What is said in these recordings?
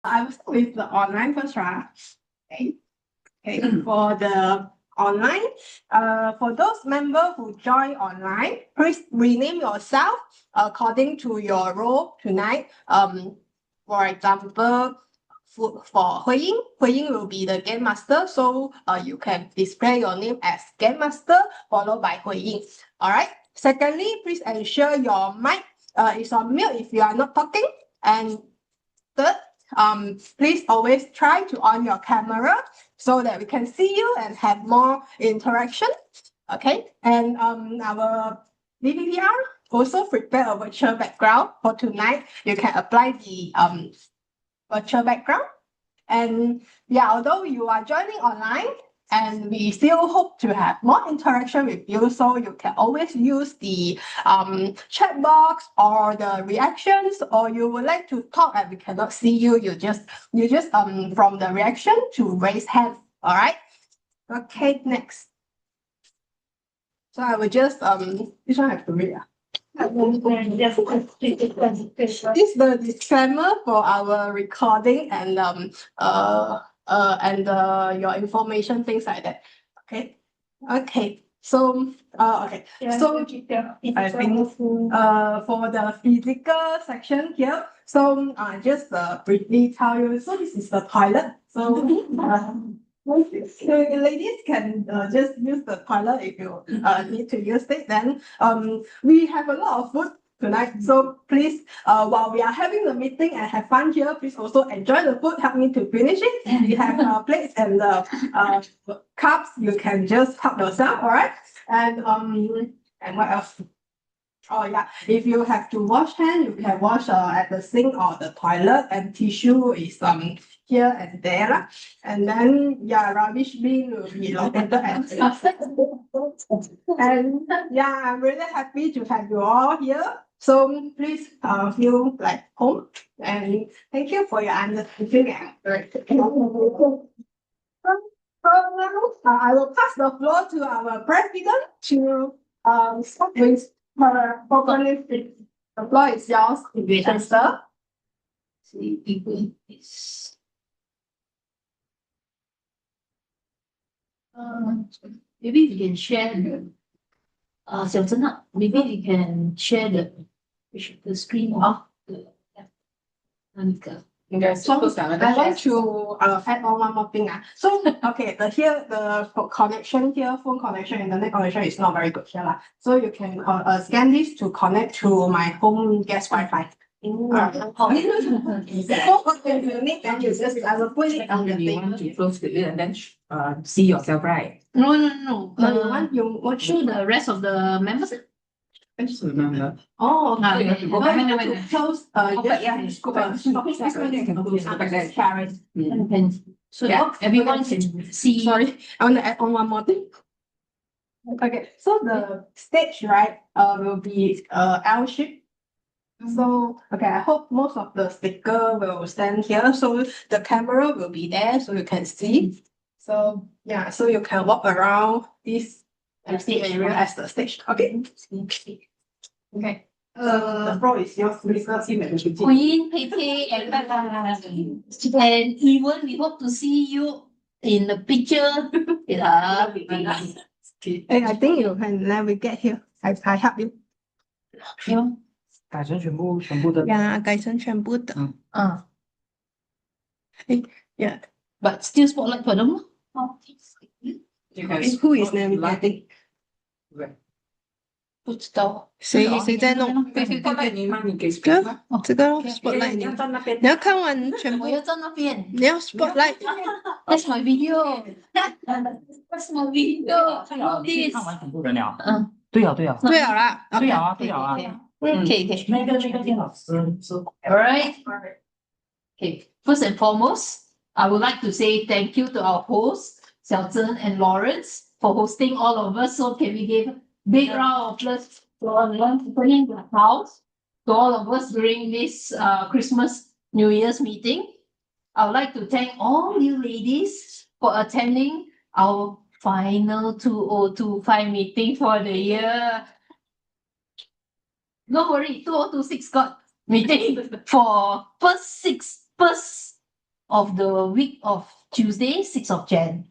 I will start with the online first, right? Okay. Okay. For the online, for those members who join online, please rename yourself according to your role tonight. For example, for Hui Ying will be the game master, so you can display your name as game master followed by Hui Ying. All right. Secondly, please ensure your mic is on mute if you are not talking. And third, please always try to on your camera so that we can see you and have more interaction. Okay, and our DPPR also prepare a virtual background for tonight. You can apply the virtual background. And yeah, although you are joining online, and we still hope to have more interaction with you, so you can always use the chat box or the reactions, or you would like to talk and we cannot see you, you just from the reaction to raise hand. All right. Okay, next. So I will just this one I have to read. This is the disclaimer for our recording and your information, things like that. Okay. Okay. So okay. So I think for the physical section here, so just briefly tell you. So this is the toilet. So ladies can just use the toilet if you need to use it. Then we have a lot of food tonight, so please while we are having the meeting and have fun here, please also enjoy the food. Help me to finish it. We have plates and cups. You can just help yourself. All right. And what else? Oh yeah, if you have to wash hand, you can wash at the sink or the toilet, and tissue is here and there lah. And then yeah, rubbish bin will be located at and yeah, I'm really happy to have you all here. So please feel like home, and thank you for your understanding. I will pass the floor to our president to start with her opening speech. The floor is yours, Chester. Maybe we can share the Xiao Zhen, maybe we can share the screen of the So I want to add on one more thing. So okay, the connection here, phone connection, internet connection is not very good here lah. So you can scan this to connect to my home guest Wi-Fi. So if you need, then you just I will put it on the You thing. want to close the lid and then see yourself, right? No. You want Show the rest of the members. I just remember. Oh, okay. You have to go No, back. you have to close. Go back, yeah, just go back. Stop This one you can close, go back there. Sharing. So Yeah. everyone can see. Sorry, I want to add on one more thing. Okay, so the stage, right, will be L shape. So okay, I hope most of the speaker will stand here, so the camera will be there, so you can see. So yeah, so you can walk around this empty area as the stage. Okay. Okay. The floor is yours, Mr. Queen, Pei, and even we hope to see you in the picture. Yeah. Hey, I think you can navigate here. I help you. 改成全部的。Yeah, 改成全部的。Yeah. But still spotlight for them. Who is navigating? 不知道。谁在弄？对。你吗？你给这个spotlight 你要站那边。你要看完全部我，要站那边。你要 spotlight。That's my video. That's my video. 看完全部人了。对了啦。对啊。Okay. 那个电脑是。Alright. Okay. First and foremost, I would like to say thank you to our hosts, Xiao Zhen and Lawrence, for hosting all of us. So can we give big round of applause to everyone opening the house, to all of us during this Christmas New Year's meeting. I would like to thank all you ladies for attending our final 2025 meeting for the year. Don't worry, 2026 got meeting for first of the week of Tuesday, 6th of Jan.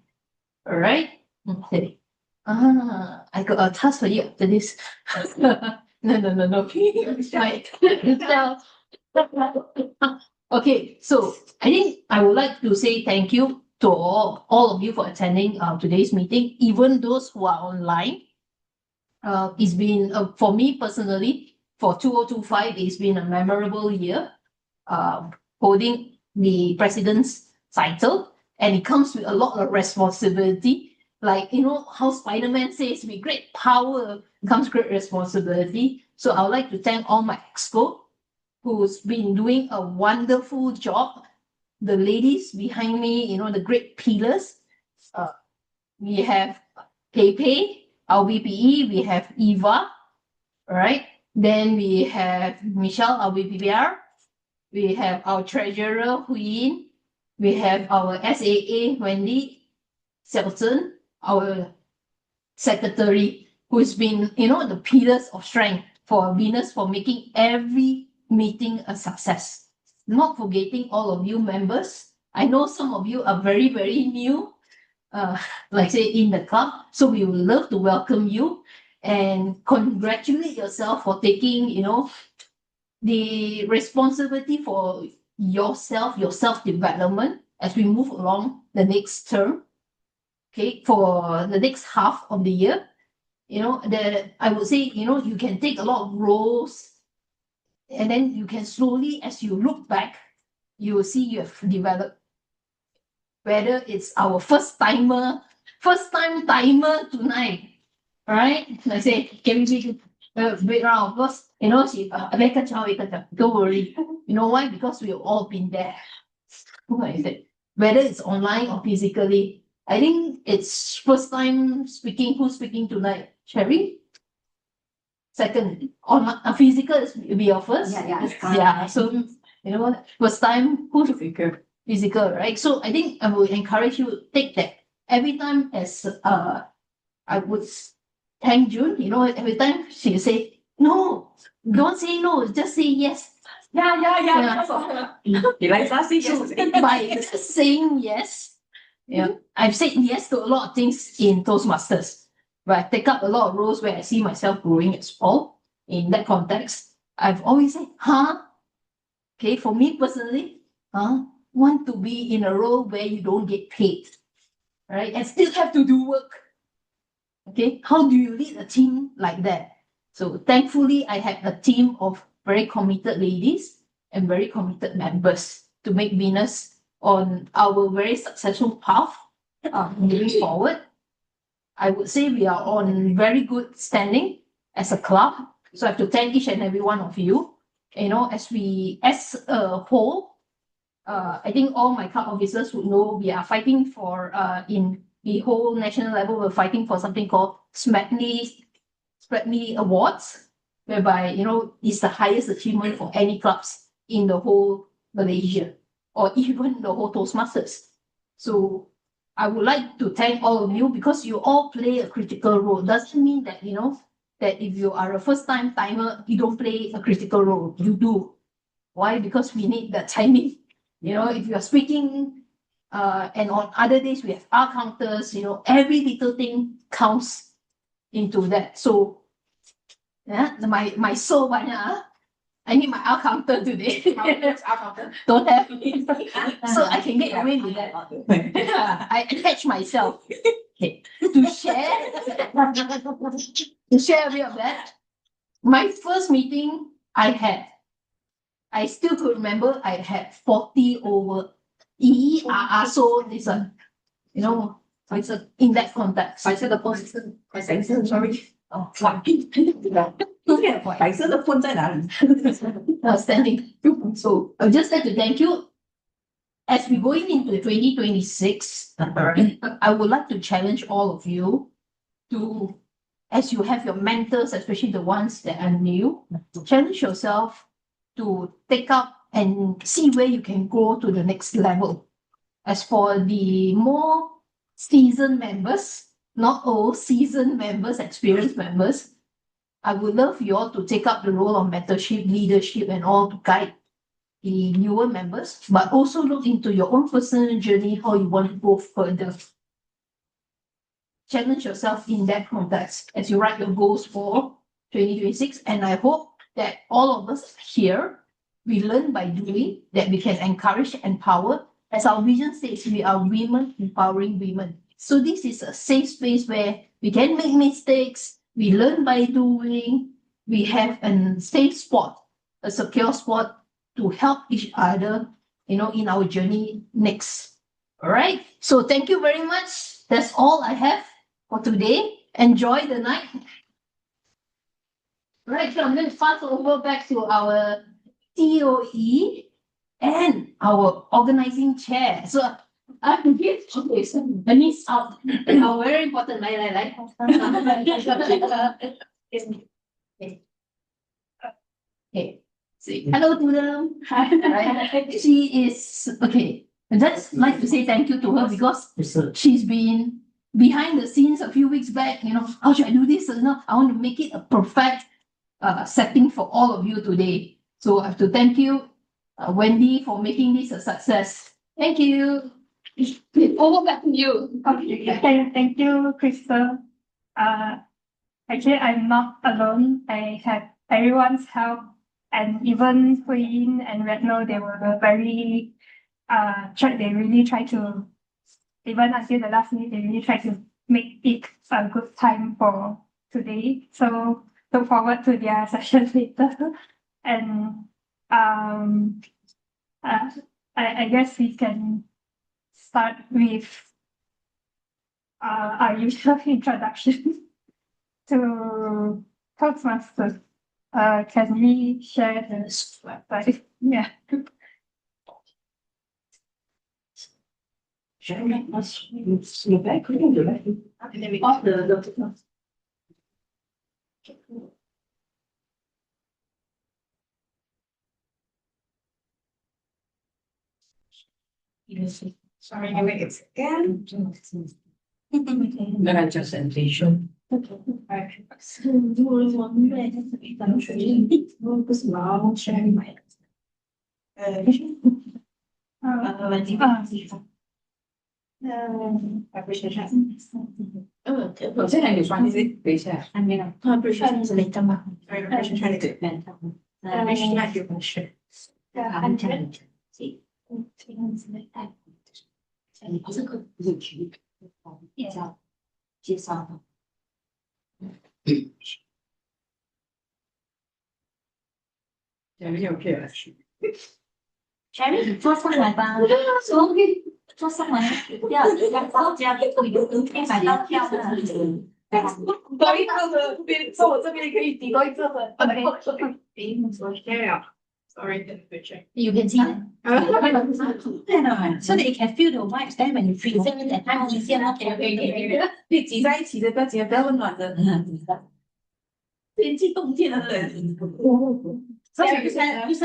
All right? Okay. I got a task for you after this. No. Okay, so I think I would like to say thank you to all of you for attending today's meeting, even those who are online. It's been, for me personally, for 2025, it's been a memorable year, holding the president's title, and it comes with a lot of responsibility. Like, how Spider-Man says, with great power comes great responsibility. So I would like to thank all my exco who's been doing a wonderful job. The ladies behind me, the great pillars. We have Pepe, our VPE, we have Eva, right? Then we have Michelle, our VPPR. We have our treasurer, Huyin. We have our SAA, Wendy, Selton, our secretary, who's been, the pillars of strength for Venus for making every meeting a success. Not forgetting all of you members. I know some of you are very, very new, like say in the club. So we would love to welcome you and congratulate yourself for taking, the responsibility for yourself, your self-development as we move along the next term. Okay, for the next half of the year, I would say, you can take a lot of roles, and then you can slowly, as you look back, you will see you have developed. Whether it's our first time timer tonight, all right? I say, can we make a big round of applause? Don't worry. You know why? Because we've all been there. Like I said, whether it's online or physically. I think it's first time speaking. Who's speaking tonight? Cherry? Second. On physical will be your first? Yeah. So, first time, who's physical, right? So I think I will encourage you to take that every time as I would thank June, every time she say, no, don't say no, just say yes. Yeah. He likes us, So by saying yes, I've said yes to a lot of things in Toastmasters, but I take up a lot of roles where I see myself growing as well. In that context, I've always said, okay, for me personally, want to be in a role where you don't get paid, right? And still have to do work. Okay, how do you lead a team like that? So thankfully, I had a team of very committed ladies and very committed members to make Venus on our very successful path moving forward. I would say we are on very good standing as a club. So I have to thank each and every one of you. As a whole, I think all my club officers would know we are fighting for, in the whole national level, we're fighting for something called Smatley Awards, whereby, it's the highest achievement for any clubs in the whole Malaysia or even the whole Toastmasters. So I would like to thank all of you because you all play a critical role. Doesn't mean that, that if you are a first-time timer, you don't play a critical role. You do. Why? Because we need that timing. If you're speaking, and on other days we have our counters, every little thing counts into that. So, my soul banyak. I need my R counter today. Don't have. So I can get away with that. I attach myself. Okay. To share a bit of that. My first meeting I still could remember I had 40 over so this one, in that context. 白色的 phone 是，sorry， Oh, 白色的 phone 在哪里？ outstanding. So I would just like to thank you. As we're going into 2026, I would like to challenge all of you to, as you have your mentors, especially the ones that are new, challenge yourself to take up and see where you can go to the next level. As for the more seasoned members, not all seasoned members, experienced members, I would love you all to take up the role of mentorship, leadership, and all to guide the newer members, but also look into your own personal journey, how you want to go further. Challenge yourself in that context as you write your goals for 2026. And I hope that all of us here, we learn by doing, that we can encourage, empower. As our vision says, we are women empowering women. So this is a safe space where we can make mistakes, we learn by doing, we have a safe spot, a secure spot to help each other, in our journey next. All right. So thank you very much. That's all I have for today. Enjoy the night. Right, so I'm going to pass over back to our TOE and our organizing chair. So I can give, okay, so Bernice out. Oh, very important, like. Okay. Say hello to them. Right. She is, okay. And just like to say thank you to her because she's been behind the scenes a few weeks back, how should I do this? I want to make it a perfect setting for all of you today. So I have to thank you, Wendy, for making this a success. Thank you. Over back to you. Okay, thank you, Crystal. Actually, I'm not alone. I have everyone's help, and even Queen and Redno, they were very they really try to, even until the last minute, they really try to make it a good time for today. So look forward to their session later. And I guess we can start with our usual introduction to Toastmasters. Can we share the website? Yeah. Off the Sorry, give me a second. Then I just envision.我现在有双子，等一下。还没有。presentation is later 吗？ Sorry, I'm just trying to do it. Which slide you want to share? 这个有趣，介绍。有趣了。Cherry，你坐上来吧。坐上来，不要到家可以买到票的。多一个的，坐我这边可以抵多一个的。Sorry, didn't picture. You can see. So that you can feel the vibes. Then when you present it, that time easier. 你挤在一起的，不要挤得比较温暖的。天气冻天的人。所以就是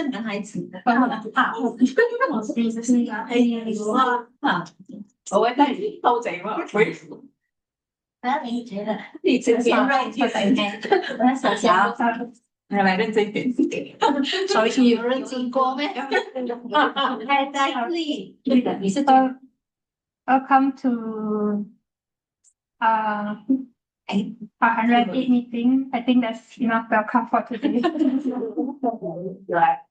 男孩子。我会带你偷贼嘛？你觉得？你直接让去分开。我在手下。来认真一点。所以有人经过咩？ Exactly. 你是 Welcome to 108 meeting. I think that's enough welcome for today.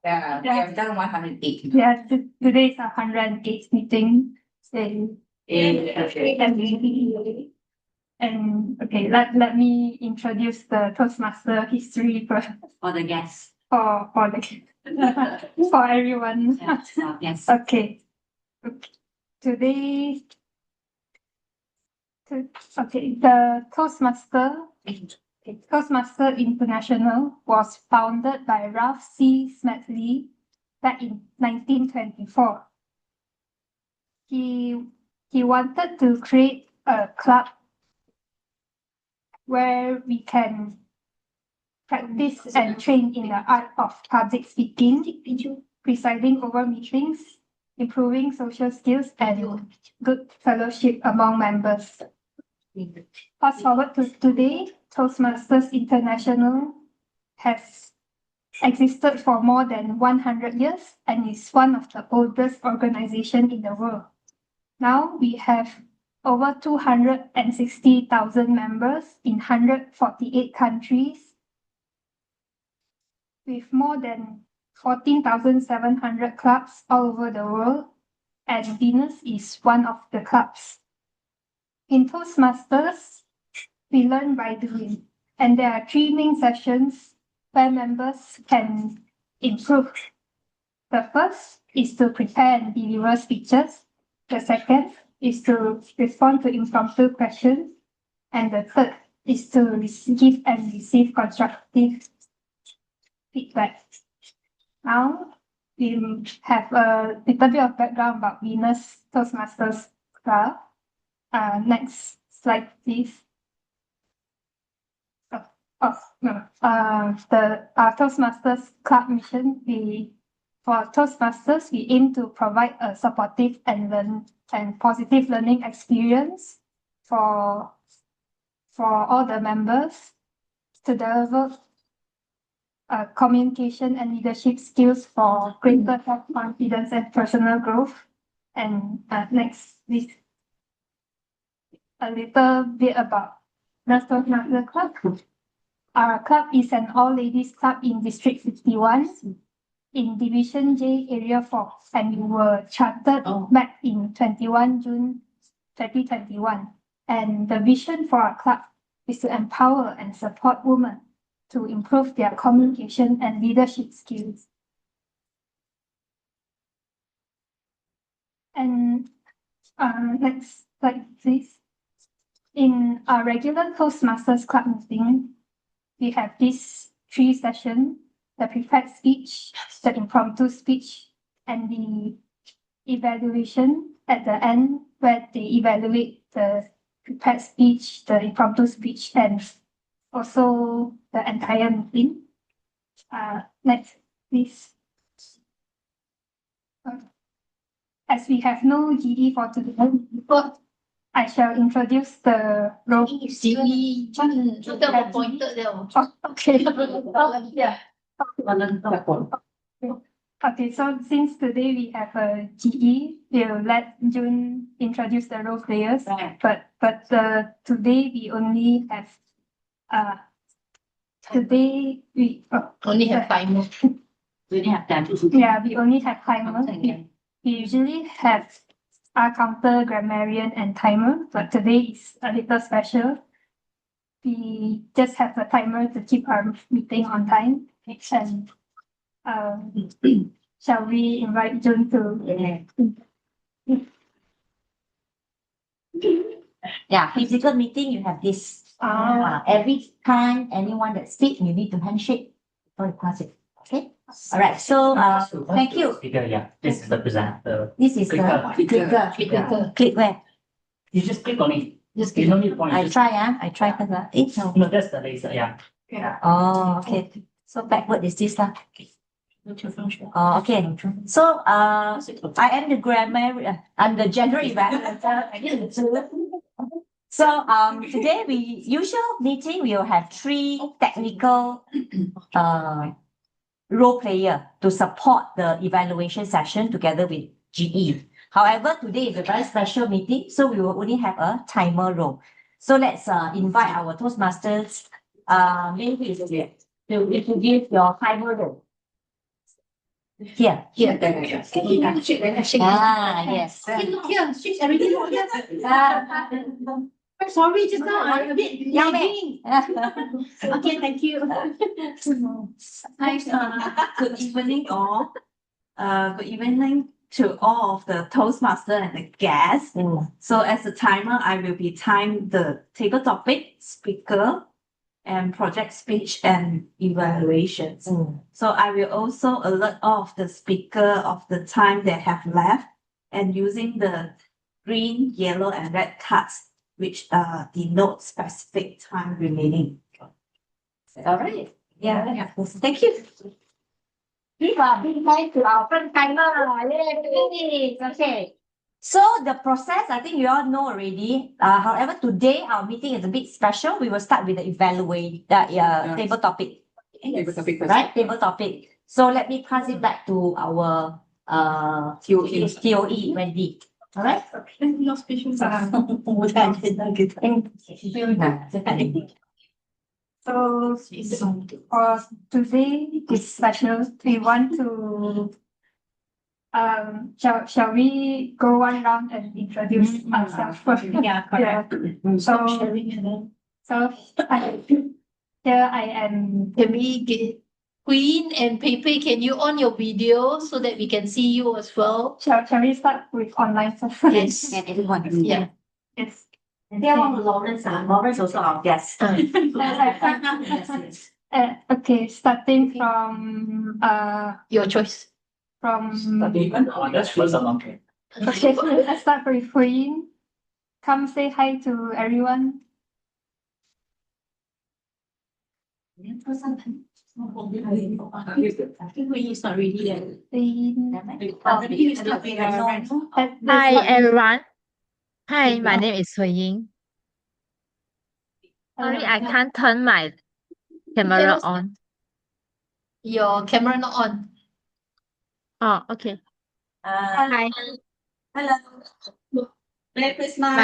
Yeah, we have done 108. Yeah, today is 108 meeting. And okay, let me introduce the Toastmaster history first for the guests. for everyone. Yes. Okay. Today, the Toastmaster International was founded by Ralph C. Smedley back in 1924. He wanted to create a club where we can practice and train in the art of public speaking, presiding over meetings, improving social skills, and good fellowship among members. Fast forward to today, Toastmasters International has existed for more than 100 years and is one of the oldest organizations in the world. Now we have over 260,000 members in 148 countries, with more than 14,700 clubs all over the world, and Venus is one of the clubs. In Toastmasters, we learn by doing, and there are 3 main sessions where members can improve. The first is to prepare and deliver speeches. The second is to respond to impromptu questions. And the third is to receive and receive constructive feedback. Now, we have a little bit of background about Venus Toastmasters Club. Next slide, please. The Toastmasters Club mission, for Toastmasters, we aim to provide a supportive and positive learning experience for all the members to develop communication and leadership skills for greater self-confidence and personal growth. And next, please. A little bit about the Toastmasters Club. Our club is an all-ladies club in District 51 in Division J, Area 4, and we were chartered back in 21 June 2021. And the vision for our club is to empower and support women to improve their communication and leadership skills. And next slide, please. In our regular Toastmasters Club meeting, we have these 3 sessions: the prepared speech, the impromptu speech, and the evaluation at the end, where they evaluate the prepared speech, the impromptu speech, and also the entire meeting. Next, please. As we have no GE for today, I shall introduce the role. Pointed there. Okay. Yeah. Okay, so since today we have a GE, we'll let June introduce the role players. Right. But today we only have today we Only have timer. We didn't have time. yeah, we only have timer. Okay. We usually have our counter, grammarian, and timer, but today is a little special. We just have a timer to keep our meeting on time. And shall we invite June to? Yeah, physical meeting, you have this. Every time anyone that speaks, you need to handshake before you pass it. Okay? All right. So, thank you. Speaker, yeah. This is the presenter. This is Clicker. the clicker. Clicker. Click where? You just click on it. Just You give don't need to point. I Just- try, I try first. No. No, that's the laser, yeah. Oh, okay. So backward is this lah. Oh, okay. So, I am the grammar, I'm the general evaluator. So, today usual meeting, we will have 3 technical, role player to support the evaluation session together with GE. However, today is a very special meeting, so we will only have a timer role. So let's invite our Toastmasters, maybe to introduce your timer role. Here. Here. Ah, yes. Here, switch everything on here. Sorry, just now I'm a bit lagging. Okay, thank you. Hi, good evening all. Good evening to all of the Toastmaster and the guests. So as a timer, I will be time the table topic, speaker, and project speech and evaluations. So I will also alert all of the speaker of the time they have left, and using the green, yellow, and red cards, which denote specific time remaining. All right. Yeah. Thank you. Give a big hand to our front timer. Yay. Okay. So the process, I think you all know already. However, today our meeting is a bit special. We will start with the table topic. Table topic first. right? Table topic. So let me pass it back to our TOE, Wendy. All right? No special. So for today is special. We want to shall we go one round and introduce ourselves first? Yeah, correct. So here I am. Can we get Queen and Pepe, can you on your video so that we can see you as well? Shall we start with online first? Yes. And everyone. Yeah. Yes. There are Lawrence, Lawrence also our guest. Yes. Okay, starting from Your choice. That's first or not? okay, let's start with Queen. Come say hi to everyone. Queen is not really there. Hi everyone. Hi, my name is Hui Ying. Sorry, I can't turn my camera on. Your camera not on. Oh, okay. Hi. Hello. Merry Christmas.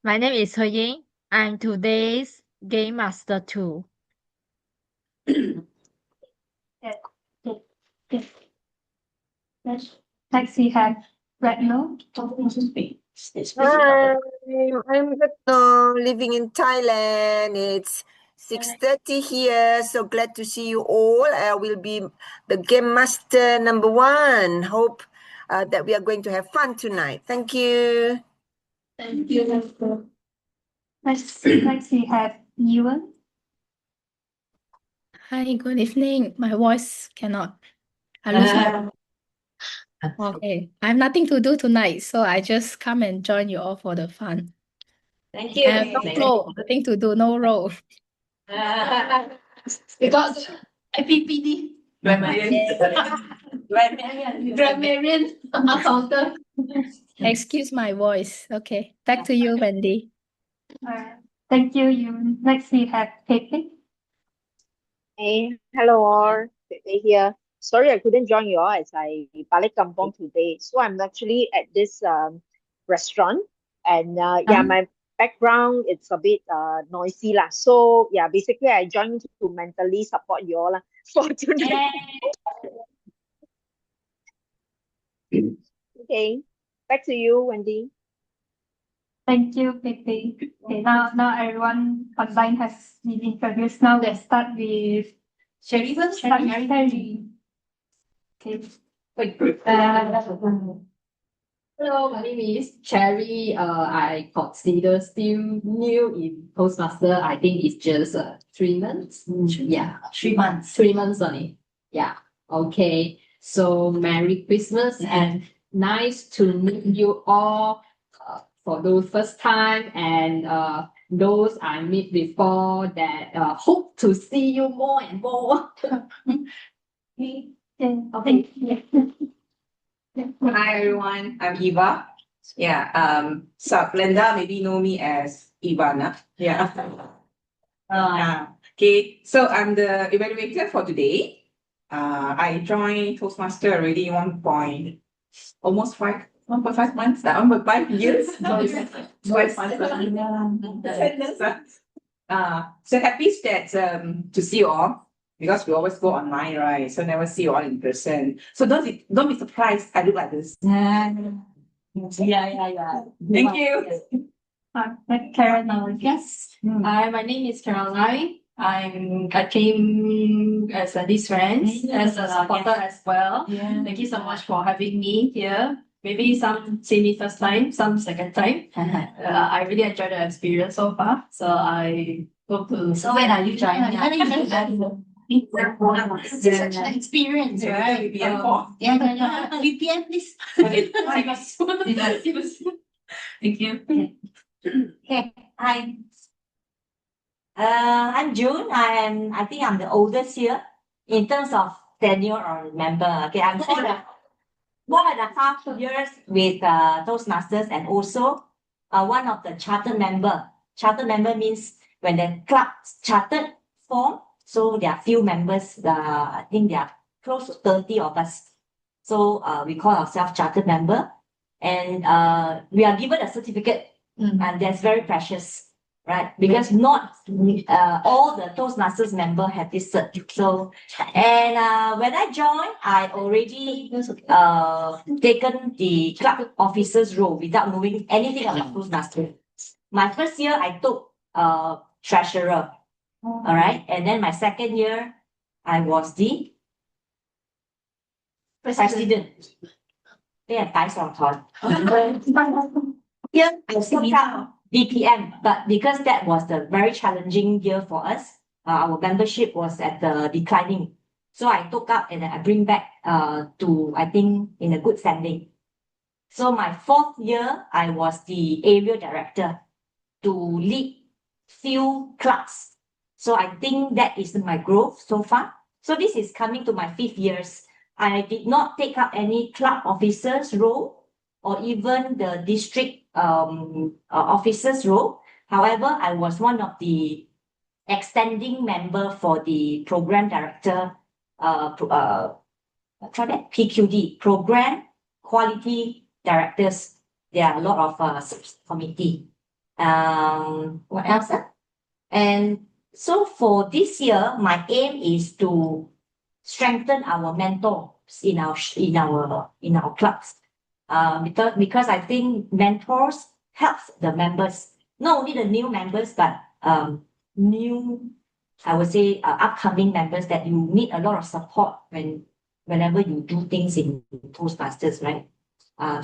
My name is Hui Ying. I'm today's Game Master 2. Next we have Redno. Hi, I'm Retno, living in Thailand. It's 6:30 here. So glad to see you all. I will be the game master number 1. Hope that we are going to have fun tonight. Thank you. Thank you. Next we have Ewan. Hi, good evening. My voice cannot. I lose my. Okay, I have nothing to do tonight, so I just come and join you all for the fun. Thank I have no role, nothing to do, no role. Because IPPD. Grammarian accountant. Excuse my voice. Okay, back to you, Wendy. Thank you, Ewan. Next we have Pepe. Hey, hello all. Pepe here. Sorry I couldn't join you all as I balik kampong today. So I'm actually at this restaurant and yeah, my background it's a bit noisy lah. So yeah, basically I joined to mentally support you all lah for today. Okay, back to you, Wendy. Thank you, Pepe. Okay, now everyone online has been introduced. Now let's start with Sherry first. Sherry. Okay. Hello, my name is Cherry. I consider still new in Toastmaster. I think it's just 3 months. Yeah, 3 months. 3 months only. Yeah. Okay. So Merry Christmas and nice to meet you all. For those first time and those I meet before that hope to see you more and more. Okay. Hi everyone, I'm Eva. Yeah, so Glenda maybe know me as Ivana. Yeah. Okay, so I'm the evaluator for today. I joined Toastmaster already 1.5 months, 1.5 years. So happy that to see you all because we always go online, right? So never see you all in person. So don't be surprised I look like this. Yeah. Thank you. Caroline. Yes. Hi, my name is Caroline. I came as a this friend, as a supporter as well. Thank you so much for having me here. Maybe some see me first time, some second time. I really enjoyed the experience so far. So I hope to. So when are you joining? Such an experience, right? VPN, please. Thank you. Okay, hi. I'm June. I think I'm the oldest here in terms of tenure or member. Okay, I'm 1.5 years with Toastmasters and also one of the charter member. Charter member means when the club chartered form, So there are few members, I think there are close to 30 of us. So we call ourselves chartered member, and we are given a certificate, and that's very precious, right? Because not all the Toastmasters member have this cert. So, and when I joined, I already taken the club officer's role without knowing anything about Toastmasters. My first year, I took treasurer, all right, and then my second year, I was the president. Yeah, Vice Here, I took up DPM, but because that was the very challenging year for us, our membership was at the declining. So I took up and then I bring back to, I think, in a good standing. So my fourth year, I was the area director to lead few clubs. So I think that is my growth so far. So this is coming to my 5th years. I did not take up any club officer's role or even the district officer's role. However, I was one of the extending member for the program director, PQD, program quality directors. There are a lot of committee. What else? And so for this year, my aim is to strengthen our mentors in our clubs. Because I think mentors helps the members, not only the new members, but new, I would say, upcoming members, that you need a lot of support whenever you do things in Toastmasters, right?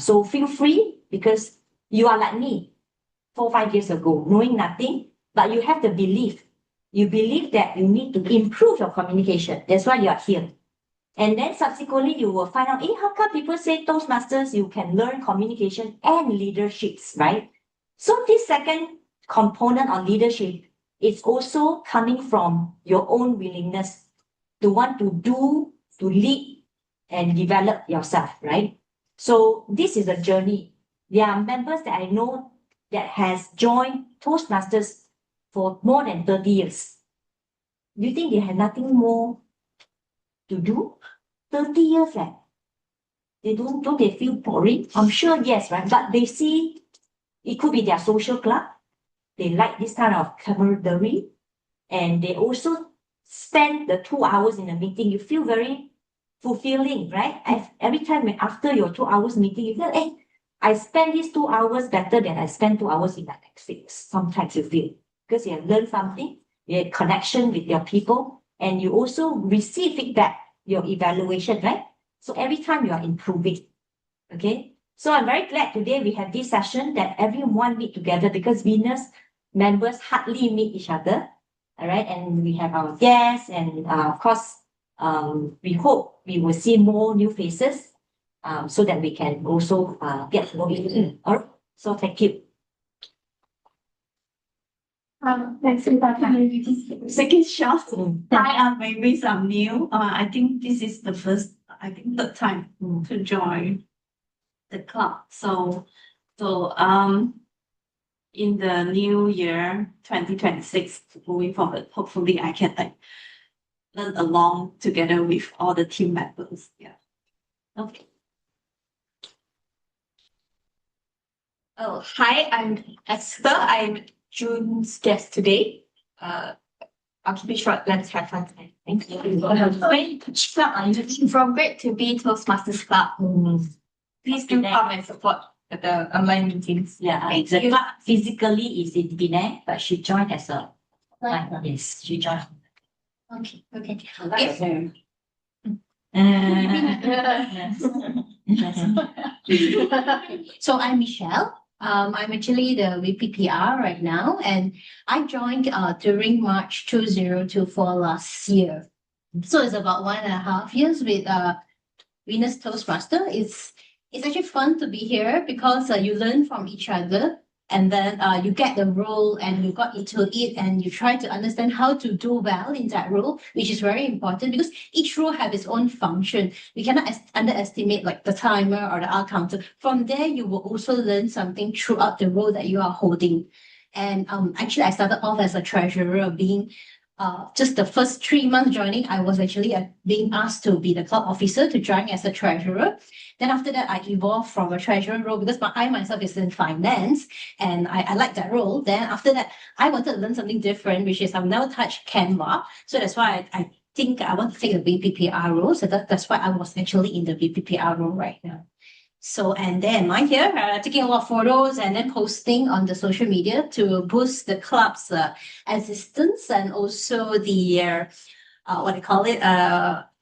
So feel free, because you are like me 4 or 5 years ago, knowing nothing, but you have the belief. You believe that you need to improve your communication. That's why you are here. And then subsequently, you will find out, how come people say Toastmasters, you can learn communication and leaderships, right? So this second component on leadership is also coming from your own willingness to want to do, to lead and develop yourself, right? So this is a journey. There are members that I know that has joined Toastmasters for more than 30 years. Do you think they have nothing more to do? 30 years, they don't they feel boring? I'm sure, yes, right? But they see it could be their social club. They like this kind of camaraderie, and they also spend the 2 hours in a meeting. You feel very fulfilling, right? Every time after your 2 hours meeting, you feel, hey, I spend these 2 hours better than I spend 2 hours in my Netflix. Sometimes you feel, because you have learned something, you have connection with your people, and you also receive feedback, your evaluation, right? So every time you are improving, okay? So I'm very glad today we have this session that everyone meet together, because Venus members hardly meet each other, all right? And we have our guests, and of course, we hope we will see more new faces, so that we can also get to know each other. All right? So thank you. Second shot. Hi, I'm Mavis. I'm new. I think this is the third time to join the club. So in the new year 2026, moving forward, hopefully I can learn along together with all the team members. Yeah. Okay. Oh, hi, I'm Esther. I'm June's guest today. I'll keep it short. Let's have fun today. Thank you. Which club are you looking from? Great to be Toastmasters Club. Please do come and support the online meetings. Yeah, the club physically is in Penang, but she joined as a yes, she joined. Okay. So I'm Michelle. I'm actually the VPPR right now, and I joined during March 2024 last year. So it's about 1.5 years with Venus Toastmaster. It's actually fun to be here because you learn from each other, and then you get the role and you got into it, and you try to understand how to do well in that role, which is very important because each role have its own function. We cannot underestimate like the timer or the hour counter. From there, you will also learn something throughout the role that you are holding. And actually, I started off as a treasurer, being just the first 3 months joining, I was actually being asked to be the club officer to join as a treasurer. Then after that, I evolved from a treasurer role because I myself is in finance and I like that role. Then after that, I wanted to learn something different, which is I've never touched Canva. So that's why I think I want to take a VPPR role. So that's why I was actually in the VPPR role right now. So, and then I'm here taking a lot of photos and then posting on the social media to boost the club's existence and also the what do you call it,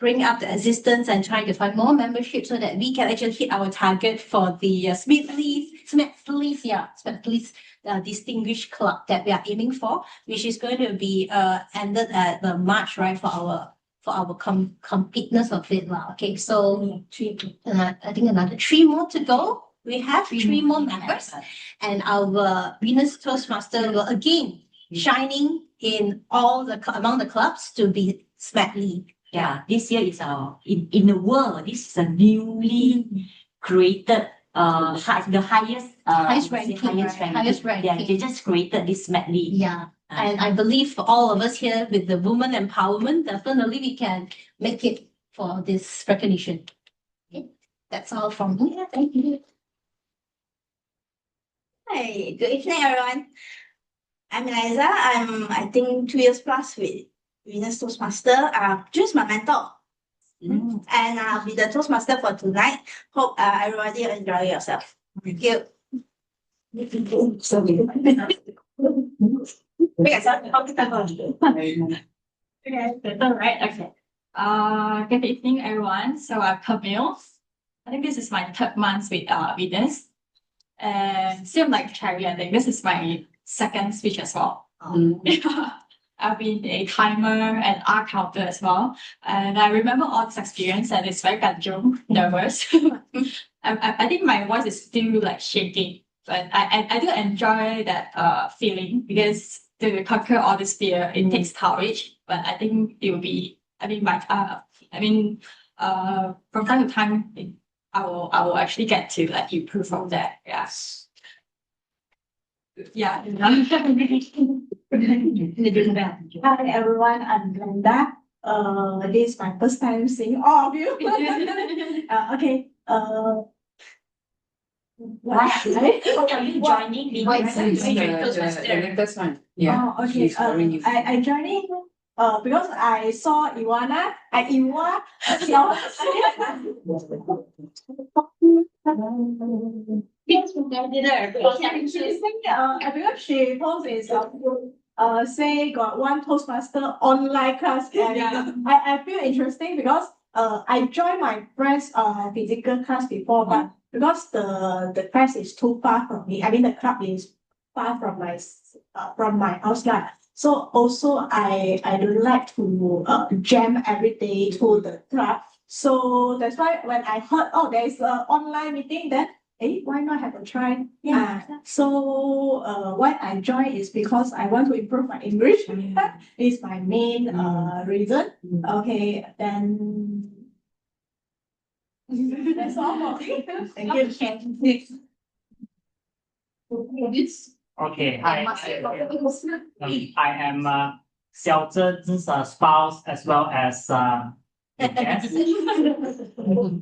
bring up the existence and trying to find more membership so that we can actually hit our target for the Smithleys distinguished club that we are aiming for, which is going to be ended at the March, right, for our completeness of it. Okay, so I think another 3 more to go. We have 3 more members, and our Venus Toastmaster will again shining in all among the clubs to be Smedley. Yeah, this year is in the world, this is a newly created the highest ranking. Highest ranking. Yeah, they just created this medley. Yeah. And I believe for all of us here with the women empowerment, definitely we can make it for this recognition. Okay. That's all from me. Thank you. Hi, good evening, everyone. I'm Eliza. I think 2 years plus with Venus Toastmaster. Just my mentor. And I'll be the Toastmaster for tonight. Hope everybody enjoy yourself. Thank you. Okay, right? Okay. Good evening, everyone. So I'm Camille. I think this is my 3rd month with Venus. And same like Cherry, I think this is my 2nd speech as well. I've been a timer and art counter as well. And I remember all this experience and it's very kanjong, nervous. I think my voice is still like shaking. But I do enjoy that feeling because to conquer all this fear, it takes courage. But I think it will be, from time to time, I will actually get to like improve from that. Yes. Yeah. Hi everyone, I'm Glenda. This is my first time seeing all of you. Okay. Why are you joining me? The latest one. Yeah. Oh, okay. I joining because I saw Iwana. Because she posted say got one Toastmaster online class and I feel interesting because I joined my friend's physical class before, but because the class is too far from me, I mean the club is far from my house lah. So also I don't like to jam every day to the club. So that's why when I heard there's an online meeting, then why not have a try? Yeah. So why I joined is because I want to improve my English. That is my main reason. Okay, then that's all for me. Thank you. Okay, hi. I am Xiao Zhen's spouse as well as a guest.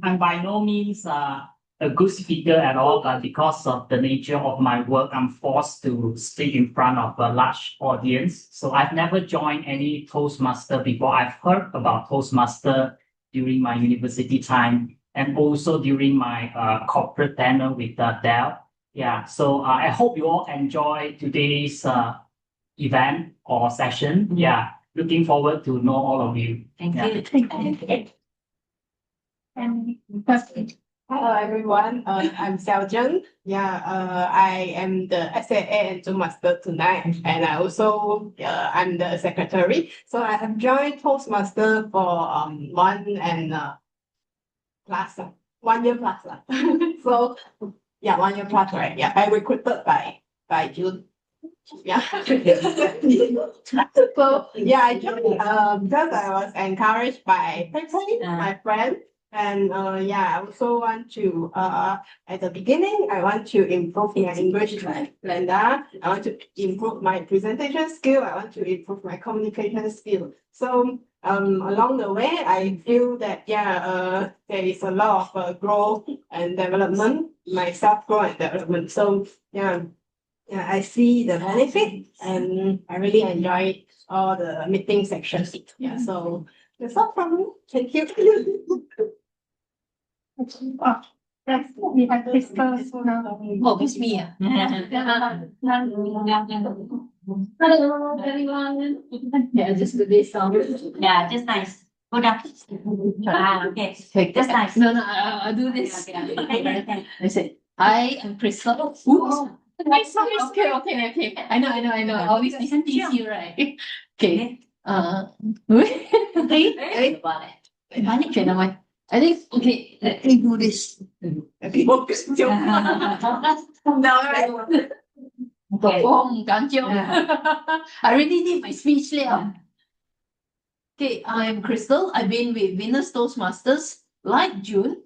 I'm by no means a good speaker at all, but because of the nature of my work, I'm forced to speak in front of a large audience. So I've never joined any Toastmaster before. I've heard about Toastmaster during my university time and also during my corporate tenure with Dell. Yeah, so I hope you all enjoy today's event or session. Yeah, looking forward to know all of you. Thank you. Hello everyone, I'm Xiao Zhen. I am the SAA and Zoom Master tonight, and I also I'm the secretary. So I have joined Toastmaster for 1 year plus. So 1 year plus, right? Yeah, I recruited by June. Yeah. So I joined because I was encouraged by Pepe, my friend. And yeah, I also want to at the beginning, I want to improve my English like Glenda. I want to improve my presentation skill. I want to improve my communication skill. So along the way, I feel that yeah, there is a lot of growth and development, my self growth and development. So yeah, I see the benefit and I really enjoy all the meeting sections. Yeah, so that's all from me. Thank you. Oh, yes, we have Crystal now. Oh, it's me. Hello, everyone. Yeah, just do this song. Yeah, just nice. Go down. Okay, just nice. No, I'll do this. I said, I am Crystal. Oops. Okay. I know. I always tease you, right? Okay. Okay. Balik naman. I think, okay, let me do this. Okay. I really need my speech later. Okay, I'm Crystal. I've been with Venus Toastmasters like June.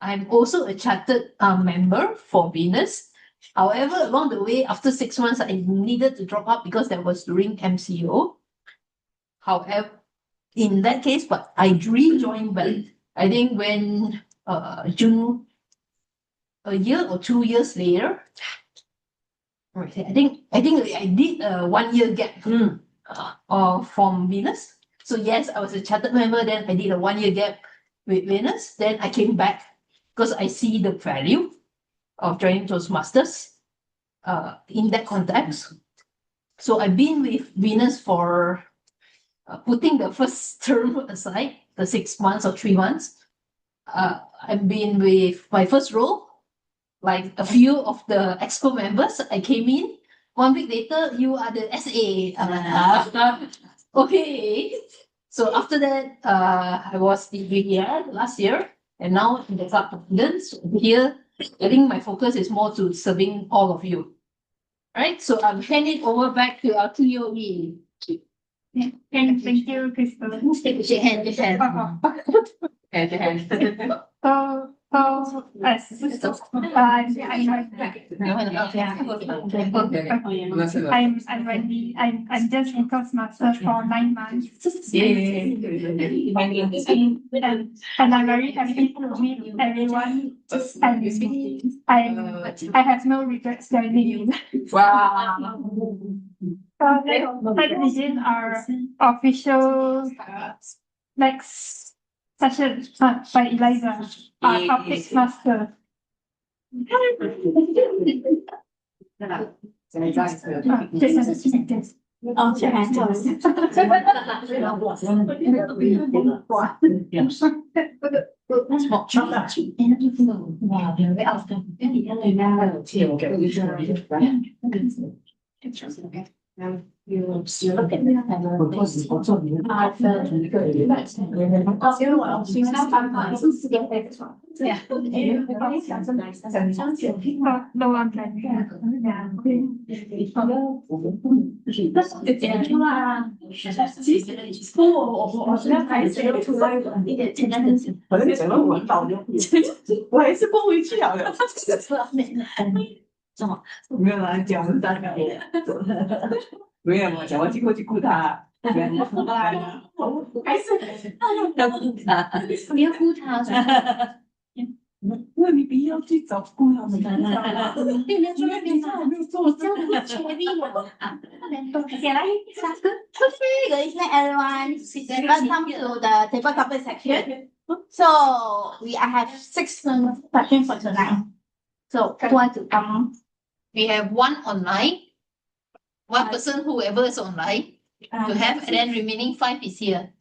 I'm also a chartered member for Venus. However, along the way, after 6 months, I needed to drop out because that was during MCO. However, in that case, but I rejoined back. I think when June, a year or 2 years later, I think I did a 1 year gap from Venus. So yes, I was a chartered member. Then I did a 1 year gap with Venus. Then I came back because I see the value of joining Toastmasters in that context. So I've been with Venus for putting the first term aside, the 6 months or 3 months. I've been with my first role, like a few of the exco members. I came in 1 week later, you are the SA. Okay. So after that, I was the VDR last year, and now in the club confidence here. I think my focus is more to serving all of you. Right? So I'm handing over back to our TOE. Thank you, Crystal. Shake hand. So as I'm Wendy. I'm just in Toastmasters for 9 months. And I'm very happy to meet everyone. And I have no regrets joining. Wow. So let's begin our official next session by Eliza, our topic master. No one can. Good evening, everyone. Welcome to the table topic section. So I have 6 questions for tonight. So who want to come? We have 1 online, 1 person, whoever is online, to have, and then remaining 5 is here.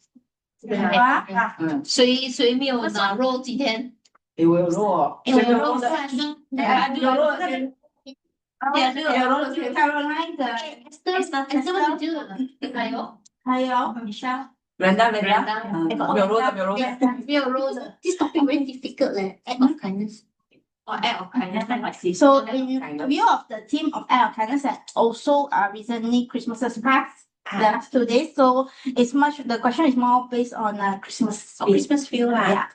谁没有拿肉今天？有肉，有肉算，有肉是。Caroline 的 Esther 还有 Michelle。Brenda，没有肉的。 This topic very difficult, act of kindness. Or act of kindness, I see. So in view of the theme of act of kindness that also recently Christmas passed the last 2 days, so the question is more based on Christmas feel. Christmas feel. Yeah.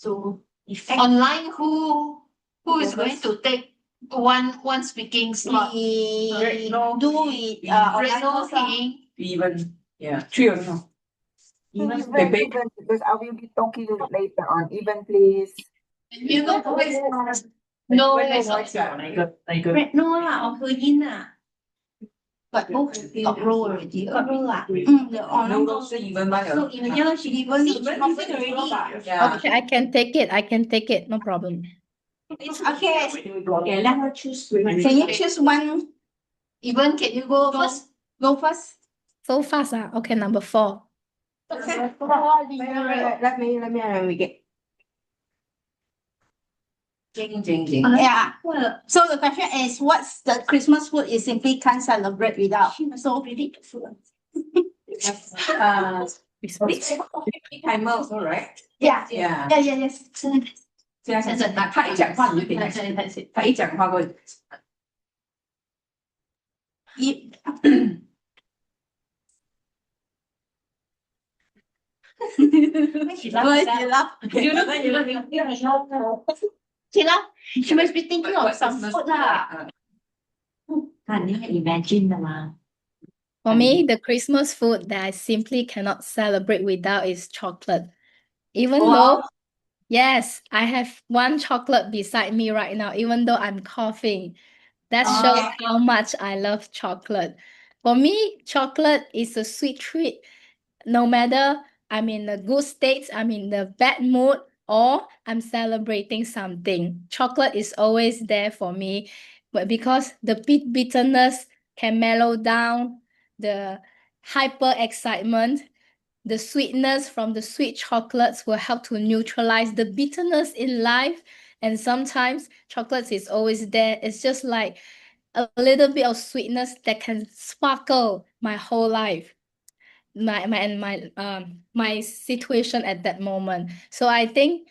So if Online, who is going to take one speaking slot? we No. do it online Reno, first lah. Hing, Even, yeah, three of them. Even, Pepe. even, because I will be talking later on. Even, please. you know, no, it's not. 哪一个 No lah, or Hui lah. But both got role already. Got role lah. The online No, so even one. So even yeah, she even confirm already. Yeah. Okay, I can take it. I can take it. No problem. Okay, let her choose. Can you choose one? Even, can you go first? Go first. So fast, ah. Okay, number 4. Okay. Let me navigate. Jing, jing, jing. Yeah. So the question is, what's the Christmas food you simply can't celebrate without? So food. Timer also, right? Yeah. Yeah. Yes. 现在他一讲话你就点开始，他一讲话过。She laugh. She must be thinking of some food lah. Imagine 的吗？ For me, the Christmas food that I simply cannot celebrate without is chocolate. Even though, yes, I have one chocolate beside me right now, even though I'm coughing. That shows how much I love chocolate. For me, chocolate is a sweet treat. No matter I'm in a good state, I'm in the bad mood, or I'm celebrating something. Chocolate is always there for me, but because the bitterness can mellow down the hyper excitement, the sweetness from the sweet chocolates will help to neutralize the bitterness in life. And sometimes chocolates is always there. It's just like a little bit of sweetness that can sparkle my whole life, my situation at that moment. So I think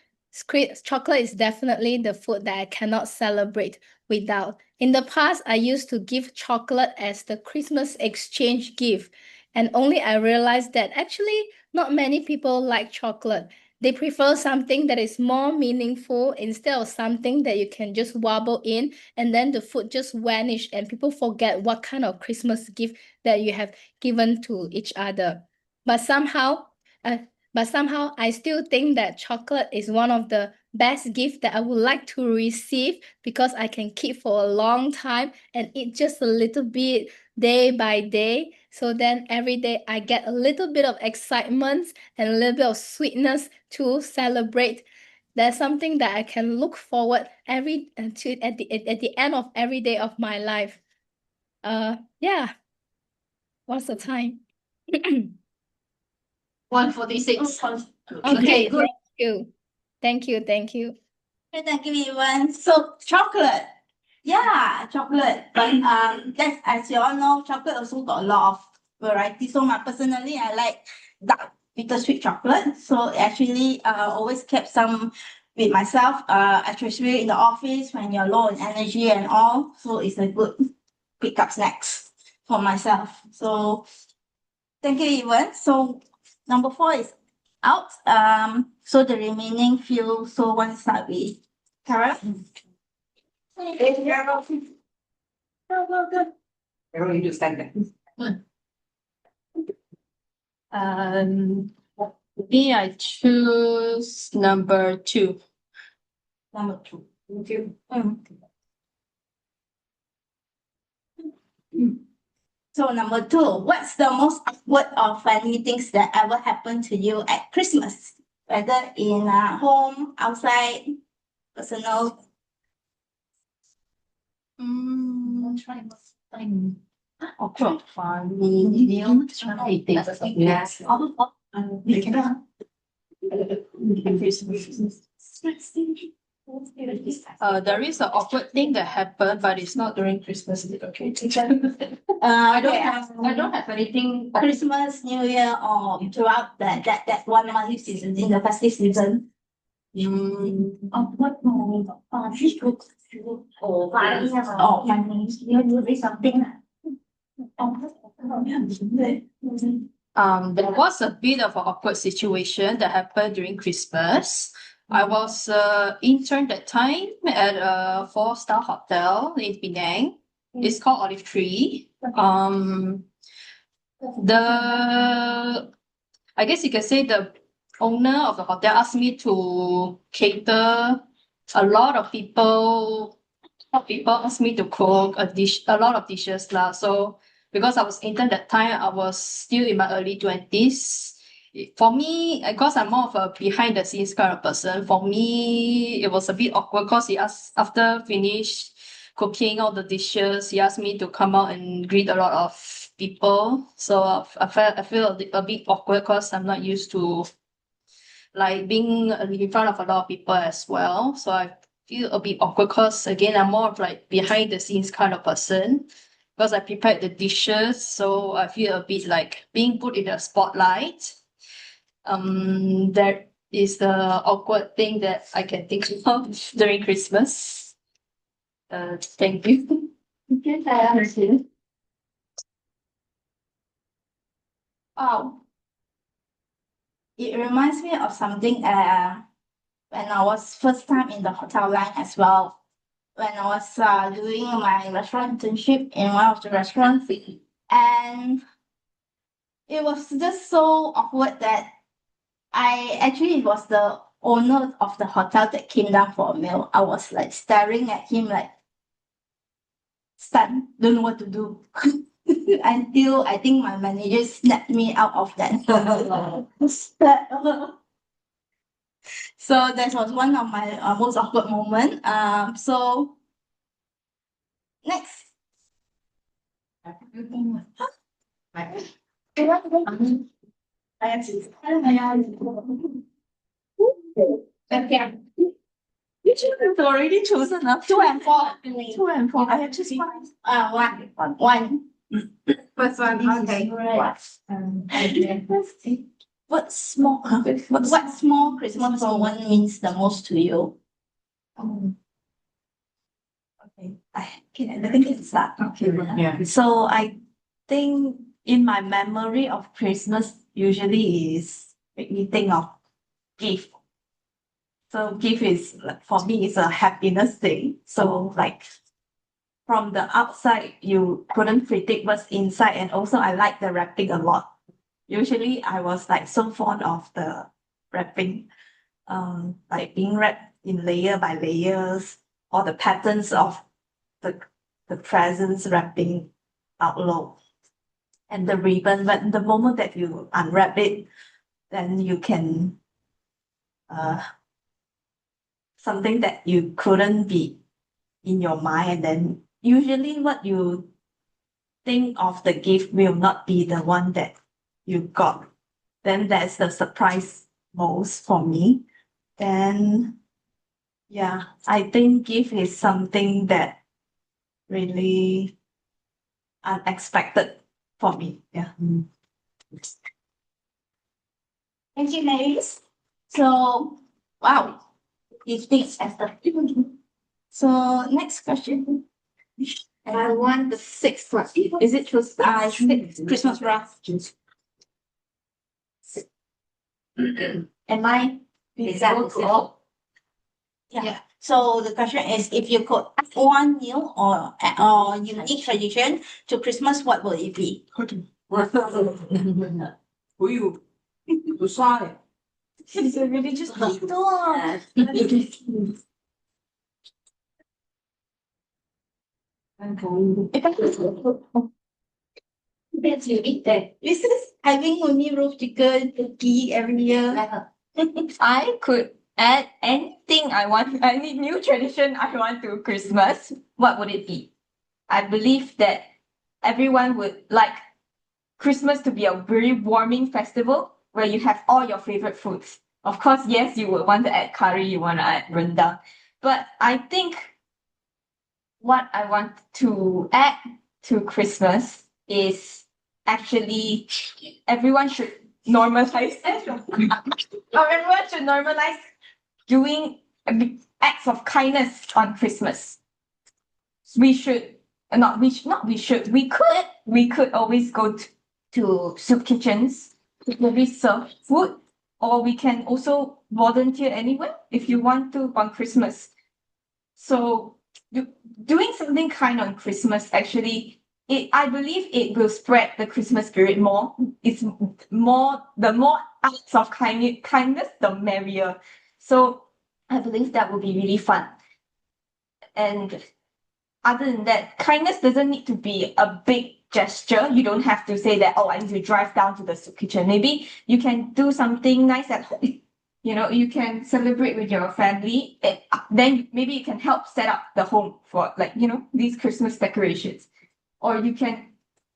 chocolate is definitely the food that I cannot celebrate without. In the past, I used to give chocolate as the Christmas exchange gift, and only I realized that actually not many people like chocolate. They prefer something that is more meaningful instead of something that you can just wobble in and then the food just vanish and people forget what kind of Christmas gift that you have given to each other. But somehow I still think that chocolate is one of the best gifts that I would like to receive because I can keep for a long time and eat just a little bit day by day. So then every day I get a little bit of excitement and a little bit of sweetness to celebrate. There's something that I can look forward at the end of every day of my life. Yeah. What's the time? 1:46. Okay, good. Thank you. Thank you, everyone. So chocolate. Yeah, chocolate. But that's as you all know, chocolate also got a lot of variety. So personally, I like dark bittersweet chocolate. So actually, always kept some with myself. Especially in the office when you're low in energy and all. So it's a good pick up snacks for myself. So thank you, Evan. So number 4 is out. So the remaining few. So one start with Carol. Carol, you do stand there. Me, I choose number 2. Number 2. Thank you. So number 2, what's the most awkward or funny things that ever happened to you at Christmas? Whether in home, outside, personal. Try time. Awkward, funny. Try it. Yes. There is an awkward thing that happened, but it's not during Christmas. Is it okay? I don't have anything. Christmas, New Year, or throughout that 1 month season in the festive season. What no? Fish cook. Oh, funny. Oh, funny. You do something. There was a bit of an awkward situation that happened during Christmas. I was intern that time at a 4-star hotel in Penang. It's called Olive Tree. I guess you can say the owner of the hotel asked me to cater a lot of people. People asked me to cook a lot of dishes lah. So because I was intern that time, I was still in my early 20s. For me, because I'm more of a behind the scenes kind of person, for me, it was a bit awkward because he asked, after finish cooking all the dishes, he asked me to come out and greet a lot of people. So I feel a bit awkward because I'm not used to like being in front of a lot of people as well. So I feel a bit awkward because again, I'm more of like behind the scenes kind of person because I prepared the dishes. So I feel a bit like being put in the spotlight. That is the awkward thing that I can think of during Christmas. Thank you. Oh, it reminds me of something when I was first time in the hotel line as well. When I was doing my restaurant internship in one of the restaurants, and it was just so awkward that it was the owner of the hotel that came down for a meal. I was like staring at him like stunned, don't know what to do. Until I think my manager snapped me out of that. So that was one of my most awkward moment. So next. Okay. You have already chosen up 2 and 4. 2 and 4. I have chosen one. One. First one. Okay. What small Christmas moment means the most to you? Okay, I think it's that. Okay. Yeah. So I think in my memory of Christmas usually is make me think of gift. So gift is for me is a happiness thing. So like from the outside you couldn't predict what's inside, and also I like the wrapping a lot. Usually I was like so fond of the wrapping, like being wrapped in layer by layers, or the patterns of the presents wrapping out low, and the ribbon. But the moment that you unwrap it, then you can something that you couldn't be in your mind, and then usually what you think of the gift will not be the one that you got. Then that's the surprise most for me. Then yeah, I think gift is something that really unexpected for me. Yeah. Thank you, ladies. So, wow, it takes effort. So, next question. I want the 6th one. Is it just 6 Christmas wrap? Am I? Yeah. So the question is, if you could add one new or unique tradition to Christmas, what will it be? Who you? You saw it. She's a religious people. That's unique then. This is having only roast chicken, turkey every year. If I could add anything I want, any new tradition I want to Christmas, what would it be? I believe that everyone would like Christmas to be a very warming festival where you have all your favorite foods. Of course, yes, you would want to add curry, you want to add rendang. But I think what I want to add to Christmas is actually everyone should normalize everyone should normalize doing acts of kindness on Christmas. We could always go to soup kitchens to maybe serve food or we can also volunteer anywhere if you want to on Christmas. So doing something kind on Christmas actually, I believe it will spread the Christmas spirit more. It's more, the more acts of kindness, the merrier. So I believe that will be really fun. And other than that, kindness doesn't need to be a big gesture. You don't have to say that, oh, I need to drive down to the soup kitchen. Maybe you can do something nice at home. You know, you can celebrate with your family. Then maybe you can help set up the home for, like, you know, these Christmas decorations. Or you can,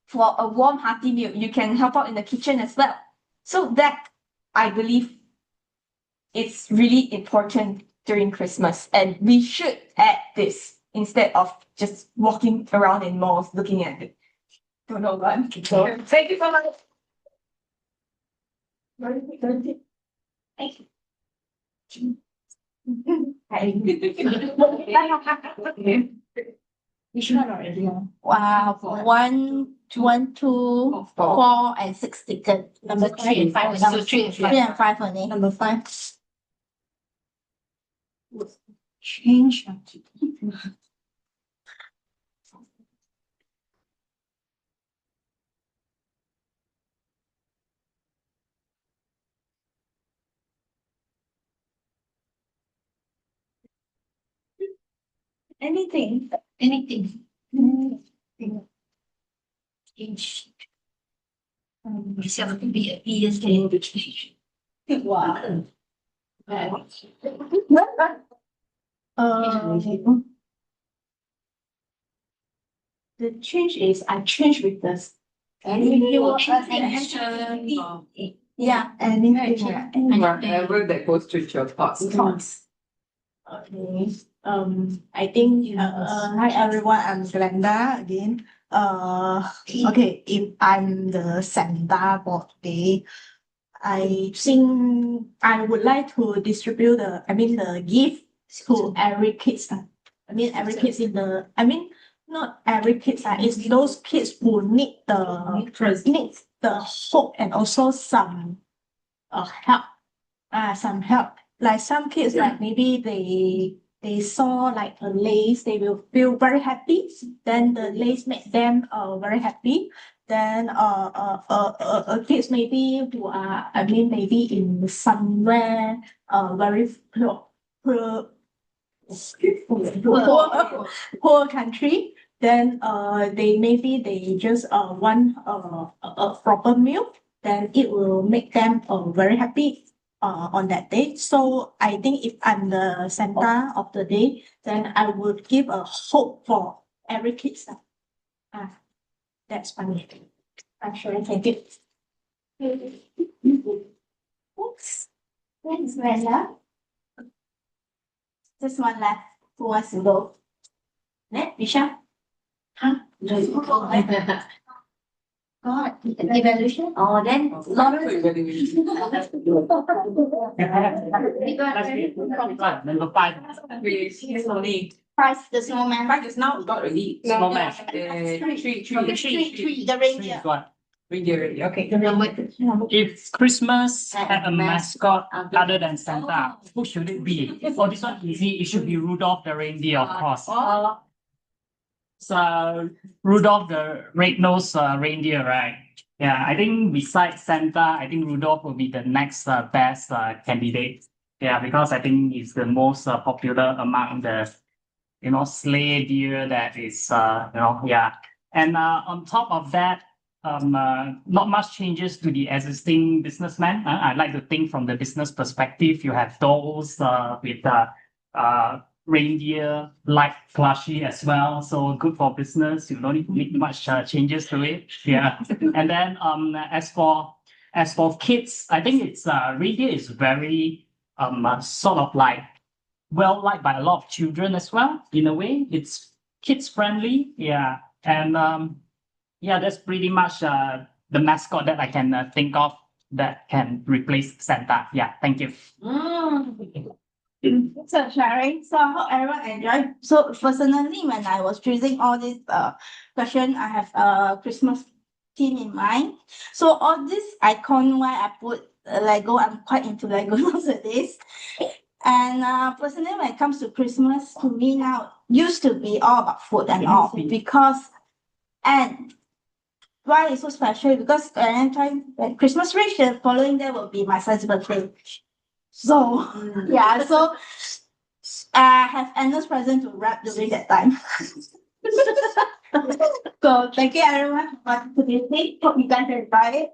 for a warm, hearty meal, you can help out in the kitchen as well. So that, I believe, it's really important during Christmas. And we should add this instead of just walking around in malls looking at it. Don't know what. So, thank you so much. Thank you. Which one already? Wow, one, two, four, and six taken. Number 3 and 5. So 3 and 5. 3 and 5 only. Number 5. Change. Anything. Anything. Change. Myself to be a ESK to change. Wow. The change is I change with this. Yeah. Anything. Whatever that goes through your thoughts. Okay. I think hi everyone, I'm Glenda again. Okay, if I'm the Santa for today, I think I would like to distribute the gift to every kids. Every kids not every kids, it's those kids who need the hope and also some help. Some help. Like some kids, like maybe they saw like a lace, they will feel very happy. Then the lace make them very happy. Then kids maybe who are maybe in somewhere very poor country. Then they just want a proper meal. Then it will make them very happy on that day. So I think if I'm the Santa of the day, then I would give a hope for every kid. That's funny. I'm sure I can get. Thanks. Thanks, Brenda. Just one left. Who wants to go? Next, Michelle. Huh? God, evaluation? Oh, then Lawrence. Number 5. Price the snowman. Price is now got already. Snowman. Three, the reindeer. Reindeer, okay. If Christmas had a mascot other than Santa, who should it be? For this one easy, it should be Rudolph the reindeer, of course. So Rudolph the red-nosed reindeer, right? Yeah, I think besides Santa, I think Rudolph will be the next best candidate. Yeah, because I think he's the most popular among the sleigh deer that is yeah. And on top of that, not much changes to the existing businessman. I like to think from the business perspective. You have those with reindeer like plushie as well, so good for business. You don't need to make much changes to it. Yeah. And then as for kids, I think it's reindeer is very sort of like well liked by a lot of children as well. In a way, it's kids friendly. Yeah. And yeah, that's pretty much the mascot that I can think of that can replace Santa. Yeah, thank you. So sharing. So I hope everyone enjoyed. So personally, when I was choosing all these question, I have a Christmas theme in mind. So all this icon why I put Lego. I'm quite into Lego nowadays. And personally, when it comes to Christmas, to me now used to be all about food and all because and why it's so special because anytime when Christmas reach, the following day will be my son's birthday. So yeah, so I have endless present to wrap during that time. So thank you everyone for participating. Hope you guys enjoy it.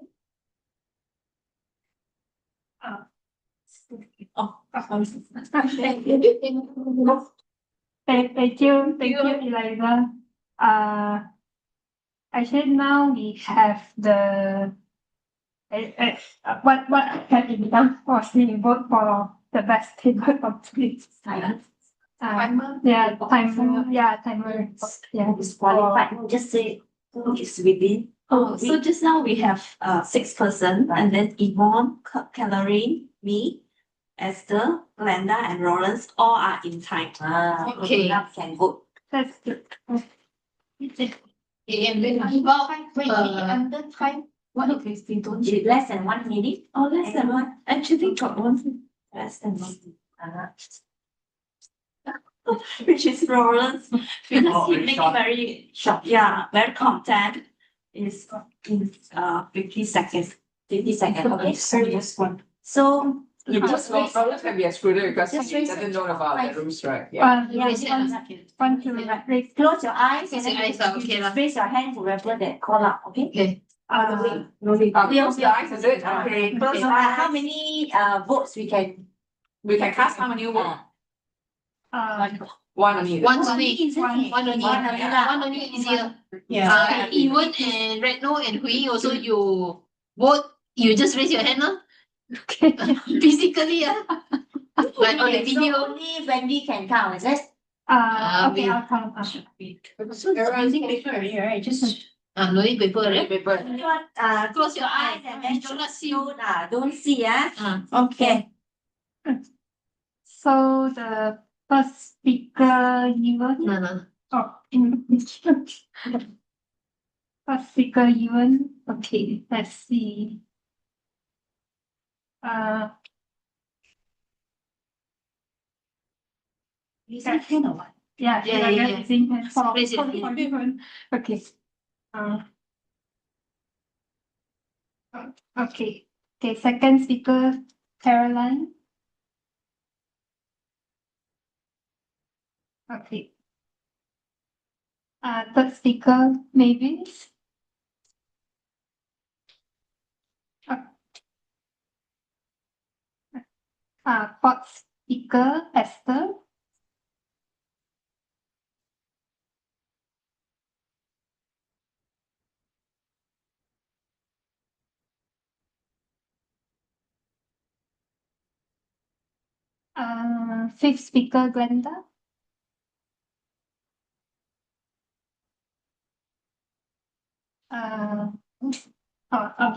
Thank you, Eliza. Actually now we have the what can be done for the vote for the best table of please. Timer. Yeah, timer. Yeah, timer. Yeah, Disqualified. Just say who is within. Oh, So just now we have 6 person, and then Yvonne, Calorie, me, Esther, Glenda, and Lawrence all are in time. Okay. Can vote. That's good. And then about under time, what if we don't? Is it less than 1 minute? Oh, less than one. Actually, got one. Less than 1 minute. Which is Lawrence, because he make it very short. Yeah, very content. Is in 50 seconds. 50 seconds. Okay, so just one. So you just raise. Lawrence can be excluded because Just he raise doesn't know about the rules, right? Yeah. One to raise. Close your eyes and Close your then eyes, okay you lah. just raise your hand whoever that call out. Okay. Okay. Close your eyes, is it? Okay. Close your eyes. How many votes we can? We can cast how many votes? One only. One only. One One only. One only easier. Yeah. Even and Redno and Hui also you vote, you just raise your hand, lah. Okay. Physically, like on the Okay, so video. only Wendy can count, is it? Okay, I'll count. So using paper already, right? Just no need paper, right? Paper. Close your eyes and then do not see. Don't see, Okay. So the first speaker Ewan. No. Oh, first speaker Ewan. Okay, let's see. Using pen or what? Yeah, Yeah. using pen for Raise your hand. Ewan. Okay. Okay. Okay, second speaker Caroline. Okay. Third speaker Mavis. Fourth speaker Esther. Fifth speaker Glenda.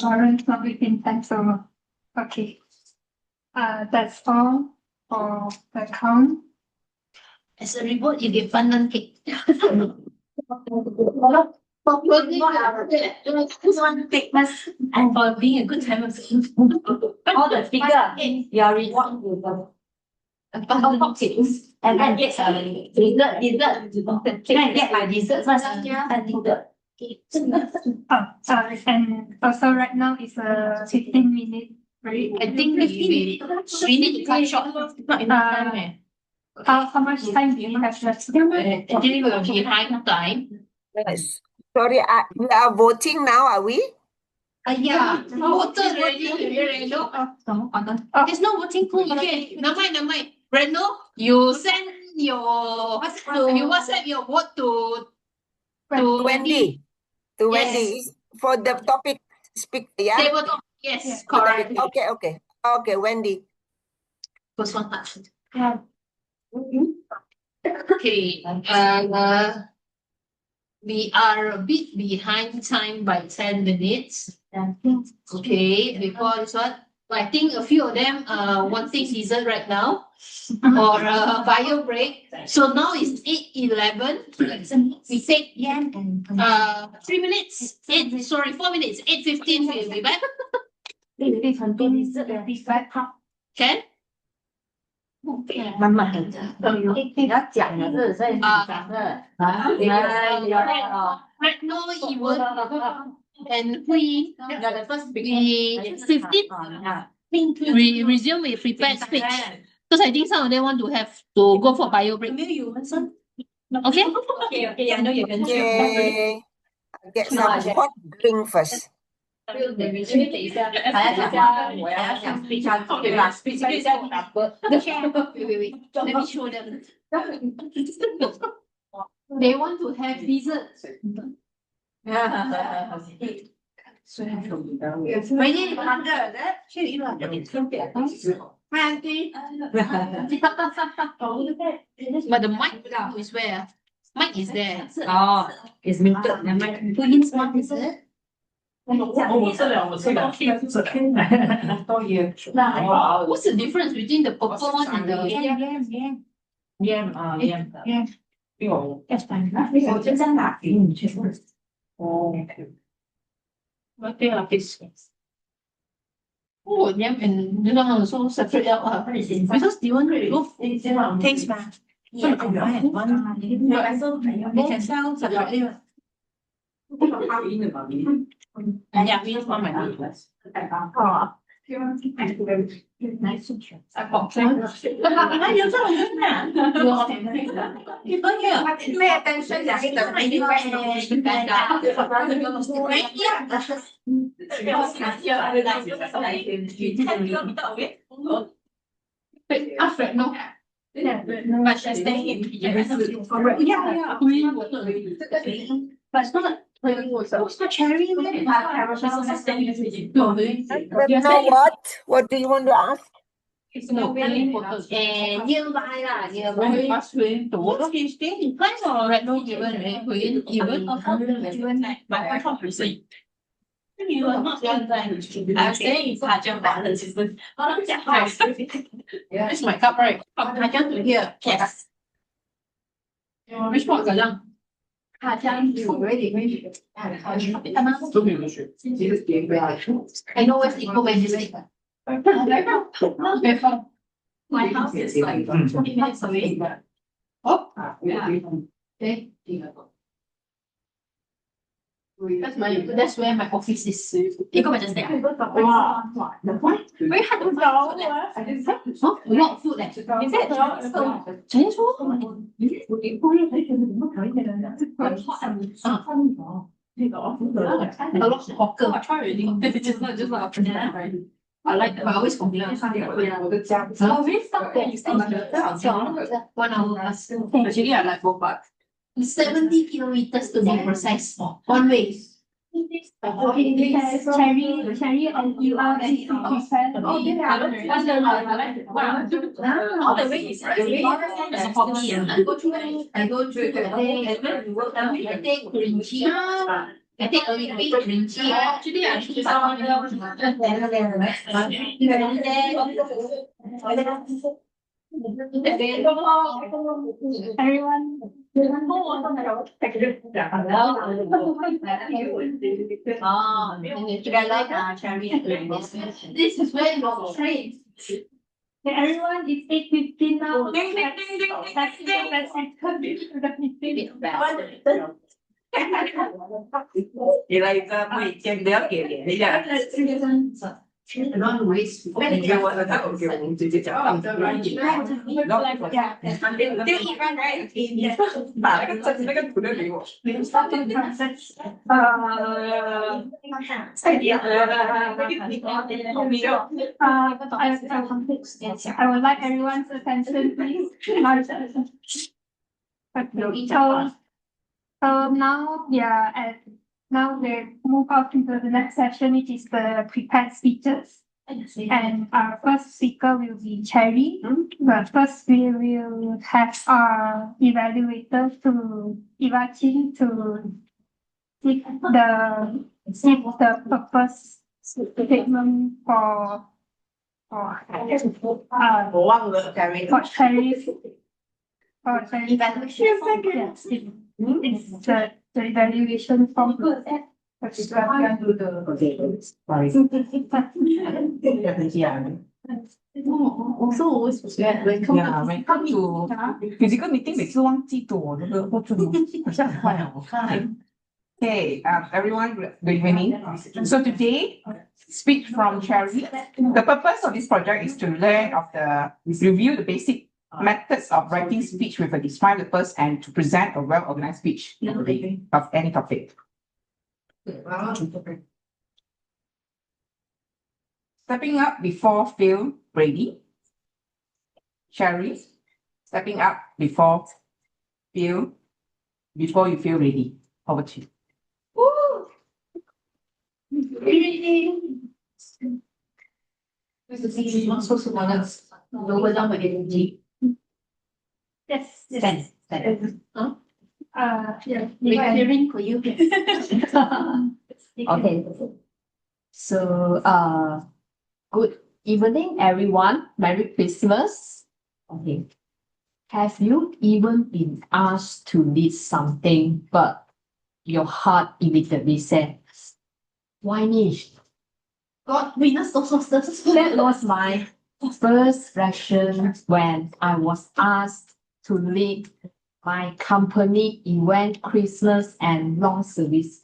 Lawrence not within time, so okay. That's all for the count. As a reward, you get pandan cake. One famous And for being a good timer. all the speaker, your reward will go. And then get dessert. Can I get my dessert first? And also right now is a 15-minute break. I think we need to cut short. Not enough time. How much time do you have left? Actually, we are behind time. Yes. Sorry, we are voting now, are we? Yeah, voted already. Reno. There's no voting pool. Okay, never mind. Reno, you send your you WhatsApp your vote to Wendy. To Yes. Wendy. For the topic speak, yeah? Tabletop. Yes, correct. Okay, Wendy. First one touch. Yeah. Okay. We are a bit behind time by 10 minutes. Okay, because this one, I think a few of them wanting dessert right now or bio break. So now it's 8:11. We take 3 minutes. 4 minutes. 8:15 we'll be back. Can? 慢慢你要讲的是在紧张的啊，Right now, even and we 15 we resume with prepared speech because I think some of them want to have to go for bio break. Okay? Okay, I'll get some hot drink first. 还要讲话，我要讲 speech 啊，OK 啦，speech 一下我打歌。Wait, let me show them. They want to have dessert. Ready? But the mic is where? Mic is there. Oh, it's muted. The mic. Put in smart, is it? 我吃了。What's the difference between the purple one and the Yam. 哦，yam and 那个also separate out because the one both taste 嘛。You can sell separately. Yeah, we use one my Nice to meet you. I got friends. You're so people here. Pay attention. Alfred, no. But she's staying in PJ. Yeah. But it's not. It's not cherry. Now what? What do you want to ask? No, nearby lah, nearby. Okay, stay in place or red no given, even. But I can't receive. You are not I'm staying in Kajang Island, sister. This is my cup, right? From Kajang to here. Yes. Which part Kajang? Kajang to ready. I know where's Eco Majestic. My house is like 20 minutes away. Oh, yeah. Okay. That's where my office is. Eco Majestic. Wow. Very hard to go. Oh, a lot of food. Is it Chinese food? A lot of hawker. I try already. It's not just like I like that. I always complain. Oh, really? Stop there. You stay in the 1 hour. Actually, I like both, but 70 kilometers to be precise. One way. Cherry and you are the all the way is I go through I take green tea. I take a little bit green tea. Actually, I should everyone. This is where your train. Everyone, it's 8:15 now. Ding, ding, ding, ding, Vậy là mày trên đéo kìa bây giờ. Don't waste. Kêu là thằng kêu cũng chỉ chở làm cho rồi. Đó là tiêu gì ra đấy. Bà cái chân cái phụ nữ bị một. I would like everyone's attention, please. So now, now we move on to the next session, which is the prepared speeches. And our first speaker will be Cherry. But first, we will have our evaluator to Eva Chin to give the purpose statement for Cherry. For the evaluation. Yes, it's the evaluation from Okay, sorry. Also always forget when come Yeah, when it come to physical meeting, 每次忘记躲那个或者好像很快哦。Okay, everyone, good evening. So today, speech from Cherry. The purpose of this project is to learn of the review the basic methods of writing speech with a defined purpose and to present a well-organized speech of any topic. Stepping up before feel ready. Cherry, stepping up before you feel ready. Over to you. Not supposed to lower down my energy. Yes. Stand. Huh? Yeah. Hearing for you. Okay. So, good evening, everyone. Merry Christmas. Okay. Have you even been asked to lead something, but your heart immediately says, why me? God, winners Toastmasters. That was my first reaction when I was asked to lead my company event Christmas and long service.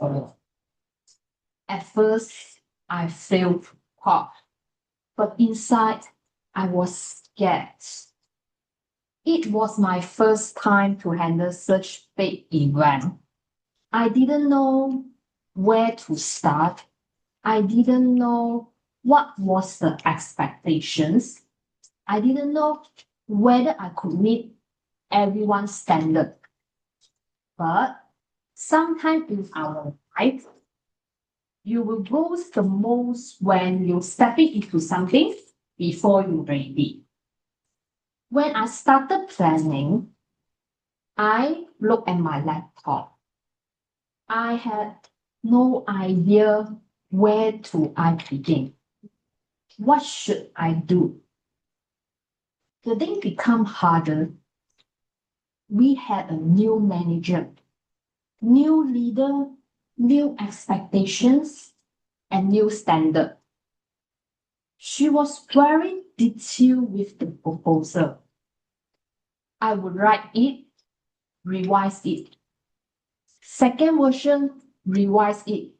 At first, I felt hot, but inside, I was scared. It was my first time to handle such big event. I didn't know where to start. I didn't know what was the expectations. I didn't know whether I could meet everyone's standard. But sometimes in our life, you will grow the most when you're stepping into something before you're ready. When I started planning, I looked at my laptop. I had no idea where to I begin. What should I do? The thing become harder. We had a new manager, new leader, new expectations, and new standard. She was very detailed with the proposal. I would write it, revise it. Second version, revise it.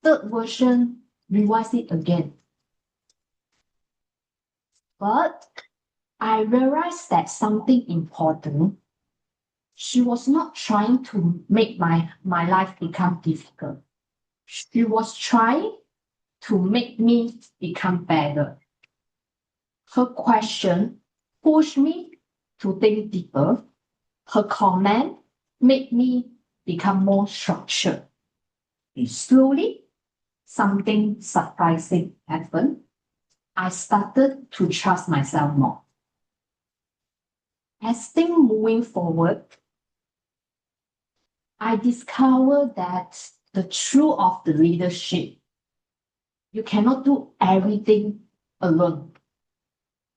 Third version, revise it again. But I realized that something important. She was not trying to make my life become difficult. She was trying to make me become better. Her question pushed me to think deeper. Her comment made me become more structured. Slowly, something surprising happened. I started to trust myself more. As things moving forward, I discovered that the truth of the leadership, you cannot do everything alone.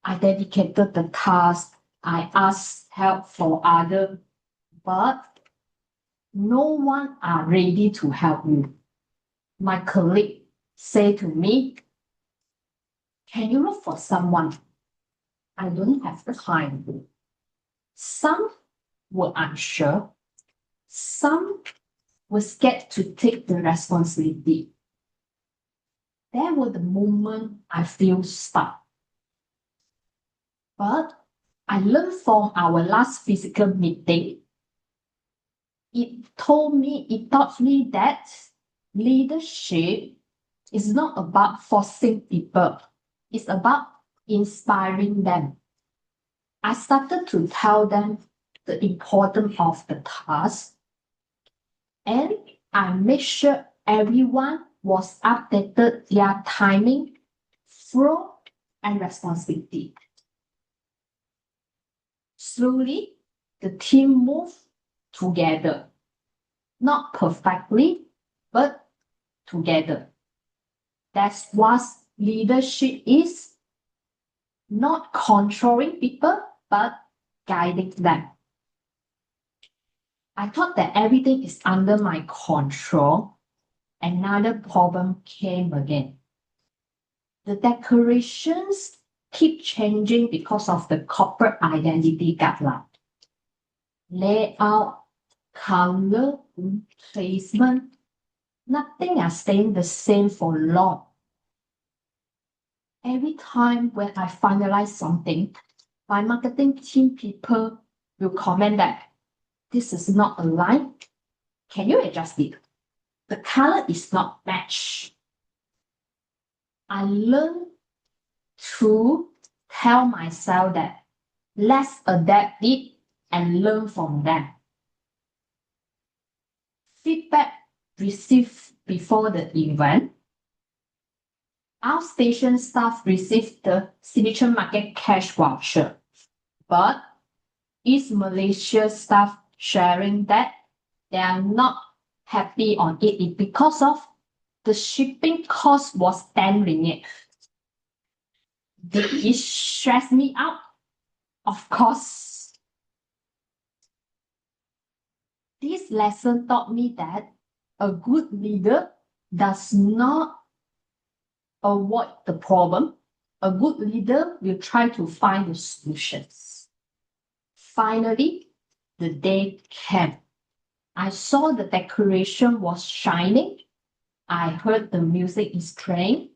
I dedicated the task, I asked help for others, but no one are ready to help you. My colleague said to me, can you look for someone? I don't have time. Some were unsure. Some were scared to take the responsibility. There were the moment I feel stuck. But I learned from our last physical meeting. It taught me that leadership is not about forcing people. It's about inspiring them. I started to tell them the importance of the task, and I made sure everyone was updated their timing, flow, and responsibility. Slowly, the team moved together. Not perfectly, but together. That's what leadership is. Not controlling people, but guiding them. I thought that everything is under my control. another problem came again. The decorations keep changing because of the corporate identity guideline. Layout, color, placement, nothing are staying the same for long. Every time when I finalize something, my marketing team people will comment that this is not aligned. Can you adjust it? The color is not matched. I learned to tell myself that let's adapt it and learn from them. Feedback received before the event. Our station staff received the signature market cash voucher, but East Malaysia staff sharing that they are not happy on it because of the shipping cost was 10 ringgit. Did it stress me out? Of course. This lesson taught me that a good leader does not avoid the problem. A good leader will try to find the solutions. Finally, the day came. I saw the decoration was shining. I heard the music is playing.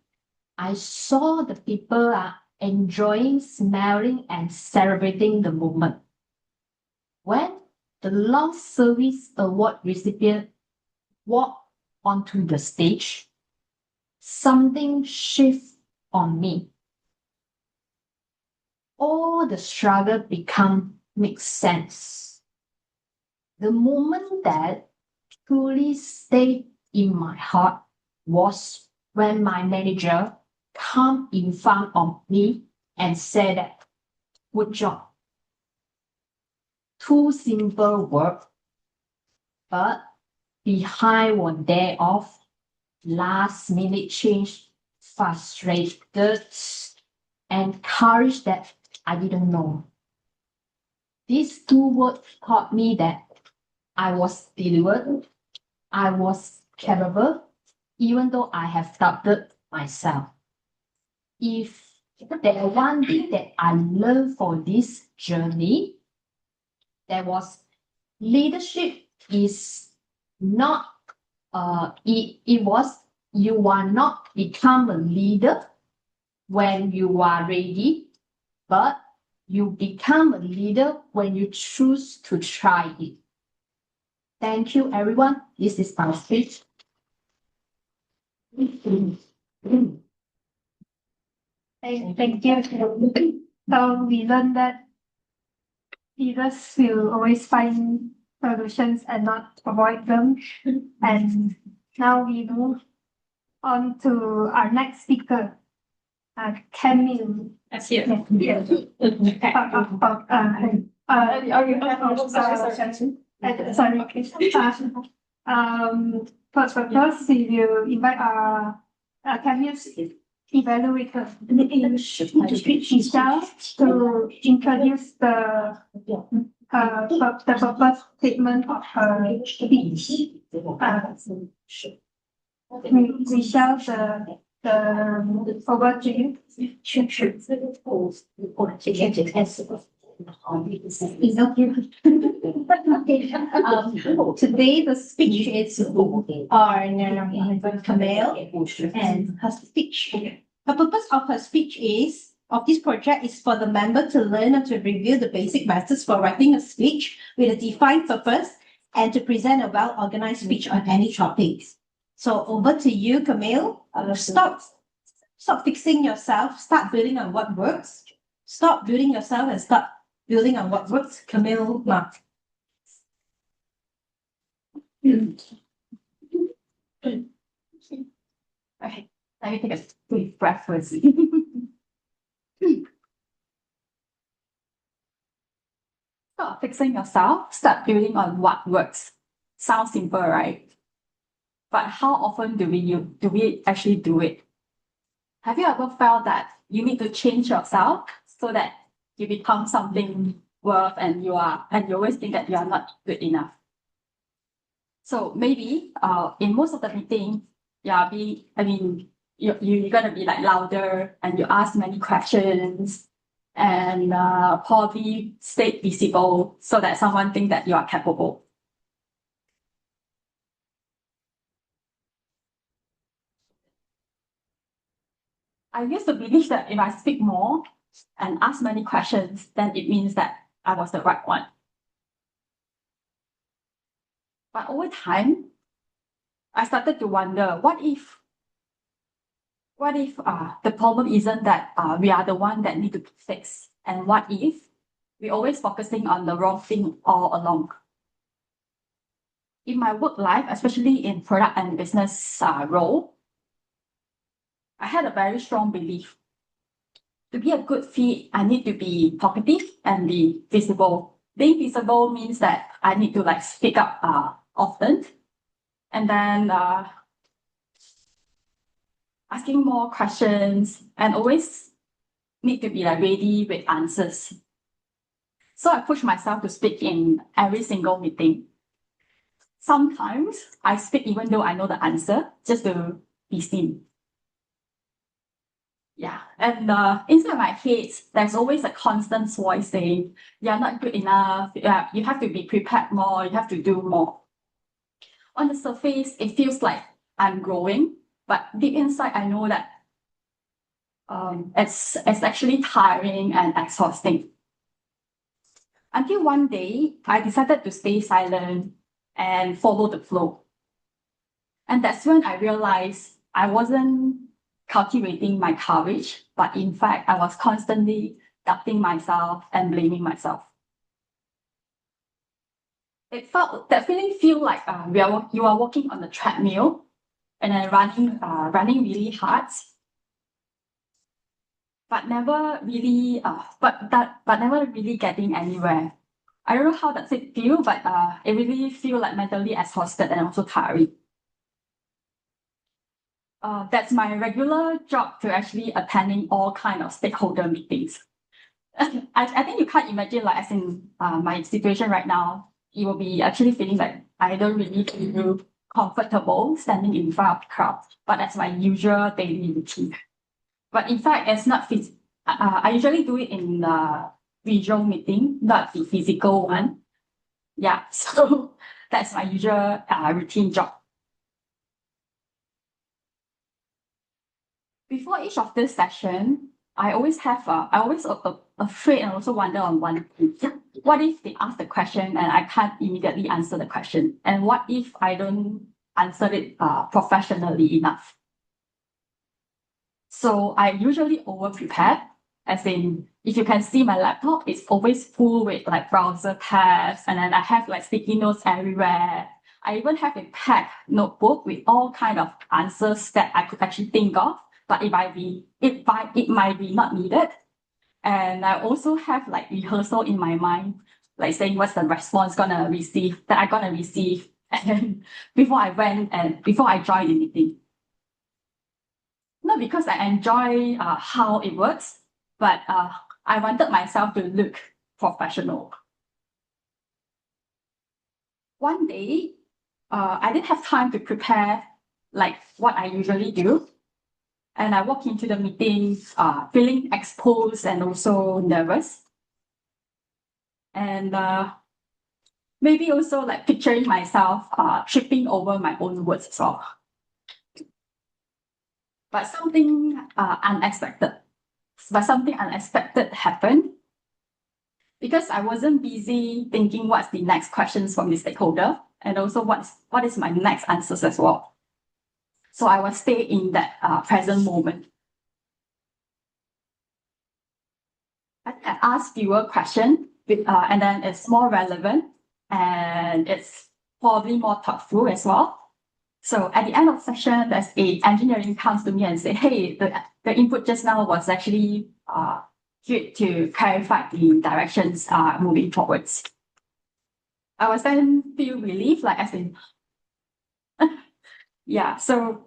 I saw the people are enjoying, smelling, and celebrating the moment. When the long service award recipient walked onto the stage, something shifted on me. All the struggle makes sense. The moment that truly stayed in my heart was when my manager come in front of me and said that, good job. Two simple words, but behind one day of last minute change, frustrated, and courage that I didn't know. These two words taught me that I was delivered, I was capable, even though I have doubted myself. If there one thing that I learned for this journey, there was leadership is not it was you are not become a leader when you are ready, but you become a leader when you choose to try it. Thank you, everyone. This is my speech. Thank you. So we learned that leaders will always find solutions and not avoid them. And now we move on to our next speaker, Camille. That's here. Sorry. First, we will invite our Camille's evaluator, Michelle, to introduce the purpose statement of her speech. Michelle, over to you. Today the speech is on Camille and her speech. The purpose of her speech of this project is for the member to learn and to review the basic methods for writing a speech with a defined purpose and to present a well-organized speech on any topics. So over to you, Camille. Stop fixing yourself. Start building on what works. Stop building yourself and start building on what works. Camille Mark. Okay, let me take a deep breath first. Stop fixing yourself, start building on what works. Sounds simple, right? But how often do we actually do it? Have you ever felt that you need to change yourself so that you become something worth and you always think that you are not good enough? So maybe in most of the meeting, you're gonna be like louder and you ask many questions and probably stay visible so that someone think that you are capable. I used to believe that if I speak more and ask many questions, then it means that I was the right one. But over time, I started to wonder, what if the problem isn't that we are the one that need to be fixed? And what if we're always focusing on the wrong thing all along? In my work life, especially in product and business role, I had a very strong belief. To be a good fit, I need to be talkative and be visible. Being visible means that I need to like speak up often, and then asking more questions, and always need to be like ready with answers. So I push myself to speak in every single meeting. Sometimes I speak even though I know the answer, just to be seen. Yeah, and inside my head, there's always a constant voice saying, "You're not good enough. You have to be prepared more. You have to do more." On the surface, it feels like I'm growing, but deep inside, I know that it's actually tiring and exhausting. Until one day, I decided to stay silent and follow the flow. And that's when I realized I wasn't cultivating my courage, but in fact, I was constantly doubting myself and blaming myself. That feeling feel like you are walking on the treadmill and then running really hard, but never really never really getting anywhere. I don't know how does it feel, but it really feel like mentally exhausted and also tiring. That's my regular job, to actually attending all kind of stakeholder meetings. I think you can't imagine, like, as in my situation right now, you will be actually feeling like I don't really feel comfortable standing in front of the crowd, but that's my usual daily routine. But in fact, it's not I usually do it in the visual meeting, not the physical one. Yeah, so that's my usual routine job. Before each of this session, I always afraid and also wonder on one thing. What if they ask the question and I can't immediately answer the question? And what if I don't answer it professionally enough? So I usually over-prepare, as in, if you can see my laptop, it's always full with like browser tabs, and then I have like sticky notes everywhere. I even have a packed notebook with all kind of answers that I could actually think of, but it might be not needed. And I also have like rehearsal in my mind, like saying what's the response I'm gonna receive, and before I join the meeting. Not because I enjoy how it works, but I wanted myself to look professional. One day, I didn't have time to prepare like what I usually do. And I walked into the meeting feeling exposed and also nervous. And maybe also like picturing myself tripping over my own words as well. But something unexpected happened, because I wasn't busy thinking what's the next questions from the stakeholder, and also what is my next answers as well. So I will stay in that present moment. I ask fewer questions, and then it's more relevant, and it's probably more thoughtful as well. So at the end of the session, there's a engineering comes to me and say, "Hey, the input just now was actually good to clarify the directions moving forwards." I was then feel relief, like as in, yeah. So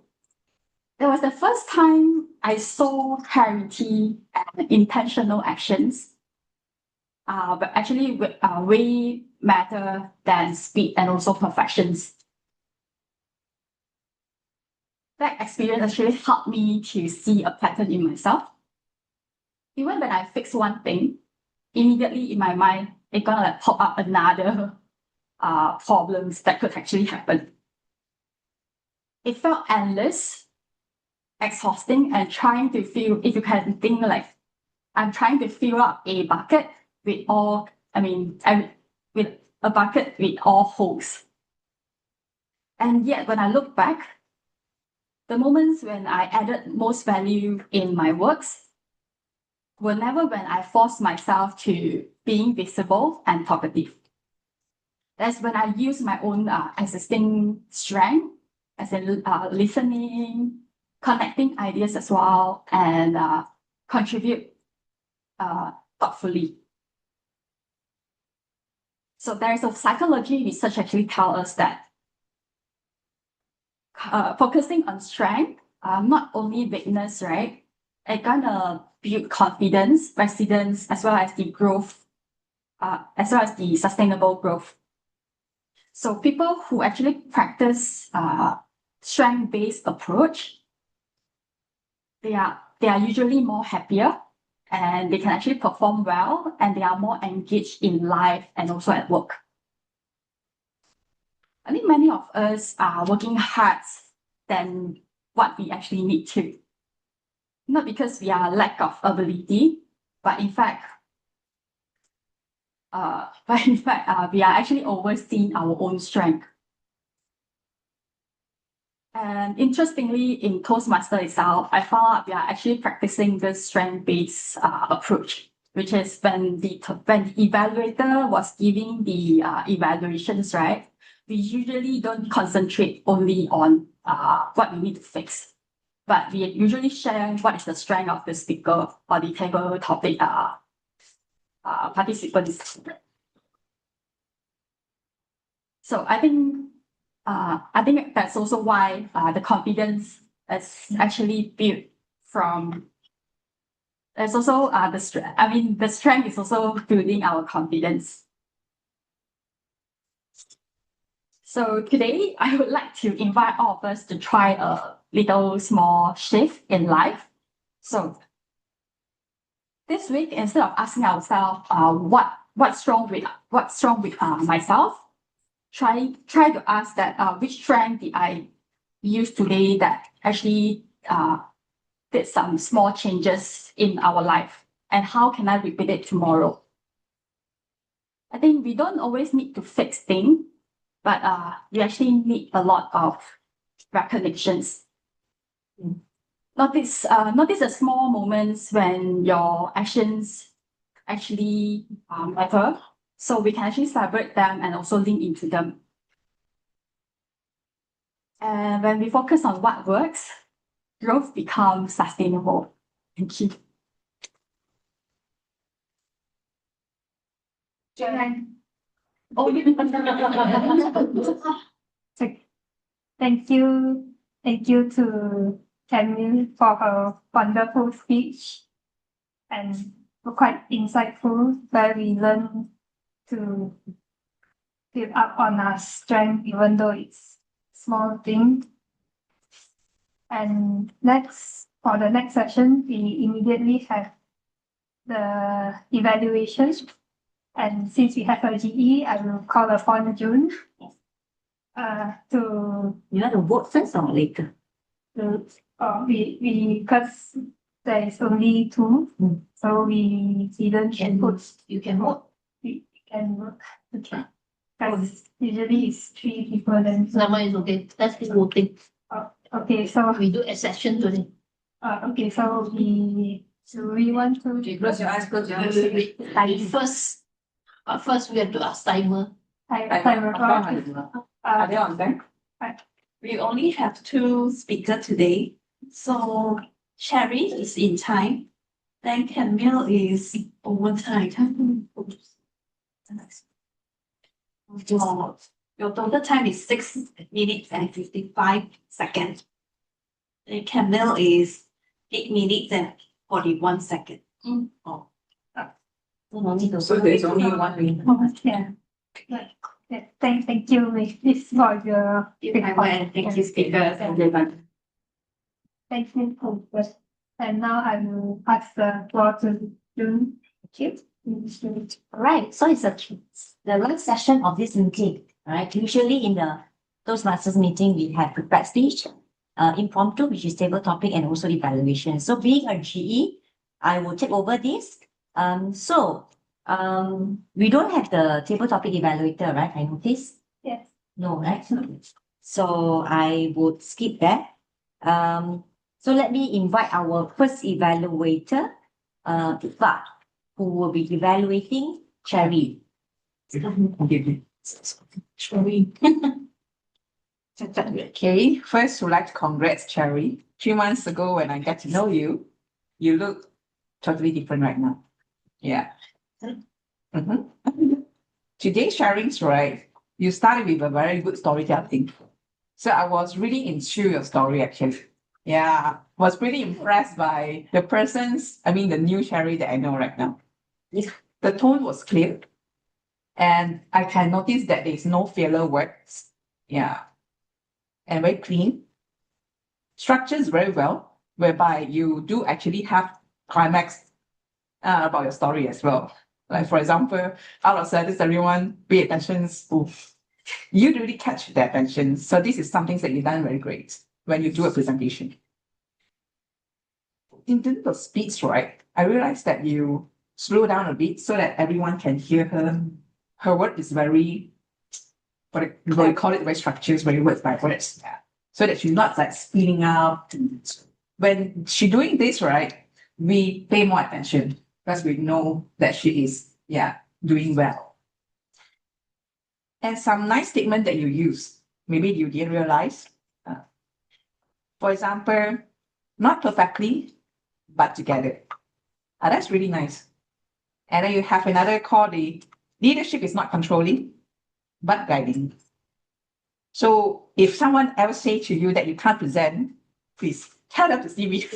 that was the first time I saw clarity and intentional actions, but actually way matter than speed and also perfections. that experience actually helped me to see a pattern in myself. Even when I fix one thing, immediately in my mind, it's gonna like pop up another problems that could actually happen. It felt endless, exhausting, and trying to feel, if you can think like, I'm trying to fill up a bucket with all, with a bucket with all holes. And yet, when I look back, the moments when I added most value in my works were never when I forced myself to being visible and talkative. That's when I use my own existing strength, as in listening, connecting ideas as well, and contribute thoughtfully. So there's a psychology research actually tell us that focusing on strength, not only weakness, right? It gonna build confidence, resilience, as well as the growth, as well as the sustainable growth. So people who actually practice strength-based approach, they are usually more happier, and they can actually perform well, and they are more engaged in life and also at work. I think many of us are working hard than what we actually need to. Not because we are lack of ability, but in fact, we are actually overseeing our own strength. And interestingly, in Toastmasters itself, I found out we are actually practicing this strength-based approach, which is when the evaluator was giving the evaluations, right? We usually don't concentrate only on what we need to fix, but we usually share what is the strength of the speaker or the table topic participants. So I think that's also why the confidence is actually built from. There's also the strength. The strength is also building our confidence. So today, I would like to invite all of us to try a little small shift in life. So this week, instead of asking ourselves what's wrong with myself, try to ask that which strength did I use today that actually did some small changes in our life, and how can I repeat it tomorrow? I think we don't always need to fix things, but we actually need a lot of recognitions. Notice the small moments when your actions actually matter, so we can actually celebrate them and also link into them. And when we focus on what works, growth becomes sustainable. Thank you. Oh, Thank you to Camille for her wonderful speech, and quite insightful, where we learn to build up on our strength, even though it's small thing. And for the next session, we immediately have the evaluations. And since we have a GE, I will call upon June to. You want to vote first or later? Because there is only two, so we didn't put. You can vote. We can vote. Okay. Because usually it's three people, then. Number is okay. Let's do voting. Okay, so. We do a session today. Okay, so we want to. Okay, close your eyes, close your eyes. First we have to ask timer. Timer. Are they on there? We only have two speakers today. So Sherry is in time. Then Camille is over time. Your total time is 6 minutes and 55 seconds. And Camille is 8 minutes and 41 seconds. Oh. So there's only 1 minute. Yeah. Thank you, Miss, for your. And thank you, speakers. Thank you, Princess. And now I will pass the floor to June. Thank you. Right, so it's the last session of this meeting, right? Usually in the Toastmasters meeting, we have prepared speech, impromptu, which is table topic, and also evaluation. So being a GE, I will take over this. We don't have the table topic evaluator, right? I noticed. Yes. No, right? So I would skip that. So let me invite our first evaluator, Ifa, who will be evaluating Cherry. Cherry. Okay, first would like to congrats Cherry. 3 months ago when I got to know you, you look totally different right now. Yeah. Today's sharings, right? You started with a very good storytelling. So I was really into your story actually. Yeah, was pretty impressed by the new Cherry that I know right now. The tone was clear, and I can notice that there's no filler words. Yeah, and very clean. Structures very well, whereby you do actually have climax about your story as well. Like for example, out of sadness, everyone pay attention. You really catch their attention. So this is something that you've done very great when you do a presentation. In terms of speech, right, I realized that you slow down a bit so that everyone can hear her. Her word is very, we call it very structured, very words by words. Yeah. So that she's not like speeding out. When she's doing this, right, we pay more attention because we know that she is, doing well. And some nice statement that you use, maybe you didn't realize. For example, not perfectly, but together. That's really nice. And then you have another called the leadership is not controlling, but guiding. So if someone else say to you that you can't present, please tell them to see me.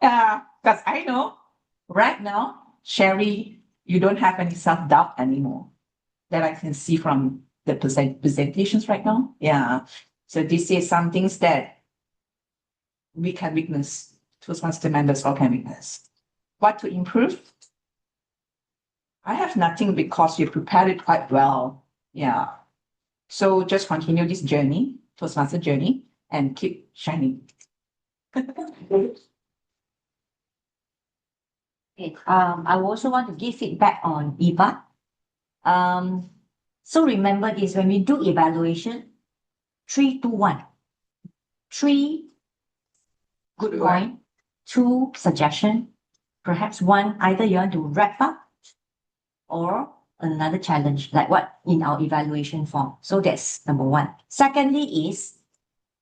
Because I know right now, Cherry, you don't have any self-doubt anymore that I can see from the presentations right now. Yeah. So this is some things that we can witness. Toastmaster members all can witness. What to improve? I have nothing because you prepared it quite well. Yeah. So just continue this journey, Toastmaster journey, and keep shining. Okay. I also want to give feedback on Eva. So remember this, when we do evaluation, 3, 2, 1. 3 good point, 2 suggestion, perhaps 1 either you want to wrap up or another challenge, like what in our evaluation form. So that's number 1. Secondly is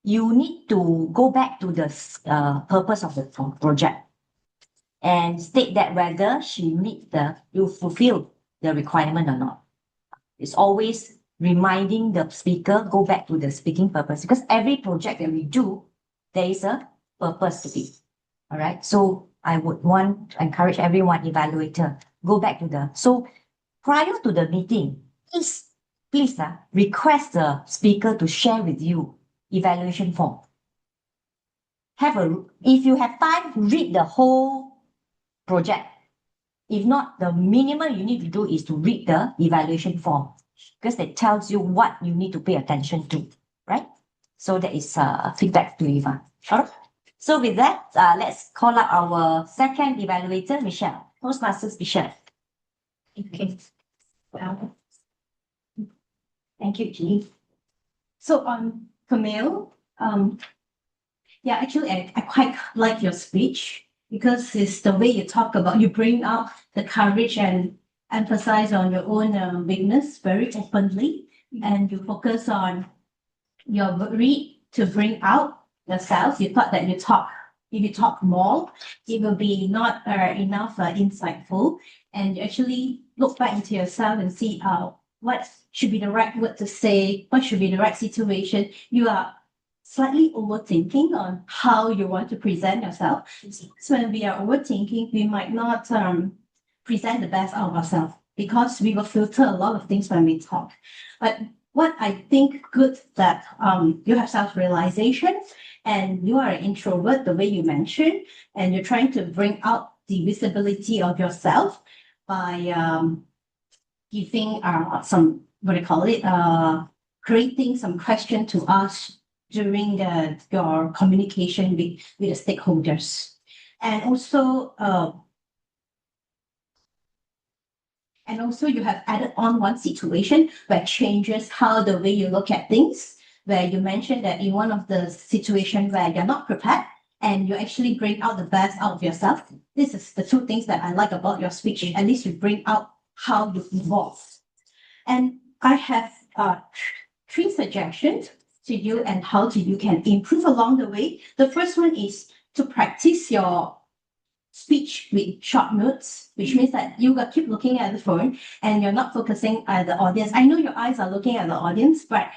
you need to go back to the purpose of the project and state that whether you fulfill the requirement or not. It's always reminding the speaker, go back to the speaking purpose, because every project that we do, there is a purpose to it. All right. So I would want to encourage everyone, evaluator, go back to so prior to the meeting, please request the speaker to share with you evaluation form. If you have time, read the whole project. If not, the minimum you need to do is to read the evaluation form, because it tells you what you need to pay attention to, right? So that is feedback to Eva. All right. So with that, let's call out our second evaluator, Michelle. Toastmasters Michelle. Okay. Thank you, G. So on Camille, actually I quite like your speech, because it's the way you talk about, you bring out the courage and emphasize on your own weakness very openly, and you focus on your worry to bring out yourself. You thought that if you talk more, it will be not enough insightful, and you actually look back into yourself and see what should be the right word to say, what should be the right situation. You are slightly overthinking on how you want to present yourself. So when we are overthinking, we might not present the best out of ourselves, because we will filter a lot of things when we talk. But what I think good that you have self-realization and you are an introvert, the way you mentioned, and you're trying to bring out the visibility of yourself by giving some, what do you call it, creating some question to ask during your communication with the stakeholders. And also you have added on one situation where changes how the way you look at things, where you mentioned that in one of the situations where you're not prepared and you actually bring out the best out of yourself. This is the two things that I like about your speech. At least you bring out how you evolve. And I have three suggestions to you and how you can improve along the way. The first one is to practice your speech with short notes, which means that you keep looking at the phone and you're not focusing at the audience. I know your eyes are looking at the audience, but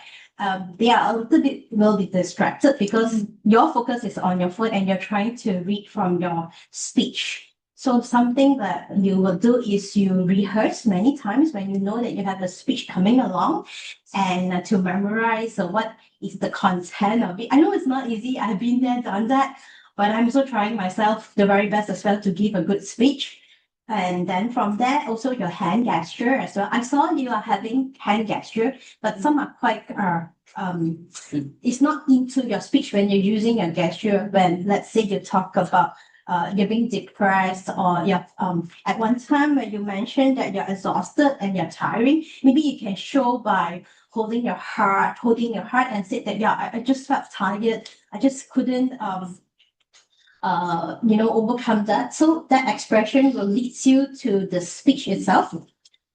they are a little bit will be distracted because your focus is on your phone and you're trying to read from your speech. So something that you will do is you rehearse many times when you know that you have a speech coming along, and to memorize what is the content of it. I know it's not easy. I've been there, done that. But I'm also trying myself the very best as well to give a good speech. And then from there, also your hand gesture as well. I saw you are having hand gesture, but some are quite, it's not into your speech when you're using your gesture. When, let's say you talk about you're being depressed, or you're, at one time when you mentioned that you're exhausted and you're tiring, maybe you can show by holding your heart and say that, yeah, I just felt tired. I just couldn't, overcome that. So that expression will lead you to the speech itself.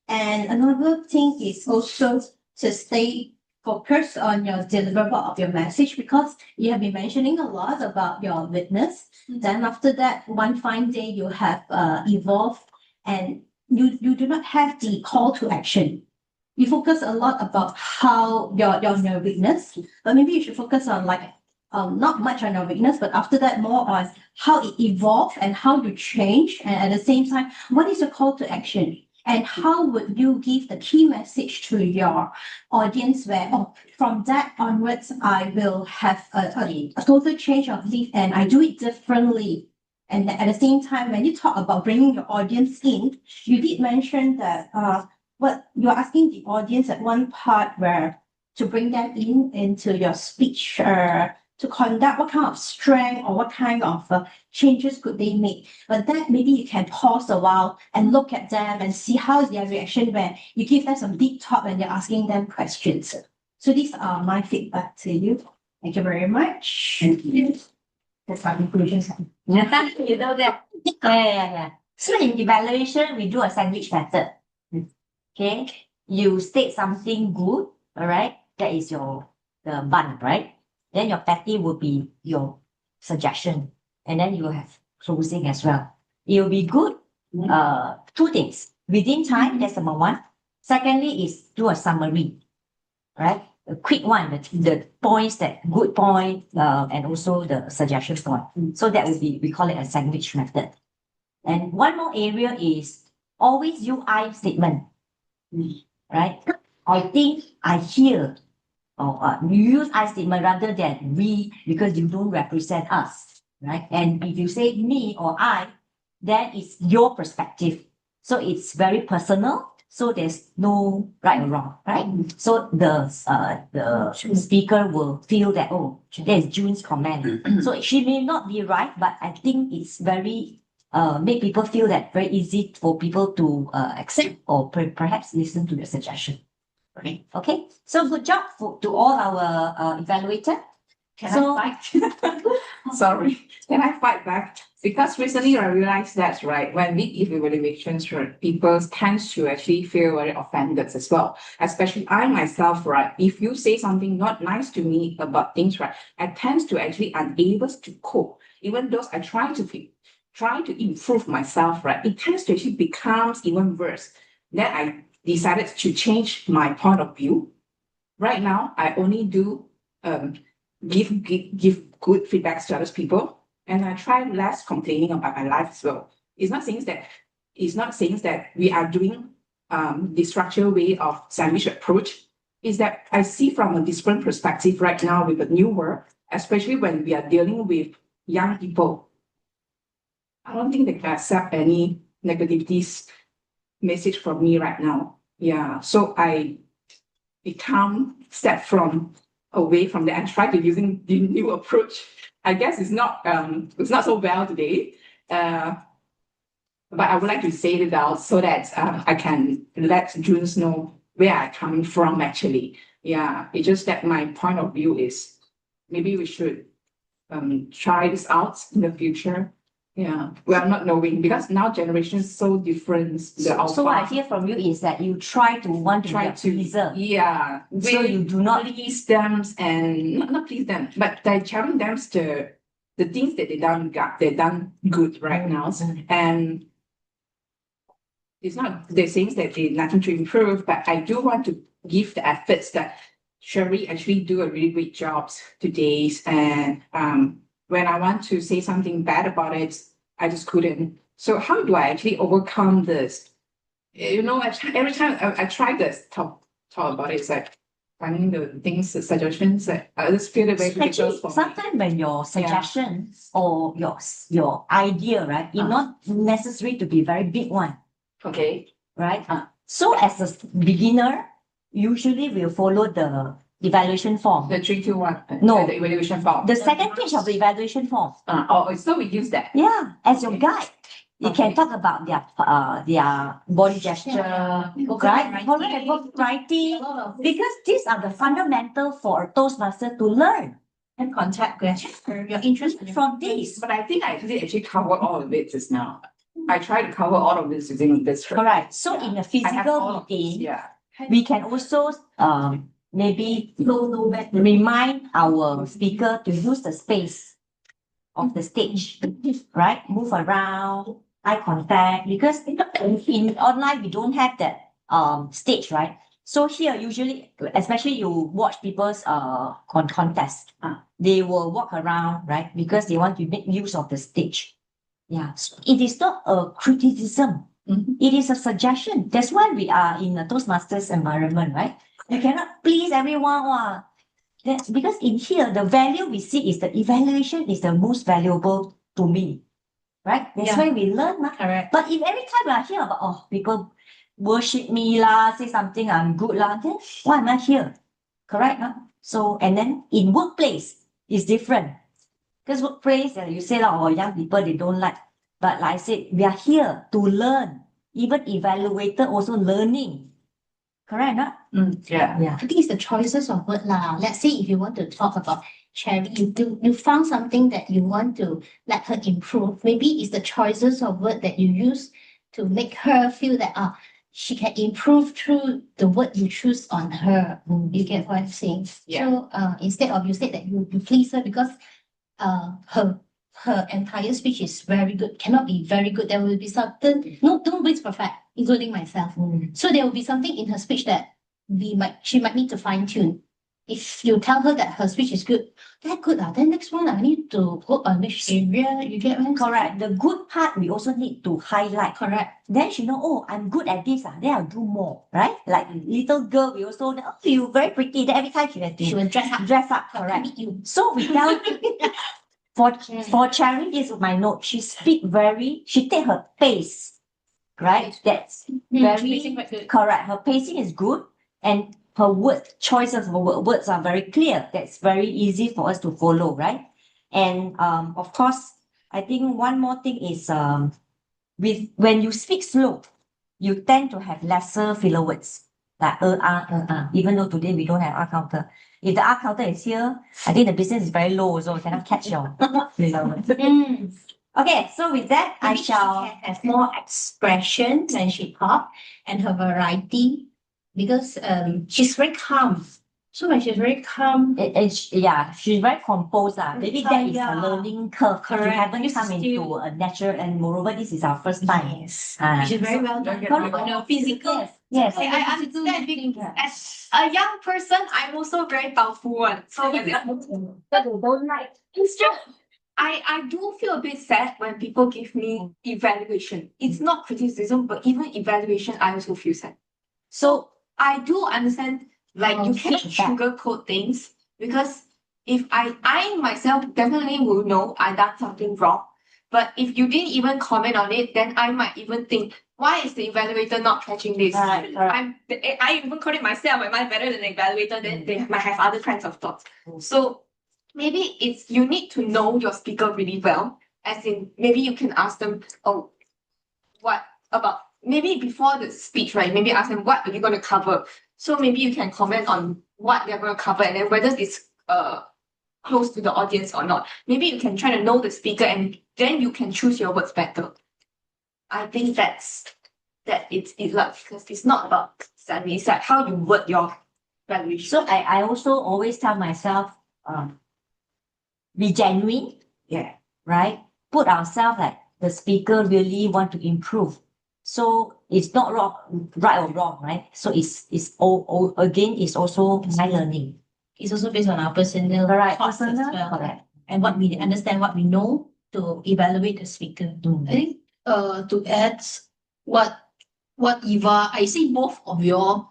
And another thing is also to stay focused on your deliverable of your message, because you have been mentioning a lot about your witness. Then after that, one fine day you have evolved and you do not have the call to action. You focus a lot about how your witness, but maybe you should focus on not much on your weakness, but after that, more on how it evolved and how you change. And at the same time, what is your call to action? And how would you give the key message to your audience where, from that onwards, I will have a total change of leaf and I do it differently. And at the same time, when you talk about bringing your audience in, you did mention that what you're asking the audience at one part where to bring them into your speech, to conduct what kind of strength or what kind of changes could they make. But that maybe you can pause a while and look at them and see how is their reaction when you give them some deep talk when you're asking them questions. So these are my feedback to you. Thank you very much. Thank you. That's my conclusions. You know that. Yeah. So in evaluation, we do a sandwich method. Okay. You state something good, all right? That is the bun, right? Then your patty will be your suggestion. And then you will have closing as well. It will be good. Two things. Within time, that's number one. Secondly is do a summary, right? A quick one, the points, that good point, and also the suggestion point. So that will be, we call it a sandwich method. And one more area is always use I statement, right? I think, I hear, or you use I statement rather than we, because you don't represent us, right? And if you say me or I, then it's your perspective. So it's very personal. So there's no right or wrong, right? So the speaker will feel that, oh, there's June's comment. So she may not be right, but I think it's very make people feel that very easy for people to accept or perhaps listen to the suggestion. Okay, so good job to all our evaluator. I fight? Sorry, can I fight back? Because recently I realized that, right, when we give evaluations, right, people tend to actually feel very offended as well. Especially I myself, right, if you say something not nice to me about things, right, I tend to actually unable to cope. Even though I try to improve myself, right, it tends to actually becomes even worse. Then I decided to change my point of view. Right now, I only do give good feedbacks to other people, and I try less complaining about my life as well. It's not saying that we are doing the structured way of sandwich approach, is that I see from a different perspective right now with the new work, especially when we are dealing with young people. I don't think they can accept any negativities message from me right now. Yeah, so I become step from away from that and try to using the new approach. I guess it's not so well today. But I would like to say it out so that I can let Junes know where I'm coming from actually. Yeah, it's just that my point of view is maybe we should try this out in the future. Yeah, we are not knowing because now generation is so different. So what I hear from you is that you try to want to be a pleaser. Yeah. So you do not please them and not please them, but they challenge them to the things that they done good right now. And it's not the things that they nothing to improve, but I do want to give the efforts that Sherry actually do a really great job today. And when I want to say something bad about it, I just couldn't. So how do I actually overcome this? You know, every time I try this talk about it, it's like finding the things, the suggestions that I just feel very difficult for me. Sometimes when your suggestion or your idea, right, it's not necessary to be very big one. Okay. Right? So as a beginner, usually we'll follow the evaluation form. The 3, 2, 1. No. The evaluation form. The second page of the evaluation form. So we use that. Yeah, as your guide. You can talk about their body gesture, right? Vocabulary writing, because these are the fundamental for a Toastmaster to learn. And contact gesture, your interest from this. But I think I actually covered all of it just now. I try to cover all of this using this. Correct. So in a physical meeting, we can also maybe remind our speaker to use the space of the stage, right? Move around, eye contact, because in online we don't have that stage, right? So here usually, especially you watch people's contest, they will walk around, right? Because they want to make use of the stage. Yeah, so it is not a criticism. It is a suggestion. That's why we are in a Toastmasters environment, right? You cannot please everyone. That's because in here, the value we see is the evaluation is the most valuable to me, right? That's why we learn. Correct. But if every time we are here about, people worship me lah, say something I'm good lah, then why am I here? Correct? So, and then in workplace, it's different. Because workplace, you say young people, they don't like. But like I said, we are here to learn. Even evaluator also learning. Correct, I think it's the choices of word lah. Let's say if you want to talk about Cherry, you found something that you want to let her improve. Maybe it's the choices of word that you use to make her feel that she can improve through the word you choose on her. You get what I'm saying? So instead of you said that you please her because her entire speech is very good, cannot be very good. There will be something, nobody's perfect, including myself. So there will be something in her speech that she might need to fine tune. If you tell her that her speech is good, that's good. Then next one I need to work on which area. You get what I'm saying? Correct. The good part we also need to highlight. Correct. Then she know, I'm good at this. Then I'll do more. Right? Like little girl, we also you very pretty. Then every time she will dress up. Dress up. Correct. So we tell for Cherry, this is my note. She take her pace. Right? That's very correct. Her pacing is good, and her choices of words are very clear. That's very easy for us to follow, right? And of course, I think one more thing is when you speak slow, you tend to have lesser filler words like even though today we don't have R counter. If the R counter is here, I think the business is very low, so cannot catch your filler words. Okay, so with that, Maybe she can have more expression when she talk and her variety because she's very calm. So when she's very calm, she's very composed. Maybe that is a learning curve. Correct. You haven't come into a natural, and moreover, this is our first time. Yes. She's very well done. Physical. Yes. I understand because as a young person, I'm also very powerful one. So they don't like. It's just I do feel a bit sad when people give me evaluation. It's not criticism, but even evaluation, I also feel sad. So I do understand Like you cannot sugarcoat things because if I myself definitely will know I done something wrong. But if you didn't even comment on it, then I might even think, why is the evaluator not catching this? I even call it myself, am I better than the evaluator? Then they might have other kinds of thoughts. So maybe it's you need to know your speaker really well. As in, maybe you can ask them, oh, what about maybe before the speech, right? Maybe ask them what are you going to cover. So maybe you can comment on what they're going to cover and then whether it's close to the audience or not. Maybe you can try to know the speaker and then you can choose your words better. I think that it's like because it's not about salary, it's like how you word your valuation. So I also always tell myself, be genuine. Yeah. Right? Put ourselves like the speaker really want to improve. So it's not wrong, right or wrong, right? So it's all again, it's also my learning. It's also based on our personal thoughts as well. Correct. And what we understand, what we know to evaluate the speaker. I think to add what Eva, I see both of your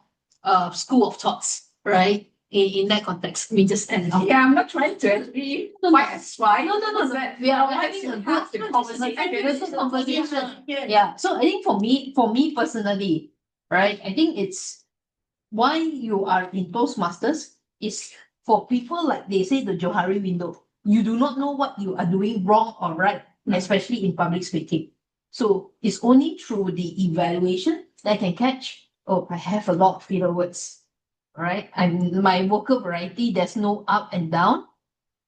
school of thoughts, right? In that context, we just end. Okay, I'm not trying to be quite as why. No. We are having a good conversation. Yeah. So I think for me personally, right? I think it's why you are in Toastmasters is for people like they say the Johari window. You do not know what you are doing wrong or right, especially in public speaking. So it's only through the evaluation that I can catch, oh, I have a lot of filler words. Right? My vocal variety, there's no up and down.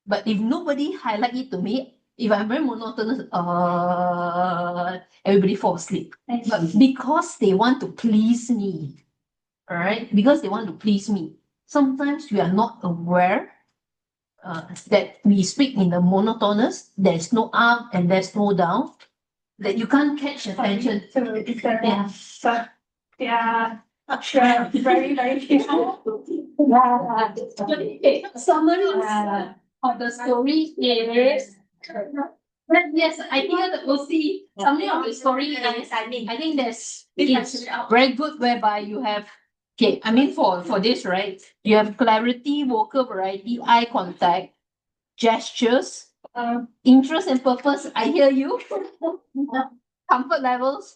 But if nobody highlight it to me, if I'm very monotonous, everybody fall asleep. But because they want to please me, all right? Because they want to please me. Sometimes we are not aware that we speak in the monotonous, there's no up and there's no down, that you can't catch attention. Yeah. Very, very beautiful. Okay, summary of the story is yes, I think the OC summary of the story is I think it's very good whereby you have okay, I mean for this, right? You have clarity, vocal variety, eye contact, gestures, interest and purpose. I hear you. Comfort levels,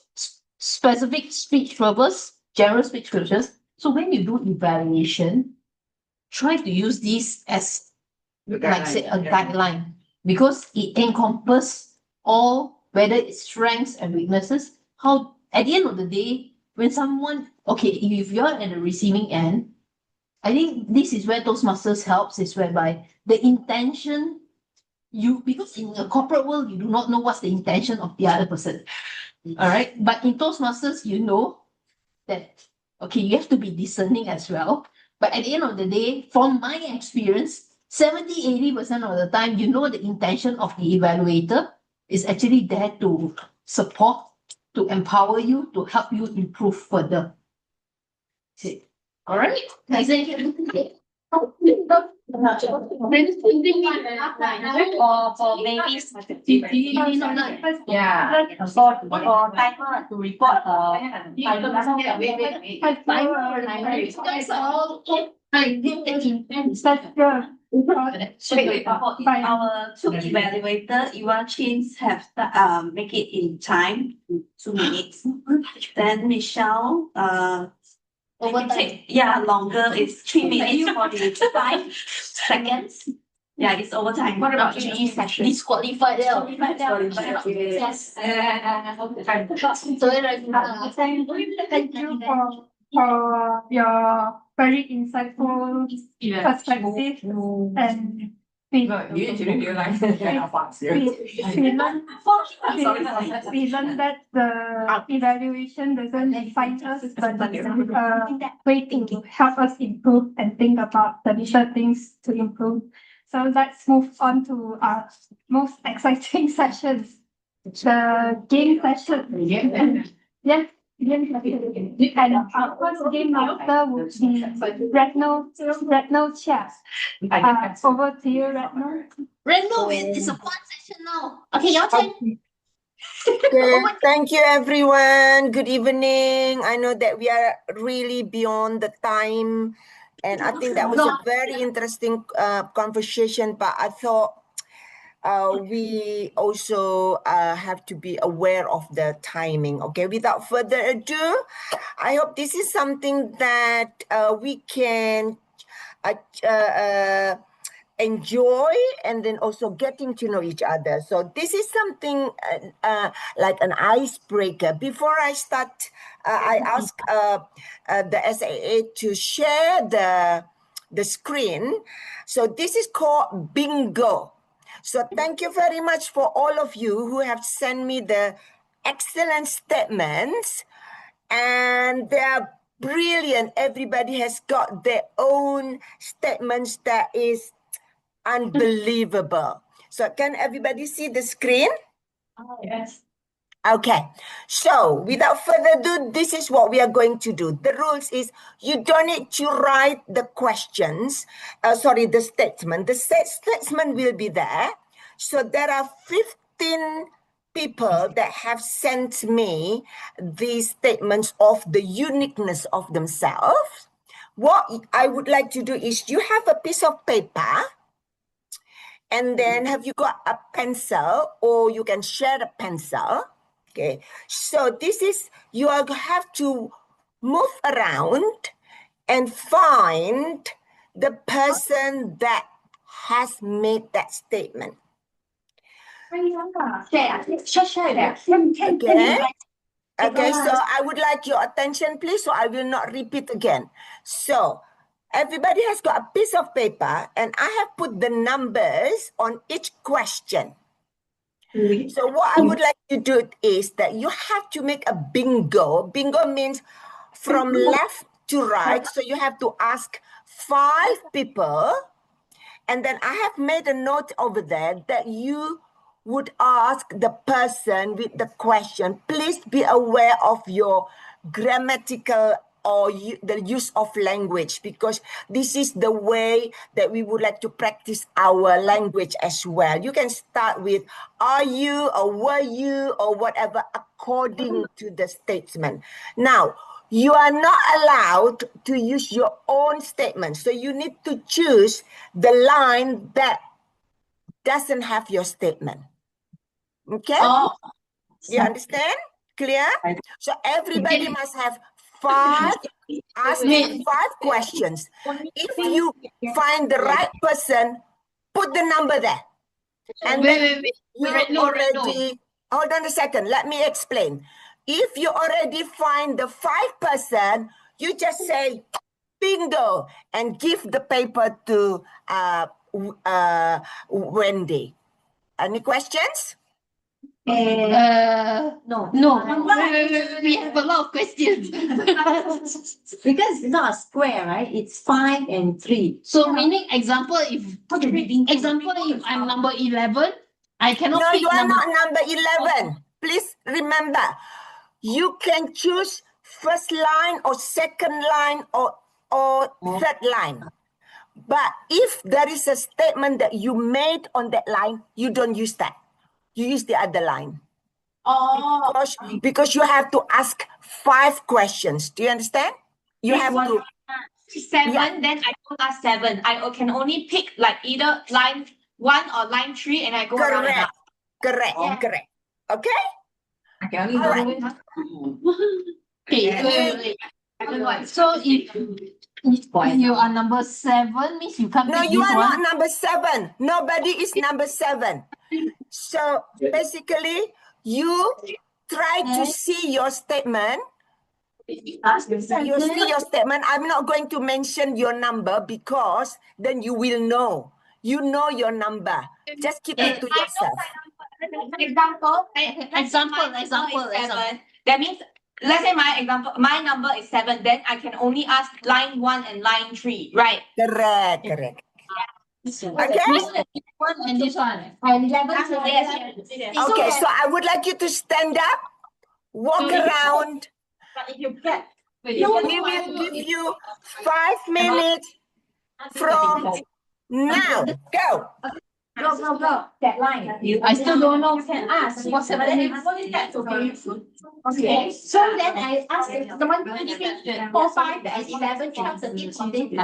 specific speech purpose, general speech scriptures. So when you do evaluation, try to use this as like say a guideline because it encompasses all whether it's strengths and weaknesses. How at the end of the day, when someone okay, if you're at the receiving end, I think this is where Toastmasters helps, is whereby the intention because in the corporate world you do not know what's the intention of the other person. All right. But in Toastmasters, you know that okay, you have to be discerning as well. But at the end of the day, from my experience, 70-80% of the time, you know the intention of the evaluator is actually there to support, to empower you, to help you improve further. All right. For babies, yeah. For timer to report Our two evaluator, Iwan Chins have make it in time, 2 minutes. Then Michelle, longer. It's 3 minutes 45 seconds. Yeah, it's overtime. What about GE session? Disqualified. Yes. Thank you for your very insightful perspective and we learned that the evaluation doesn't define us, but it's a way to help us improve and think about the little things to improve. So let's move on to our most exciting sessions, the game session. Yes. And our first game master would be Redno Chia. Over to you, Redno. Redno, it's a fun session now. Okay, your turn. Okay, thank you everyone. Good evening. I know that we are really beyond the time And I think that was a very interesting conversation, but I thought we also have to be aware of the timing. Okay, without further ado, I hope this is something that we can enjoy and then also getting to know each other. So this is something like an icebreaker. Before I start, I ask the SAA to share the screen. So this is called bingo. So thank you very much for all of you who have sent me the excellent statements, and they are brilliant. Everybody has got their own statements that is unbelievable. So can everybody see the screen? Yes. Okay, so without further ado, this is what we are going to do. The rules is you don't need to write the questions, the statement. The statement will be there. So there are 15 people that have sent me these statements of the uniqueness of themselves. What I would like to do is you have a piece of paper, and then have you got a pencil, or you can share a pencil. Okay, so this is, you have to move around and find the person that has made that statement. Okay, so I would like your attention, please, so I will not repeat again. So everybody has got a piece of paper, and I have put the numbers on each question. So what I would like to do is that you have to make a bingo. Bingo means from left to right. So you have to ask 5 people. And then I have made a note over there that you would ask the person with the question. Please be aware of your grammatical or the use of language, because this is the way that we would like to practice our language as well. You can start with are you or were you or whatever according to the statement. Now, you are not allowed to use your own statement. So you need to choose the line that doesn't have your statement. Okay? Oh. You understand? Clear? So everybody must have 5, asking 5 questions. If you find the right person, put the number there. And then you already, hold on a second, let me explain. If you already find the 5 person, you just say bingo and give the paper to Wendy. Any questions? No. We have a lot of questions. Because it's not a square, right? It's 5 and 3. So meaning example, if I'm number 11, I cannot No, pick you are number. not number 11. Please remember, you can choose first line or second line or third line. But if there is a statement that you made on that line, you don't use that. You use the other line. Oh. Because you have to ask 5 questions. Do you understand? You have to. 7, then I don't ask 7. I can only pick like either line 1 or line 3, and I go around and up. Correct. Okay? Okay, wait. So if you are number 7, means you can't No, pick you this are one. not number 7. Nobody is number 7. So basically, you try to see your statement. You see your statement. I'm not going to mention your number because then you will know. You know your number. Just keep it to yourself. Example. That means, let's say my number is 7. Then I can only ask line 1 and line 3, right? Correct. Okay. And this one. Okay, so I would like you to stand up, walk around. We will give you 5 minutes from now. Go. Go. Deadline. I still don't know. Can ask what's happening. Okay. So then I ask the one give me 4, 5, and 11, 12, 13, 14, 15.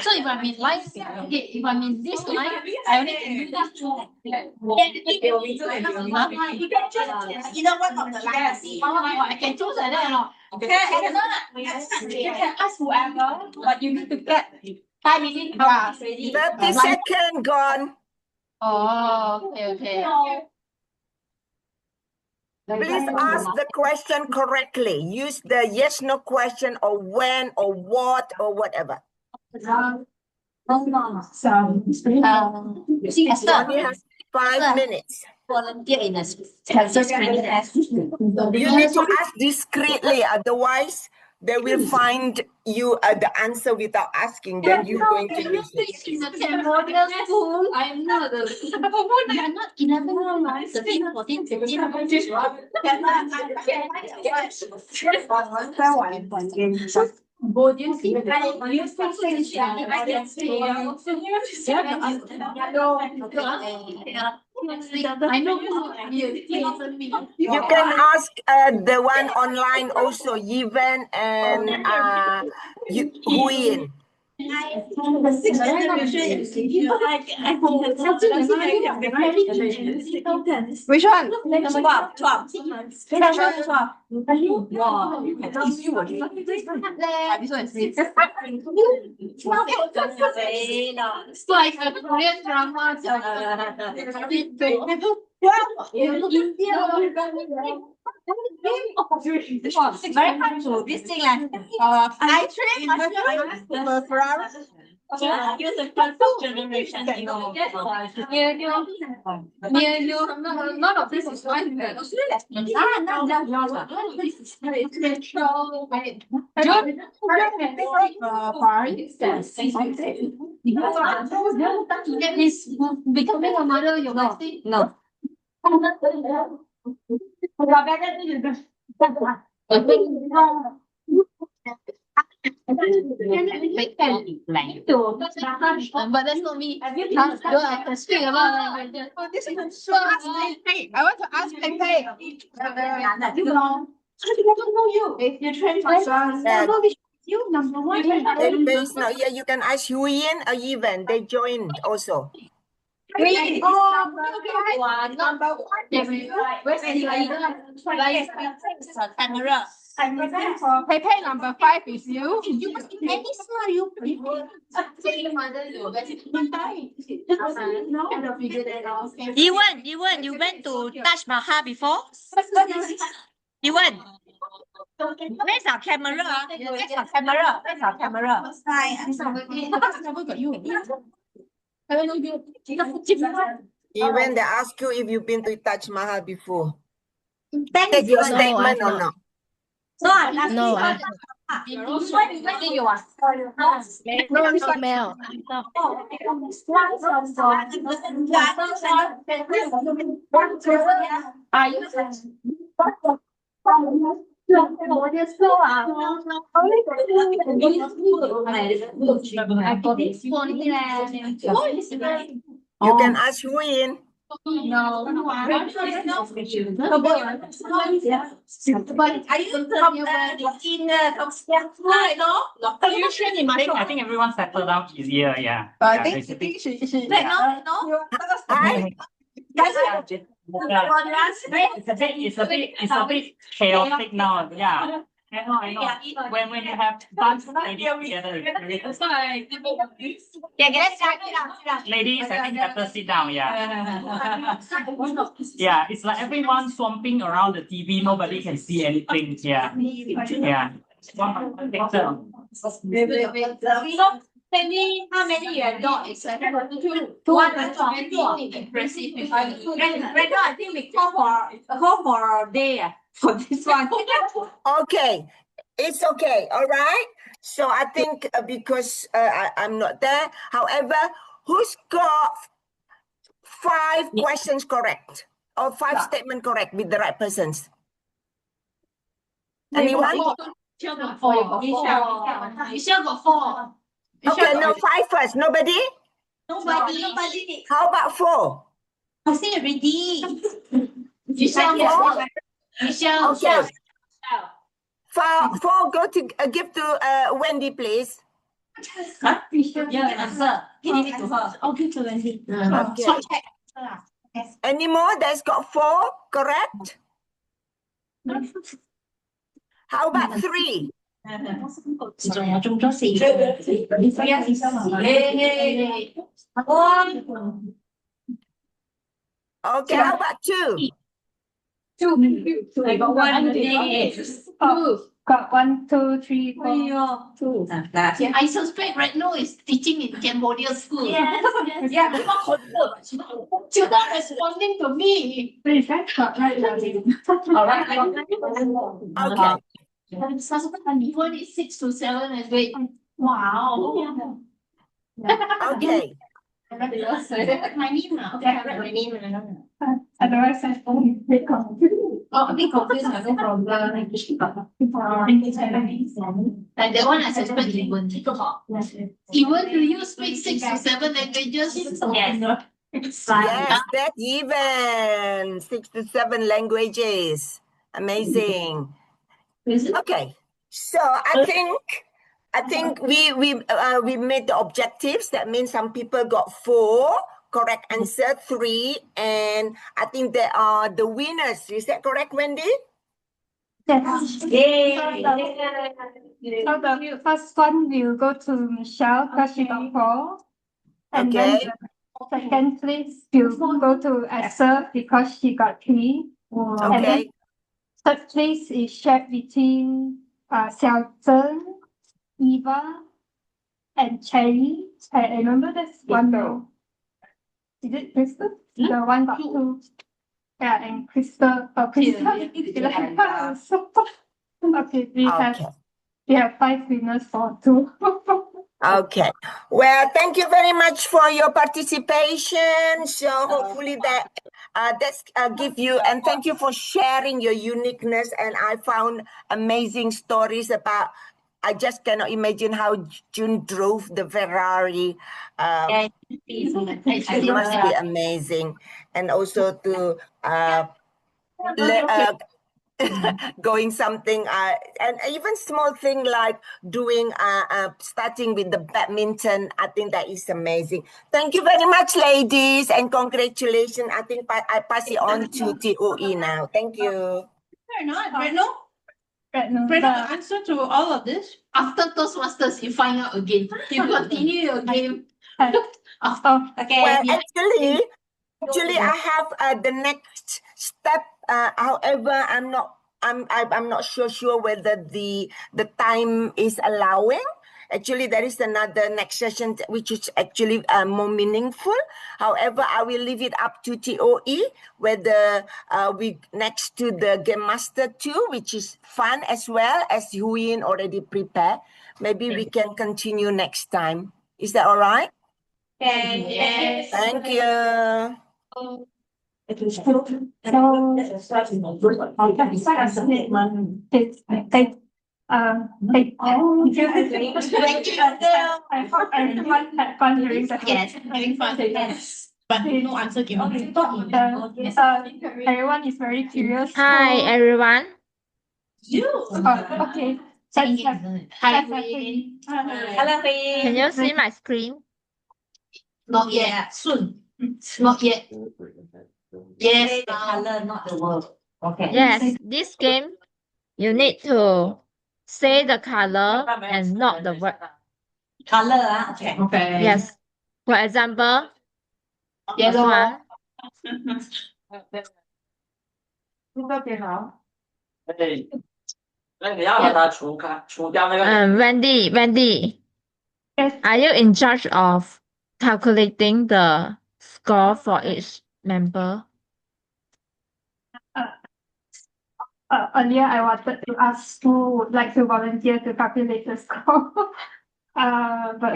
So if I'm in line, okay, if I'm in this line, I only can do this two. You can choose either one of the lines. I can choose like that or not? You can ask whoever, but you need to get 5 minutes. Yeah. 30 seconds gone. Oh, okay. Please ask the question correctly. Use the yes, no question or when or what or whatever. Esther, You only have 5 minutes. Volunteer in a You need to ask discreetly, otherwise they will find you the answer without asking. Then you're going to lose it. in the Cambodia school. I'm not a. You are not 11, 13, 14, 15. I know You can ask the one online also, Yivan and Huyin. Which one? 12. It's like a Korean drama. Very hard to this thing I train myself. You're the first generation. None of this is fine. Is becoming a mother your best thing? No. But that's not me. I can speak about languages. Oh, this is so Pei. I want to ask Pei. I don't know you. If you train myself, you number one. It's not here. You can ask Huyin or Yivan. They joined also. Camera. Pei number 5 is you. You must be very smart, you. Ewan, you went to Taj Mahal before? Ewan, where's our camera? Where's our camera? Where's our camera? Even they ask you if you've been to Taj Mahal before. Thanks. Take your No, statement I've or not? No, I'm asking No, you. I- No, Mel. Are you? You can ask Huyin. No. But are you from in I think everyone settled down easier, yeah. I Yeah, think basically. Hi. It's a bit chaotic now, yeah. I know. When you have fun ladies together, ladies, I think better sit down, yeah. Yeah, it's like everyone swamping around the TV, nobody can see anything, yeah. Yeah. How many your dog is? One impressive. I think we call for a day for this one. Okay, it's okay. All right. So I think because I'm not there. However, who's got 5 questions correct or 5 statements correct with the right persons? Anyone? Michelle got 4. Okay, no, 5 first. Nobody? Nobody. How about 4? I say already. Michelle, Michelle. Okay. 4 go to give to Wendy, please. Huh? Yeah, answer. Give it to her. I'll give to Wendy. Okay. So check. Any more that's got 4, correct? How about 3?中咗4Okay, how about 2? I got one. Got 1, 2, 3, 4. 2. I suspect right now is teaching in Cambodia school. Yes. Yeah, you're not responding to me. Please, that's not right. All right. Okay. One is 6 to 7 and wait. Wow. Okay. My name now. Okay, I read my name now. Otherwise, I won't be confused. Oh, a bit confused, no problem. And that one I suspect even. Even do you speak 6 to 7 languages? Yes. Yes, that even 6 to 7 languages. Amazing. Okay, so I think we made the objectives. That means some people got 4 correct answer, 3, and I think they are the winners. Is that correct, Wendy? Yes. Yay. So the first one will go to Michelle because she got 4. And Okay. then the second place will go to Esther because she got 3. And then Okay. third place is shared between Xiao Zhen, Eva, and Cherry. I remember that's one though. Is it Crystal? The one got 2. Yeah, and Crystal. Crystal. Okay, we have 5 winners for 2. Okay. Well, thank you very much for your participation. So hopefully that's give you, and thank you for sharing your uniqueness. And I found amazing stories about. I just cannot imagine how June drove the Ferrari. It must be amazing, and also to going something and even small thing like doing starting with the badminton. I think that is amazing. Thank you very much, ladies, and congratulations. I think I pass it on to TOE now. Thank you. Breno, answer to all of this. After Toastmasters, you find out again. You continue your game. Okay. Well, actually, I have the next step. However, I'm not sure whether the time is allowing. Actually, there is another next session which is actually more meaningful. However, I will leave it up to TOE whether we next to the Game Master 2, which is fun as well as Huyin already prepared. Maybe we can continue next time. Is that all right? Yes. Thank you. I hope everyone had fun during the Yes, having fun. Yes. But no answer given. Everyone is very curious. Hi, everyone. Okay. Hi, Hello, Can you see my screen? Not yet. Soon. Not yet. Yes. Color, not the word. Okay. Yes, this game, you need to say the color and not the word. Color, okay. Okay. Yes. For example, this Yellow. one. Wendy, are you in charge of calculating the score for each member? Earlier, I wanted to ask who would like to volunteer to calculate the score. But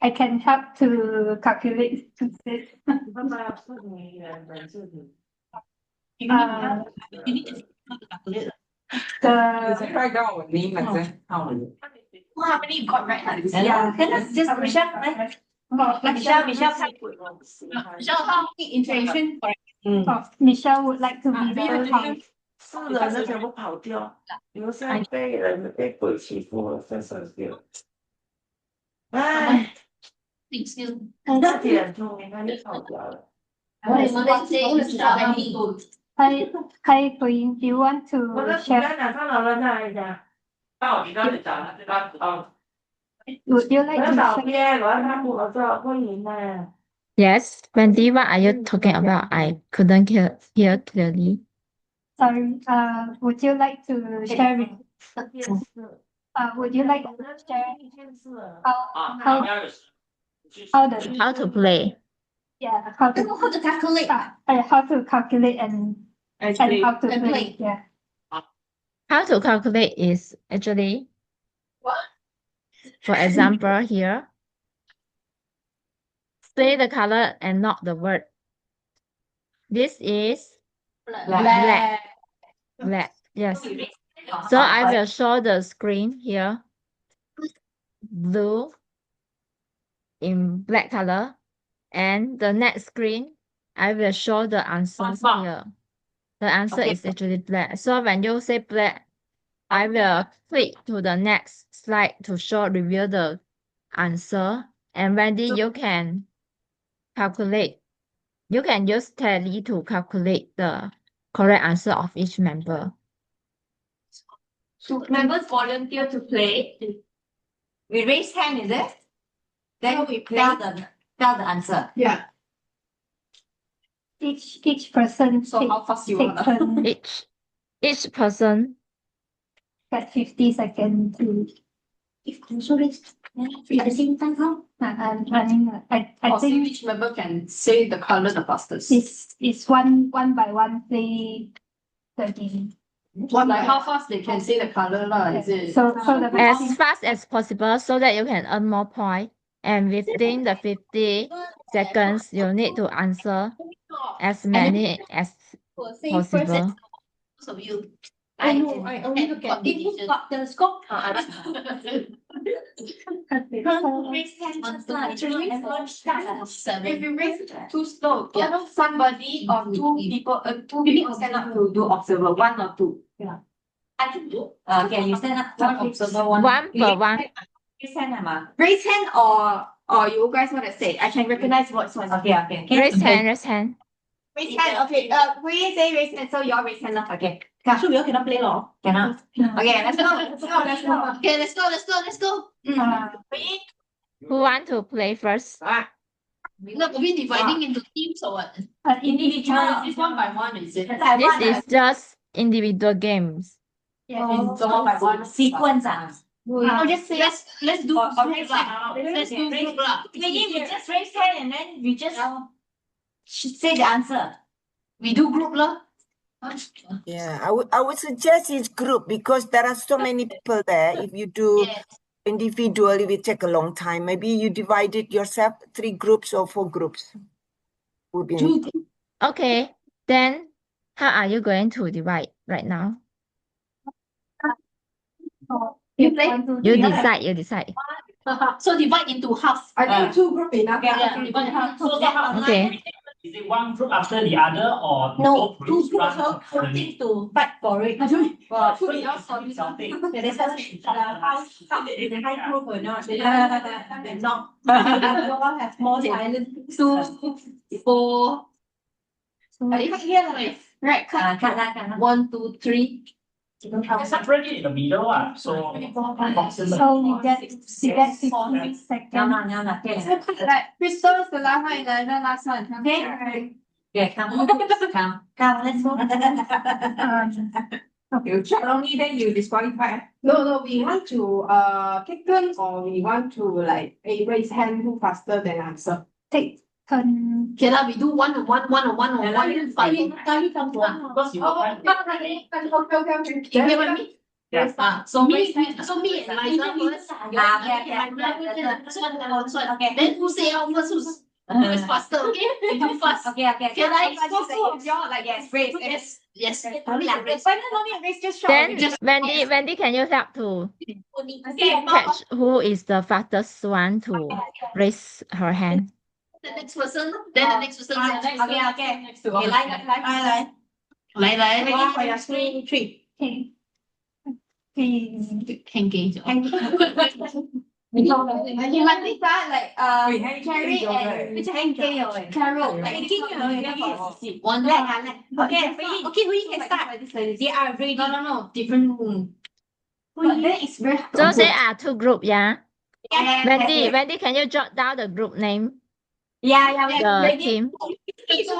I can help to calculate this. You need to calculate. Write down our name like that. How are you? How many you got right? Yeah, then that's just Michelle, right? Michelle, Michelle, how many interaction? Michelle would like to be the house. 是的，那全部跑掉。留下被人被鬼欺负了，在身边。唉，那点聪明，他就跑掉了。Hi, Queen. Do you want to 我在 share? 哪看到了那一家？那我你刚才讲的这个哦。Would you like 我 to 找 share? 边，我看我这会赢的。 Yes, Wendy, what are you talking about? I couldn't hear clearly. Sorry. Would you like to share? Would you like to share How to play? how to calculate? How to calculate and how to play? Yeah. How to calculate is actually, for example, here, say the color and not the word. This is black. Yes. So I will show the screen here. Blue in black color. And the next screen, I will show the answers here. The answer is actually black. So when you say black, I will click to the next slide to reveal the answer. And Wendy, you can calculate. You can use Tally to calculate the correct answer of each member. So members volunteer to play. We raise hand, is it? Then we play. Tell the answer. Yeah. Each person So how fast you take wanna? turn Each person. get 50 seconds to. If also raise at the same time, how? I Or say think each member can say the color the fastest. it's one by one play the game. Like how fast they can say the color lah, is it? So the As fast as possible so that you can earn more points. And within the 50 seconds, you need to answer as many as possible. of you. I know, I only look at If you got the score, If you raise too slow, somebody or two people stand up to do observer, one or two. Yeah. I can do. Okay, you stand up one observer, One per one. Raise hand, Emma. Raise hand or you guys want to say? I can recognize voice first. Okay. Raise hand. Raise hand. Okay. We say raise hand, so you all raise hand now. Okay. So we all cannot play law? Cannot. Okay, let's go. Okay, let's go. Who want to play first? No, are we dividing into teams or what? Individual. Is one by one, is it? This is just individual games. So one by one sequence. I'll just say Let's do group lah. Let's do group lah. Maybe we just raise hand and then we just say the answer. We do group lah. Yeah, I would suggest each group because there are so many people there. If you do individually, it will take a long time. Maybe you divide it yourself, 3 groups or 4 groups. Would be Okay, then how are you going to divide right now? You play? You decide. So divide into half. I think 2 group enough. Yeah, divide into half. So that Okay. Is it one group after the other or No, both 2 groups groups run also separately? something to fight for it. So you all solve something. There's a high group or not? No. You all have more silent. 2, 4. Are you here? Right. Cut. 1, 2, 3. Separate it in the middle, so So we get 50 seconds. No. like Crystal is the last one and the last one. Okay. Yeah, come, let's go. You check only, then you disqualify. No, we want to take turn or we want to like raise hand who faster than answer. Take turn. Okay lah, we do one on one. Five. because you You hear what I mean? Yeah. So me and Liza first. Okay. So then who say out first? Do it faster, okay? You do fast. Okay. Can I go through of your like Yes, race. Yes. Then Wendy, can you help to catch who is the fastest one to raise her hand? The next person, then the next person. Okay. Next to okay,来。 1, 2, 3. Engage. You like this one, like Cherry and Carol. One. Okay, we can start. They are ready. No. Different. But then it's very hard. So there are two groups, yeah? Yeah. Wendy, can you jot down the group name? Yeah. The team.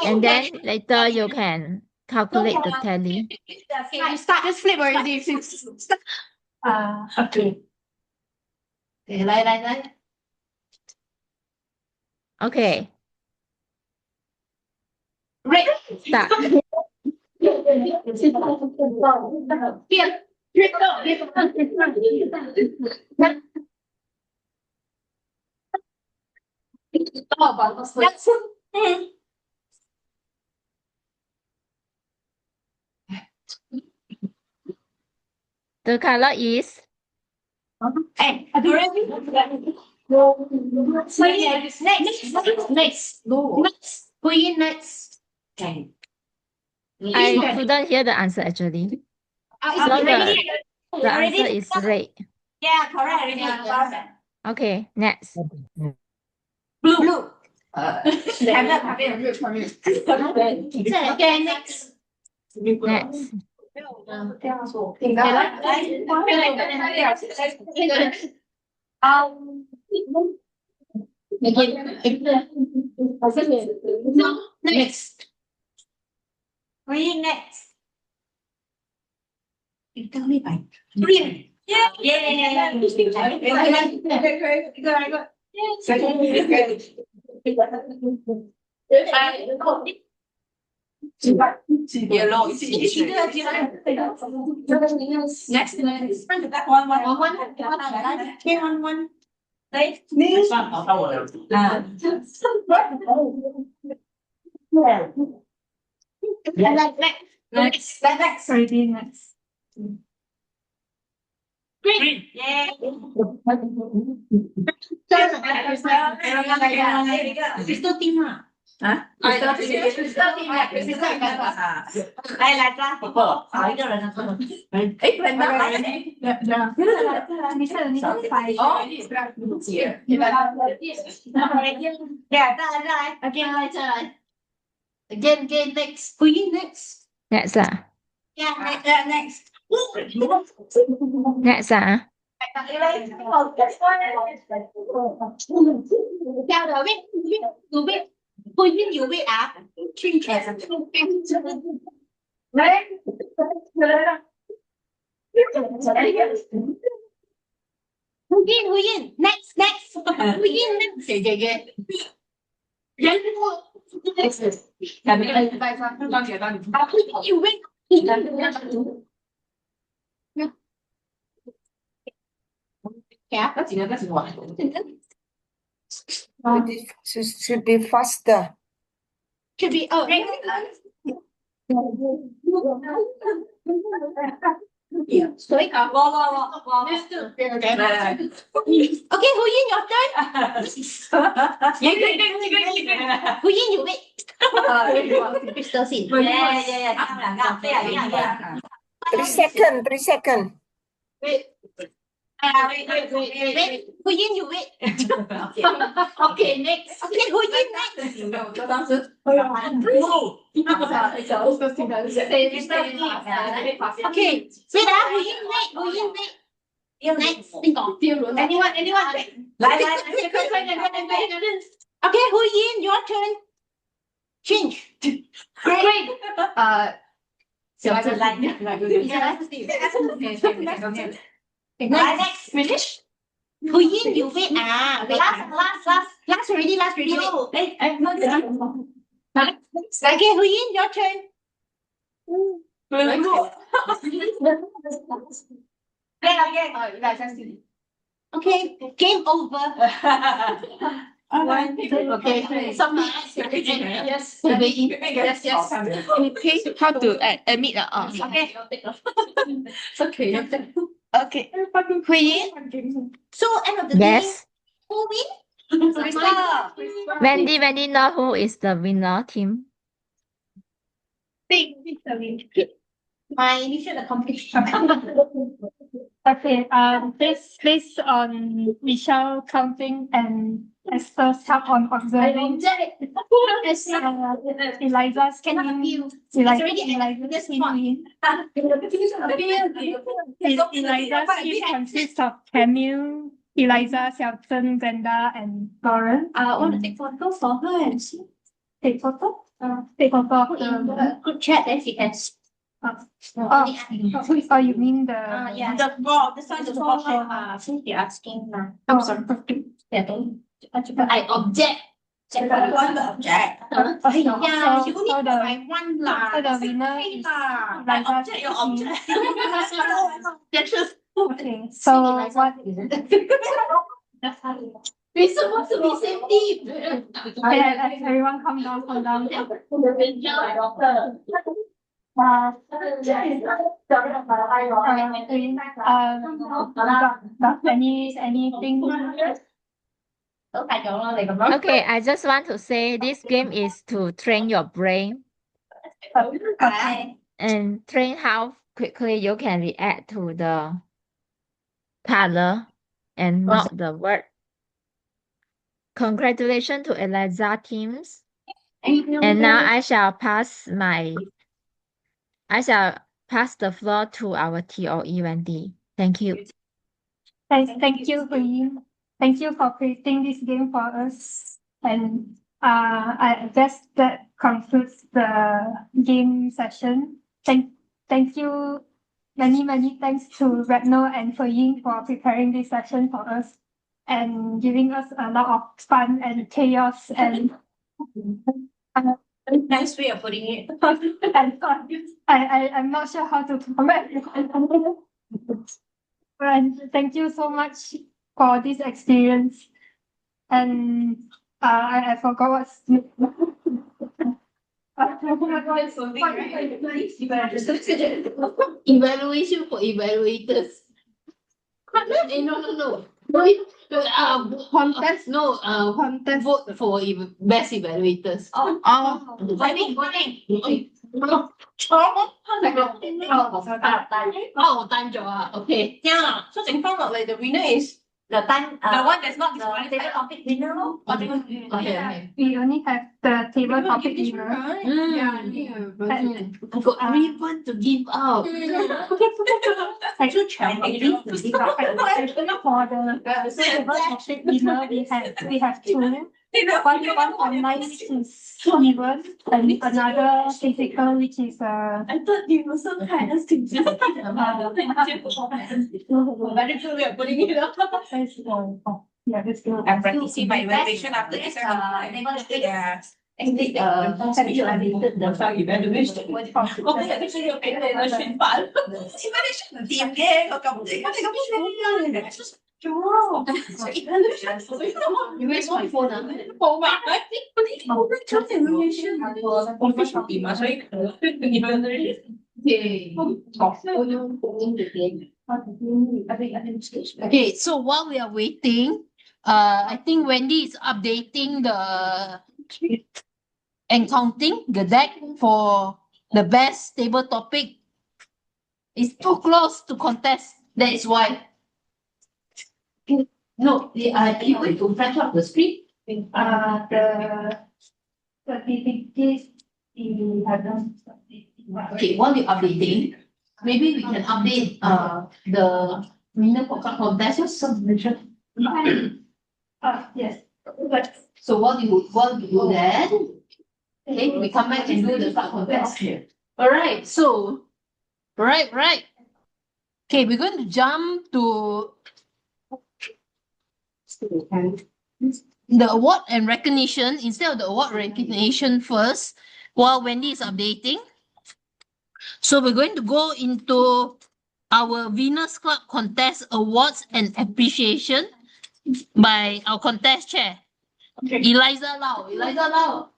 And then later you can calculate the tally. Okay, you start. Just flip already. Okay. Okay, 来。 Okay, Red. start. The color is Hey, already. Next. Queen next. Okay. I couldn't hear the answer actually. So the answer is red. Yeah, correct. Already. Okay, next. Blue. Okay, next. Next. Next. Green next. You tell me by green. Yeah. Yellow. Next. One. Next. Next. Already next. Green. Yeah. Crystal team lah. Crystal team. Again, next. Queen next. Next ah. Yeah, next. Next ah. You wait. Change. Huyin. Next. Huyin next. Okay. You wait. Should be faster. Should be Okay, Huyin, your turn. Huyin, you wait. Crystal scene. Yeah. 3 seconds. Wait. Huyin, you wait. Okay, next. Okay, Huyin next. Okay, wait. Huyin wait. Next. Anyone? Okay, Huyin, your turn. Change. Great. Next. Finish. Huyin, you wait. Last already. Okay, Huyin, your turn. Okay, game over. Okay, somebody else. Yes. Yes. Okay, how to admit okay. It's okay. Okay. Hui Yin. So end of the Yes. day, who win? Crystal. Wendy know who is the winner team. My initial competition. Okay, based on Michelle counting and Esther's help on observing. Eliza's Cannot team, appeal. It's Eliza's already team win. Eliza's team consists of Camille, Eliza, Xiaozhen, Brenda, and Lauren. I want to take photo for her and see. Take photo? Take photo of Put in the. the group chat, then she can. Oh, you mean the. Yeah. The ball, this one's the ball. Since you're asking now. I'm sorry. Yeah, don't. I object. I don't want the object. Yeah, she only put like one lah. So the winner is I object your object. Okay, so what? We're supposed to be same team. Okay, everyone calm down, calm down. Anything? Okay, I just want to say this game is to train your brain and train how quickly you can react to the color and not the word. Congratulations to Eliza teams. And now I shall pass the floor to our TOE Wendy. Thank you. Thank you, Hui. Thank you for creating this game for us. And I guess that concludes the game session. Thank you. Many thanks to Redno and Hui for preparing this session for us and giving us a lot of fun and chaos and Nice way of putting it. I'm not sure how to comment. And thank you so much for this experience. And I forgot what's. Evaluation for evaluators. No. Contest. No, contest. Vote for best evaluators. Voting. Time job. Okay. Yeah. So in front of like the winner is The time. the one that's not the table topic winner. Okay. We only have the table topic winner. I got ribbon to give out. Actually, for the table topic winner, we have two. One online, which is given, and another physical, which is I thought you were so kind as to just very good way of putting it up. Yeah, this is I'm practicing my evaluation after this. Yeah. Actually, the file evaluation. Evaluation of evaluation file. Evaluation team game có công gì? You raise my phone. Phone mà. Trong evaluation professional team mà所以Okay, so while we are waiting, I think Wendy is updating the and counting the deck for the best table topic. It's too close to contest. That is why. No, are you going to flash up the screen? the certificates in Okay, while you're updating, maybe we can update the winner for contest or submission. Yes. So while you do that, okay, we come back and do the contest here. All right, so right. Okay, we're going to jump to the award and recognition. Instead of the award recognition first, while Wendy is updating. So we're going to go into our Venus Club Contest Awards and Appreciation by our contest chair. Eliza Lau, Eliza Lau.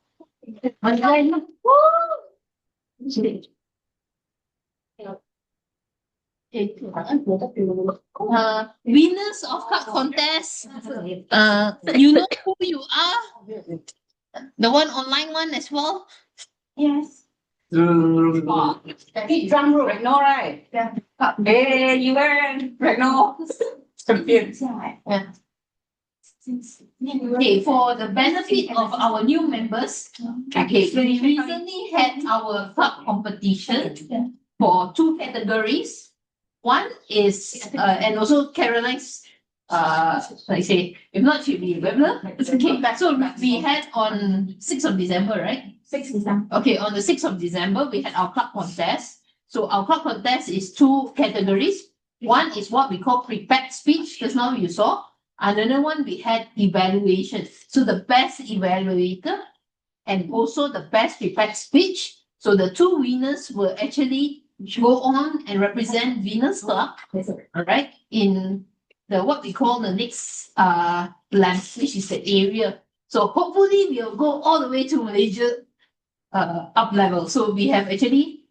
Winners of cup contest. You know who you are? The one online one as well? Yes. Drum roll. Regno, right? Yeah. Hey, you learn. Regno. Champion. Yeah. Okay, for the benefit of our new members, okay, we recently had our club competition for two categories. One is, and also Caroline's, like I say, if not, she'll be regular. Okay, so we had on 6th of December, right? 6th December. Okay, on the 6th of December, we had our club contest. So our club contest is two categories. One is what we call prepared speech, just now you saw. Another one, we had evaluation. So the best evaluator and also the best prepared speech. So the two winners will actually go on and represent Winners Club, all right, in the what we call the next land, which is the area. So hopefully we'll go all the way to Malaysia up level. So we have actually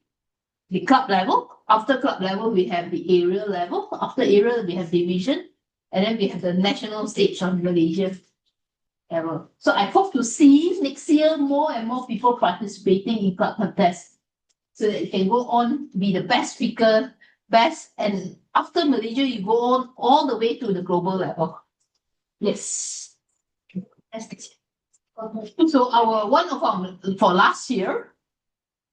the club level. After club level, we have the area level. After area, we have division. And then we have the national stage on Malaysia level. So I hope to see next year more and more people participating in club contests. So that you can go on to be the best speaker, best, and after Malaysia, you go on all the way to the global level. Yes. So for last year,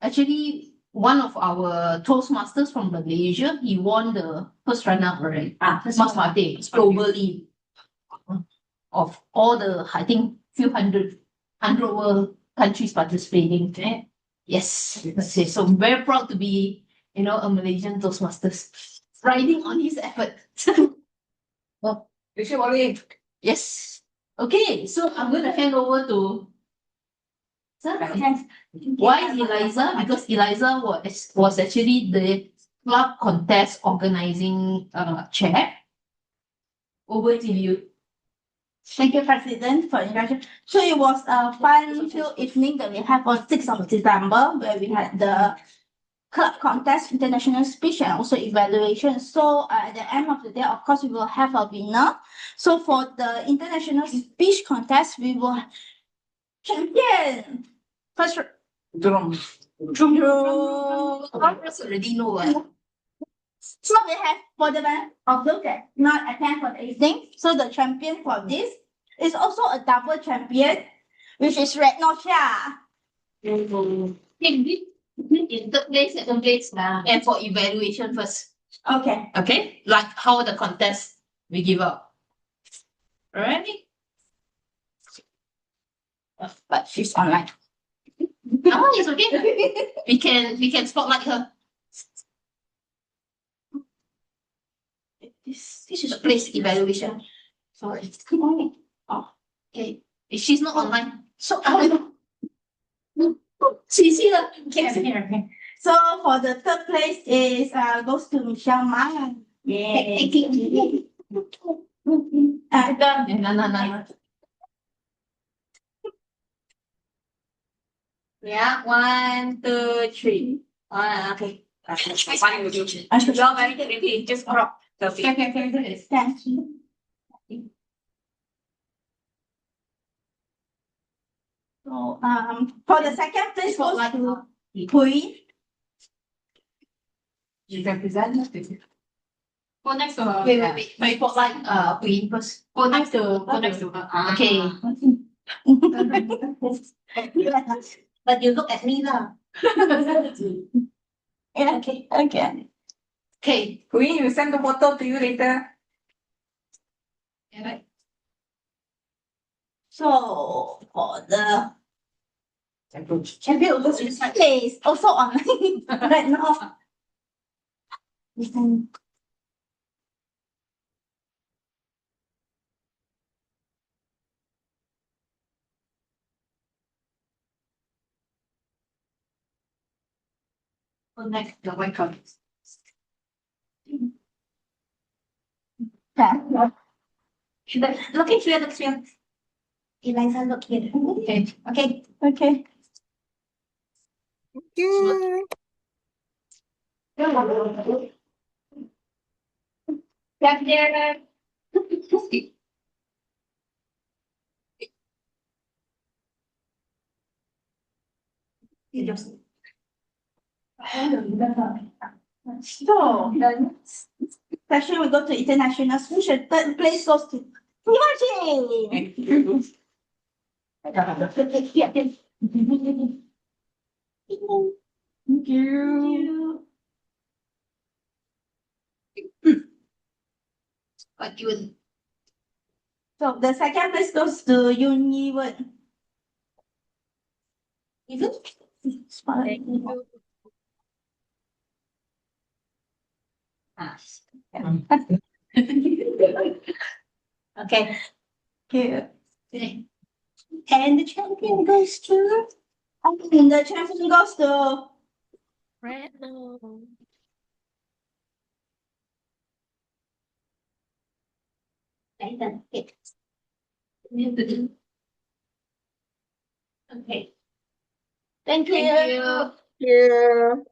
actually one of our Toastmasters from Malaysia, he won the first runner-up, right? Mas Mate, globally. Of all the, I think, few hundred world countries participating. Yes. Okay. So I'm very proud to be, a Malaysian Toastmasters. Riding on his effort. Yes. Okay, so I'm going to hand over to why Eliza? Because Eliza was actually the club contest organizing chair. Over to you. Thank you, President, for introduction. So it was a fun-filled evening that we have on 6th of December, where we had the club contest, international speech, and also evaluation. So at the end of the day, of course, we will have a winner. So for the international speech contest, we will have champion. First, Drum. Already know. So we have for the of those that not attend for the evening. So the champion for this is also a double champion, which is Retno Shah. In third place, second place, and for evaluation first. Okay. Okay, like how the contest we give up. Alright. But she's online. No, it's okay. We can spotlight her. This is a place evaluation. Sorry. Oh, okay. If she's not online, so she's here. Okay. So for the third place is goes to Michelle Ma. Yeah. No. Yeah, 1, 2, 3. Okay. One with you. Draw very quickly, just crop the face. Okay. Thank you. So for the second place goes to Pui. You represent. Go next to her. Wait. Spotlight Pui first. Go next to her. Okay. But you look at me now. Yeah, okay. Okay. Queen, you send the photo to you later. Yeah. So for the champion is also online right now. We can Next, the white color. look at here. Eliza, look here. Okay. Okay. Okay. Thank you. Back there. You just. So, the next session we go to international speech. Third place goes to Imagine. Thank you. What you will. So the second place goes to Uniword. Even? Thank you. Okay. Okay. And the champion goes to. And the champion goes to. Red no. Okay. Thank you. Thank you.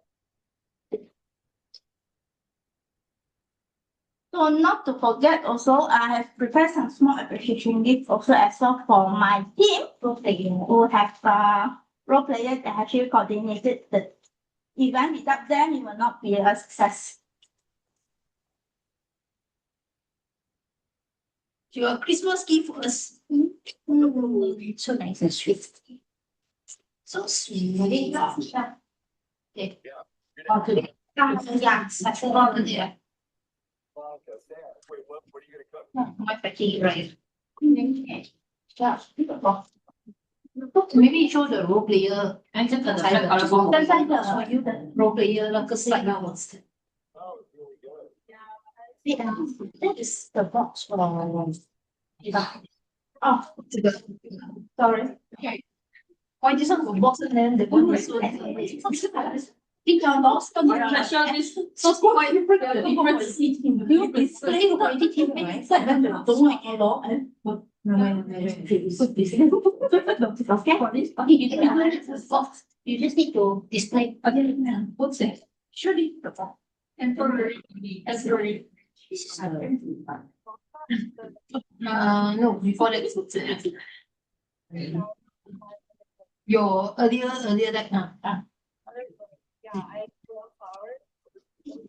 So not to forget also, I have prepared some small appreciation gifts also as well for my team who have role players that actually coordinated the event. Without them, it will not be a success. Your Christmas gift was so nice and sweet. So sweet. Okay. Okay. Yeah, that's all there. My fatigue, right? Maybe show the role player. 现在的 role player 那个 slide 那我 That is the box for oh, 这个 sorry. Okay. Why this one for box and then the one is so think your lost the pressure is so quite different. You display the editing inside then the don't like at all. Okay, you can this box. You just need to display. Okay, what's it? Surely the box. And for no, before that is your earlier that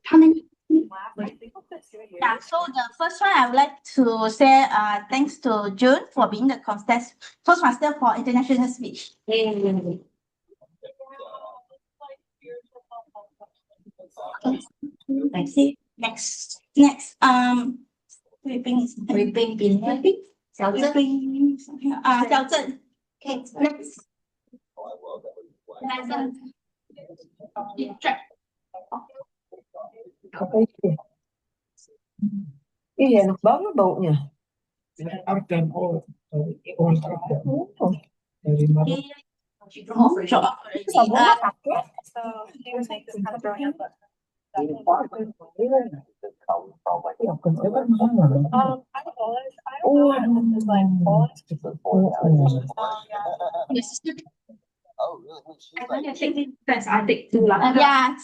how many? Yeah, so the first one I would like to say thanks to June for being the Toastmaster for international speech. Thanks. Next. Whipping bin. Xiao Zhen. Okay, next. Cái gì nó bấm nó bụi nhỉ? I take two. Yeah, so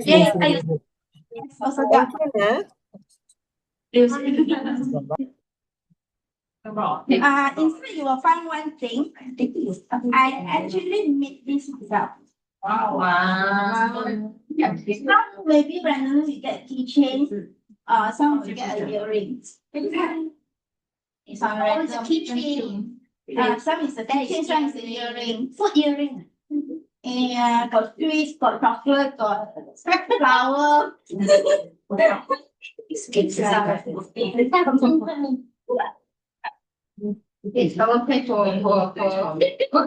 earring, also got inside you will find one thing. I actually made this myself. Wow. Some maybe randomly you get keychains. Some will get a earring. It's a keychain. Some is a keychain, some is an earring. Food earring. And got sweets, got chocolate, got flower. It's our pay for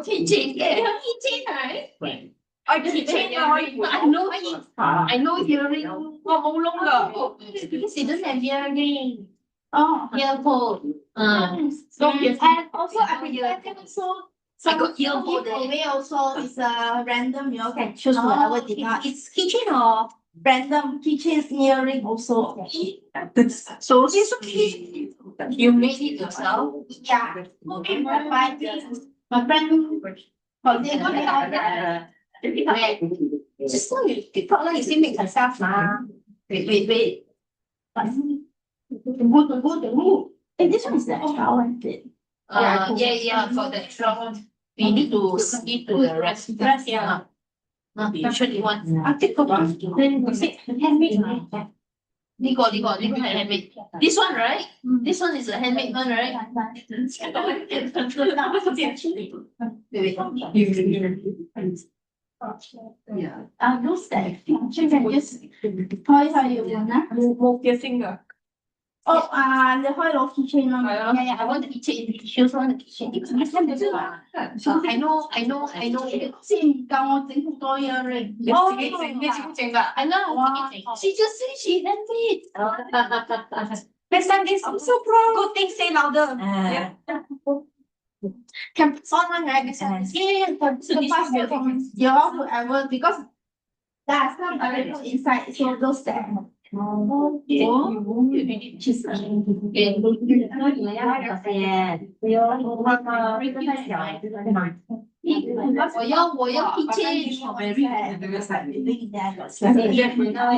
keychain. Keychain, right? I know earring. Because it doesn't have earring. Oh, earphone. And also I prepared also So I got here for giveaway also is random. You all can choose whoever did not. It's keychain or random keychain earring also. So sweet. You made it yourself? Yeah. Okay, my friend. Oh, they got it all that. Just now you thought like you say make herself ma. Wait. Go. Hey, this one is the extra one. Yeah, for the extra one. We need to skip to the rest. Yeah. Usually one. I think about then we say handmade. They got handmade. This one, right? This one is a handmade one, right? Yeah. Those that children just Thôi you wanna? Một kia finger. Oh, the whole of keychain one. Yeah, I want the keychain. She also want the keychain. I know. Xin教我整好多earring。你自己整㗎？I know. She just say she handmade. Next time this I'm so proud. Good thing say louder. Can put on one right? This one. Yeah. So this is your whoever because there's some article inside. So those that.我要 keychain.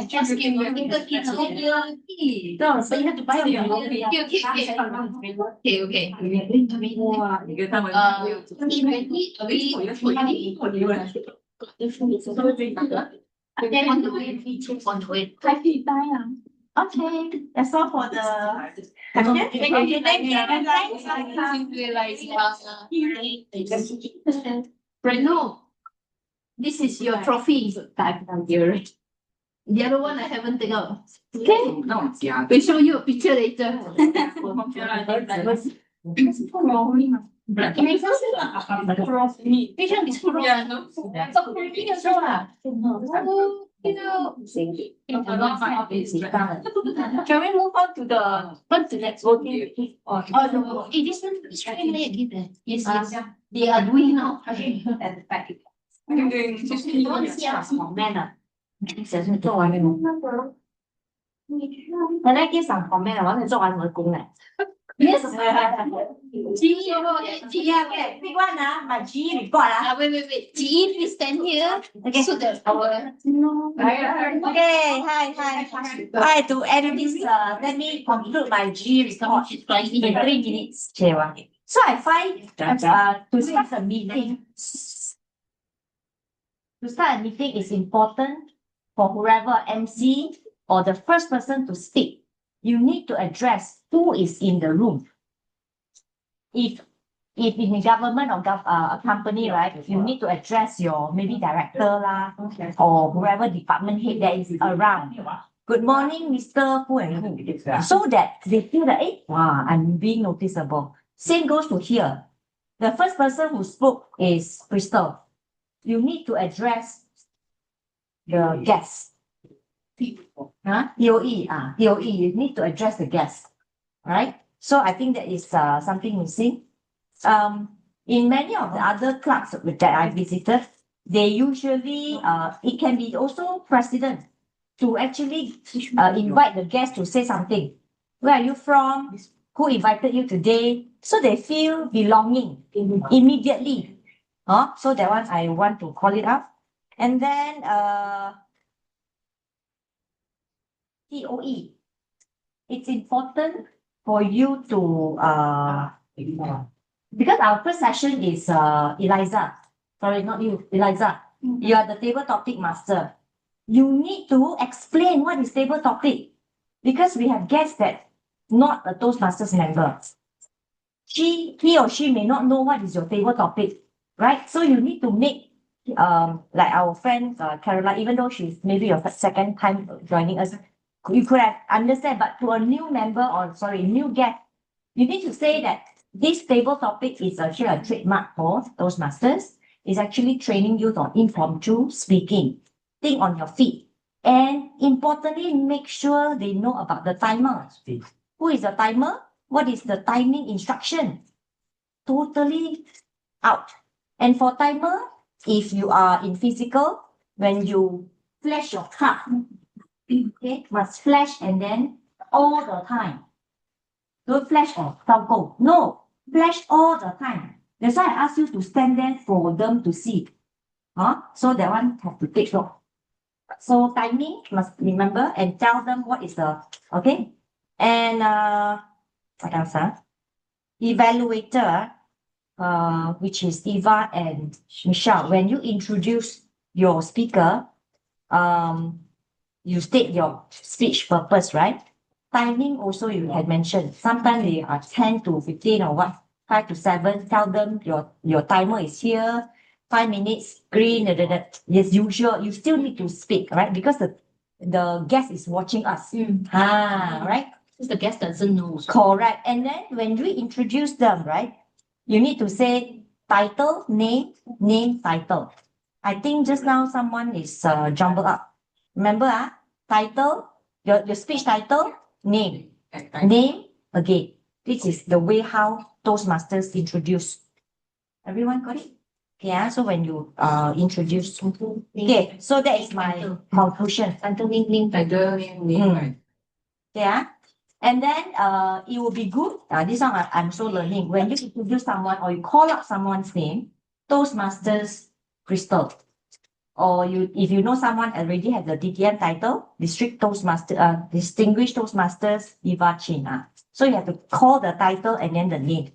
Just give me a keychain. No, but you have to buy your own. Okay. On the way. Okay, that's all for the Breno, this is your trophy. The other one I haven't taken out. Okay. We'll show you a picture later. Which one is pro? Yeah, no. So pretty as well. Can we move on to the next one? This one is very late. Yes. They are doing now. Okay. At the back. Yes. Big one, my G report. Wait. G, please stand here. Okay. So that our. Okay, hi. To end this, let me conclude my G report in 3 minutes. So I find to start a meeting, is important for whoever MC or the first person to speak. You need to address who is in the room. If in a government or a company, right, you need to address your maybe director lah, or whoever department head that is around. Good morning, Mr. Who and who. So that they feel that, wow, I'm being noticeable. Same goes to here. The first person who spoke is Crystal. You need to address the guest. DOE, you need to address the guest, right? So I think that is something missing. In many of the other clubs that I visited, they usually, it can be also president to actually invite the guest to say something. Where are you from? Who invited you today? So they feel belonging immediately. So that one I want to call it up. And then TOE. It's important for you to because our first session is Eliza. Sorry, not you, Eliza. You are the table topic master. You need to explain what is table topic because we have guests that not a Toastmasters member. He or she may not know what is your table topic, right? So you need to make like our friend Caroline, even though she's maybe your second time joining us, you could have understand, but to a new member or new guest, you need to say that this table topic is actually a trademark for Toastmasters. It's actually training you on impromptu speaking. Think on your feet. And importantly, make sure they know about the timer. Who is the timer? What is the timing instruction? Totally out. And for timer, if you are in physical, when you flash your card, okay, must flash and then all the time. Don't flash or toggle. No, flash all the time. That's why I ask you to stand there for them to see. So that one have to take note. So timing must remember and tell them what is the, okay? And what else? Evaluator, which is Eva and Michelle. When you introduce your speaker, you state your speech purpose, right? Timing also you had mentioned. Sometimes they are 10 to 15 or what, 5 to 7. Tell them your timer is here, 5 minutes, green, Yes, usual. You still need to speak, right? Because the guest is watching us. Right? Because the guest doesn't know. Correct. And then when we introduce them, right, you need to say title, name, title. I think just now someone is jumbled up. Remember, title, your speech title, name again. This is the way how Toastmasters introduce. Everyone got it? Okay, so when you introduce, okay, so that is my conclusion. Yeah. And then it will be good. This one I'm so learning. When you introduce someone or you call up someone's name, Toastmasters Crystal. Or if you know someone already have the DTM title, Distinguished Toastmasters Eva Chin. So you have to call the title and then the name.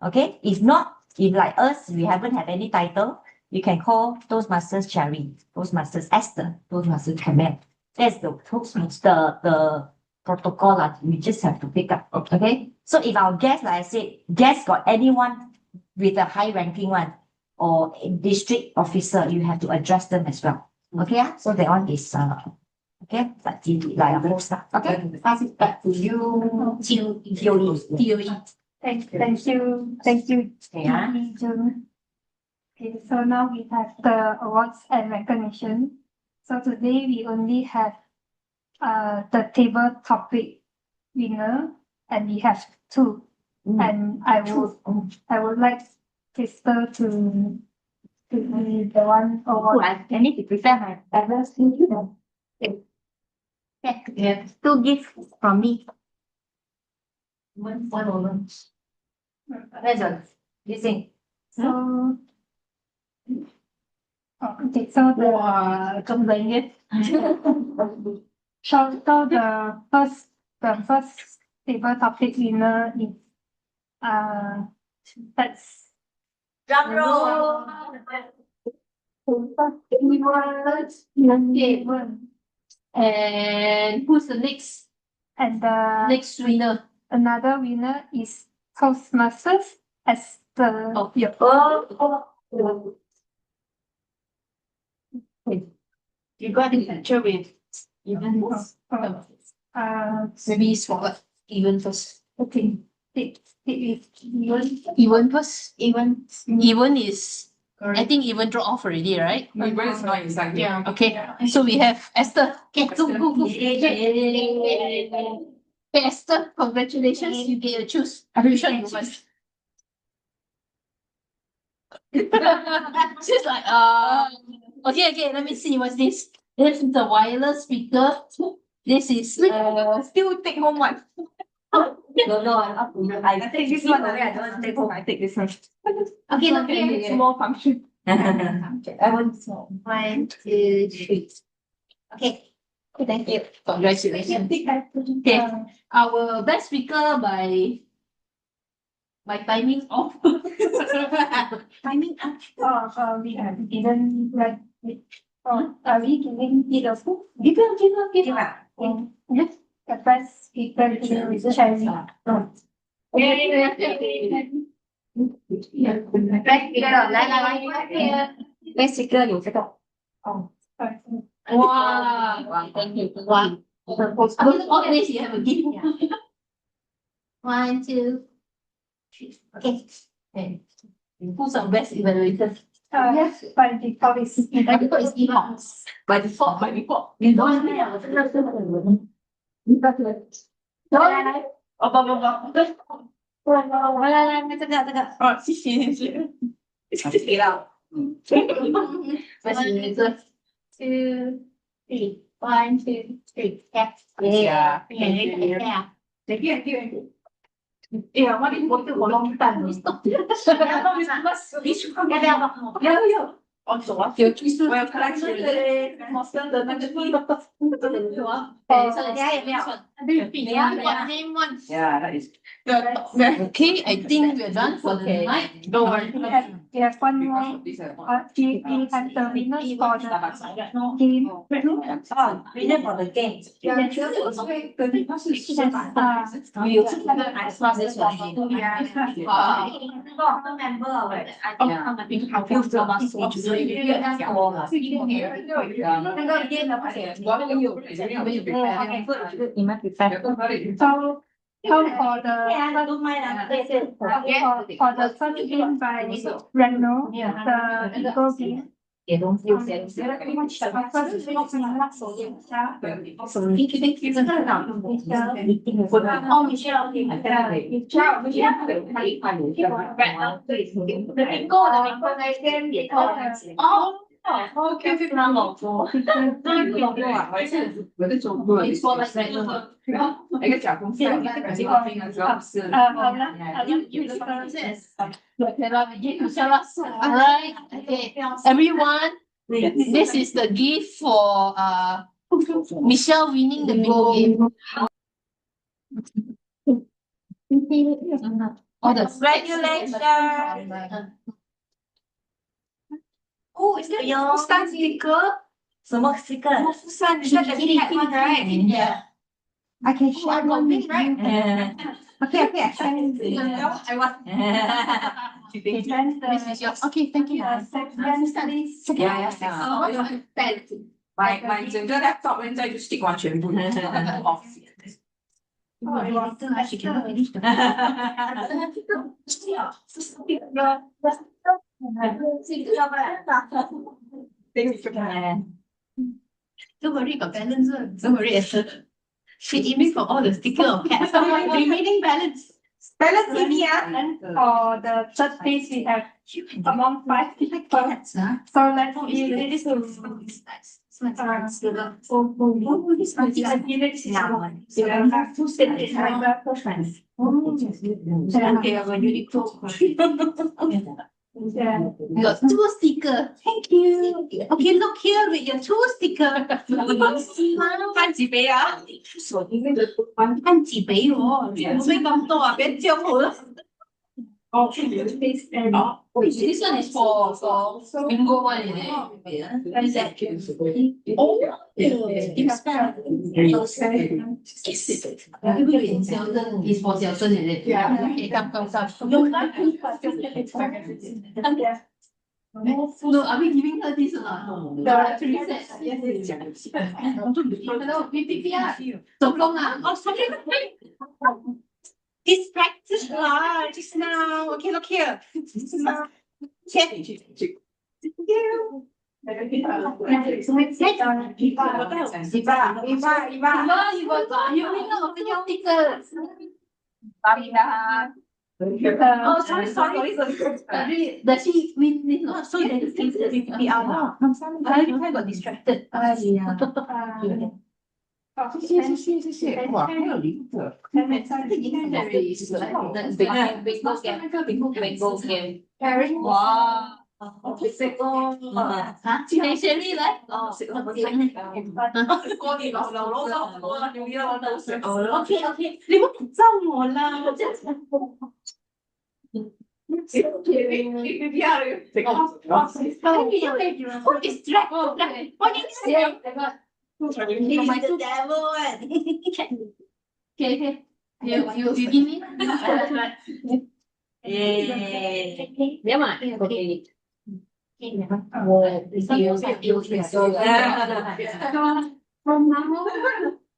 Okay? If not, if like us, we haven't had any title, you can call Toastmasters Cherry, Toastmasters Esther, Toastmasters Camille. That's the Toastmaster, the protocol. We just have to pick up. Okay? So if our guest, like I said, guest got anyone with a high ranking one, or a district officer, you have to address them as well. Okay, so that one is okay, but like a whole stuff. Okay, pass it back to you, Theory. Thank you. Yeah. June. Okay, so now we have the awards and recognition. So today we only have the table topic winner, and we have two. And I would like Crystal to be the one award. I need to prepare my others. Yeah, two gifts from me. One over. Present. Using. So, okay, so Trong giấy hết. so the first table topic winner is that's drum roll. And who's the next? And the Next winner. another winner is Toastmasters as the You got in picture with even maybe swap even first. Okay. Even first. Even is I think even draw off already, right? Even is not inside. Yeah. Okay. So we have Esther. Okay, go. Okay, Esther, congratulations. You get to choose. Which one you want? She's like, okay, let me see what's this. This is the wireless speaker. This is Still take home one. No, I take this one away. I don't want to take home. I take this one. Okay, Small function. I want small. 1, 2, 3. Okay. Thank you. Congratulations. Okay, our best speaker by timing off. timing up. We didn't like it. Are we giving it a food? Give her. Yes. The best speaker is Cherry. Best speaker 有这个。Wow. Thank you. Wow. All days you have a gift. 1, 2, 3. Okay. Who's our best evaluator? Yes, by default is By default is Eva. By default. You don't Stick it out. 1, 2, 3. 1, 2, 3. Yeah. Yeah. Thank you. Yeah, what is what the long time? Stop. Yeah. Also, what? Well, Name one. Yeah, that is. Okay, I think we're done for the night. Don't worry. We have one more. We have the winners for the game. Winner for the game. Member of it. So for the first game by Reno, the Eagle game. Oh, Michelle, okay. Alright, okay. Everyone, this is the gift for Michelle winning the bingo game. All the Congratulations. Oh, is that your Busan sticker? 什么 sticker? Busan, you said that we had one, right? Yeah. I can share one with right? you. Okay, I share with you. I want. This is yours. Okay, thank you. My 整个 laptop 现在就 stick 完全部 off。 She cannot finish the Don't worry, got balance. Don't worry, Esther. She aiming for all the sticker of cats. Remaining balance. And for the third place, we have among 5 people. So let's give this to This one. Two stickers. Okay, I'm going to You got 2 stickers. Thank you. Okay, look here with your 2 stickers. 翻幾倍啊？翻幾倍喎？唔使咁多啊，俾張好啦。Oh, this one is for bingo one, is it? Is that? Oh, Xiaozhen is for Xiaozhen, is it? Yeah. Okay, come. No, are we giving her this or not? There are 3 sets. Hello, PPR. 总共啊？ Oh, sorry. This practice just now. Okay, look here. Okay. Thank you. Oh, sorry. Does she win this? No, so that is PPR now. I got distracted. 谢谢，哇，还有零的。哇！食咯，請雪莉嚟。過年流老咗，用嘢我都食。OK，你唔好咒我啦，我真係。The devil one. Okay. You give me. Nếu mà okay.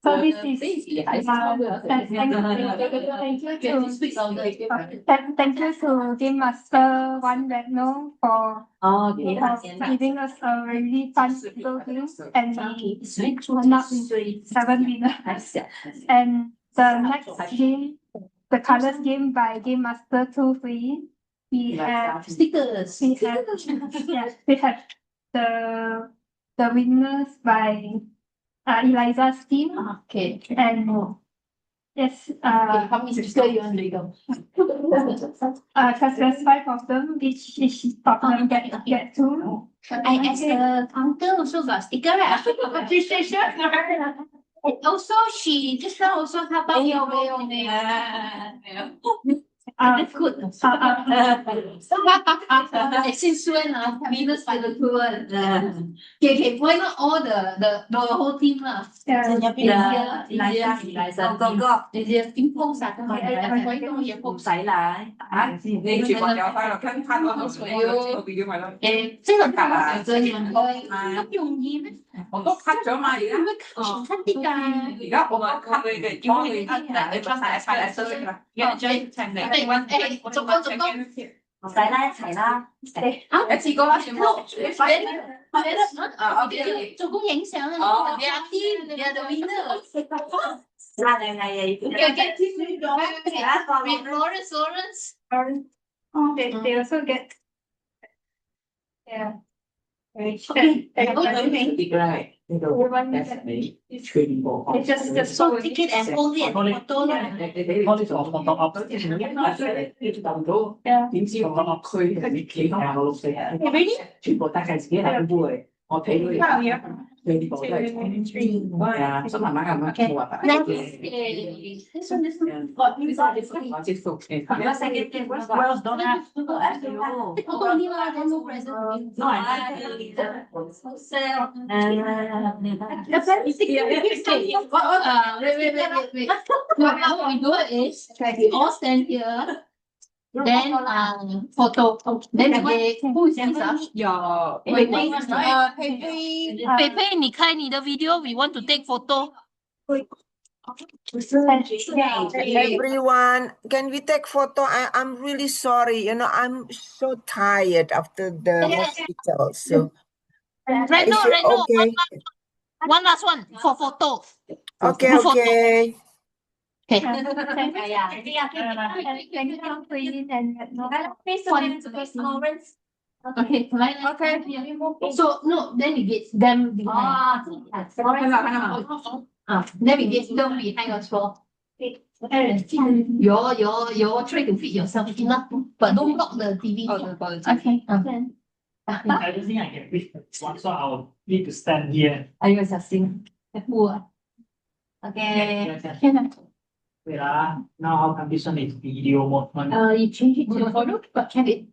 So this is thank you to Game Master One Reno for giving us a really fun little game, and we turned up 7 winners. And the next game, the colors game by Game Master 2 free, we have stickers. We have yeah, we have the winners by Eliza's team. Okay. And yes, how many stickers you want to go? because there's 5 of them, each of them get 2. I as the counter also got sticker, right? Appreciation. And also she just now also help out your way. That's good. Since when Venus by the two okay, why not all the whole team lah? Eliza, easier ping pong sa kan? Why not you pong sai lại? Nên chuyện bọn nhỏ phải là khăn khăn vào video mà đâu. Thế là cả là không dùng gì hết. 我都 cut 咗嘛，而家 cut 啲㗎。而家我咪 cut 你哋，幫你 cut 你出晒晒嚟收息啦。總共唔使啦，一齊啦，一次過啦，全部。總共影相啊！哦，你阿啲，你阿 the winner。啦，你係Lawrence. Oh, they also get. Yeah. Right. Just so ticket and hold it and photo lah. 我哋同學學到點知我佢係其他我老師啊，全部帶晒自己係杯嚟，我睇到你啲部都係係啊，所以慢慢咁樣冇辦法。This one.我接觸嘅。Well done. Only lah, there's no present. No, I So sad. Wait. What we do is we all stand here. Then photo. Then we who is this? Your Pepe, 你开你的 video. We want to take photo. Everyone, can we take photo? I'm really sorry. You know, I'm so tired after the hospital. So, Reno, okay. One last one for photo. Okay. Okay. Thank you, Queen, and Lawrence. Okay. So no, then we get them behind. Then we get them behind as well. You try to fit yourself in, but don't block the TV. Okay. I don't think I can reach one, so I'll need to stand here. 係個實先，一啊。Okay. Wait, now how come this one is video mode? You change it to photo, but can it?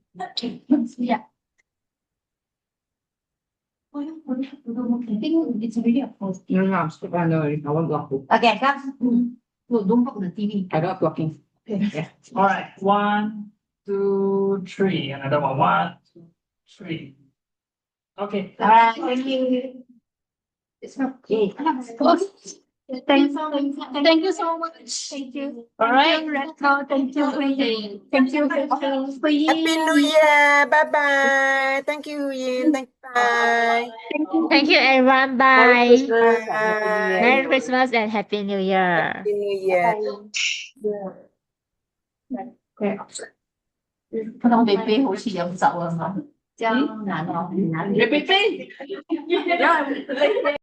Yeah. I think it's already uploaded. No, I'm still I won't block you. Okay, come. No, don't block the TV. I don't blocking. Okay. Yeah. All right, 1, 2, 3. Another one. 1, 2, 3. Okay. All right, thank you. It's not okay. Thank you so much. Thank you. All right. Thank you, Queen. Thank you, Queen. Happy New Year. Bye-bye. Thank you, Yin. Thank you. Bye. Thank you, everyone. Bye. Bye. Merry Christmas and Happy New Year. Happy New Year. Không bị bê hỗ trợ dòng sậu mà. Cho nản. Repeat. Yeah.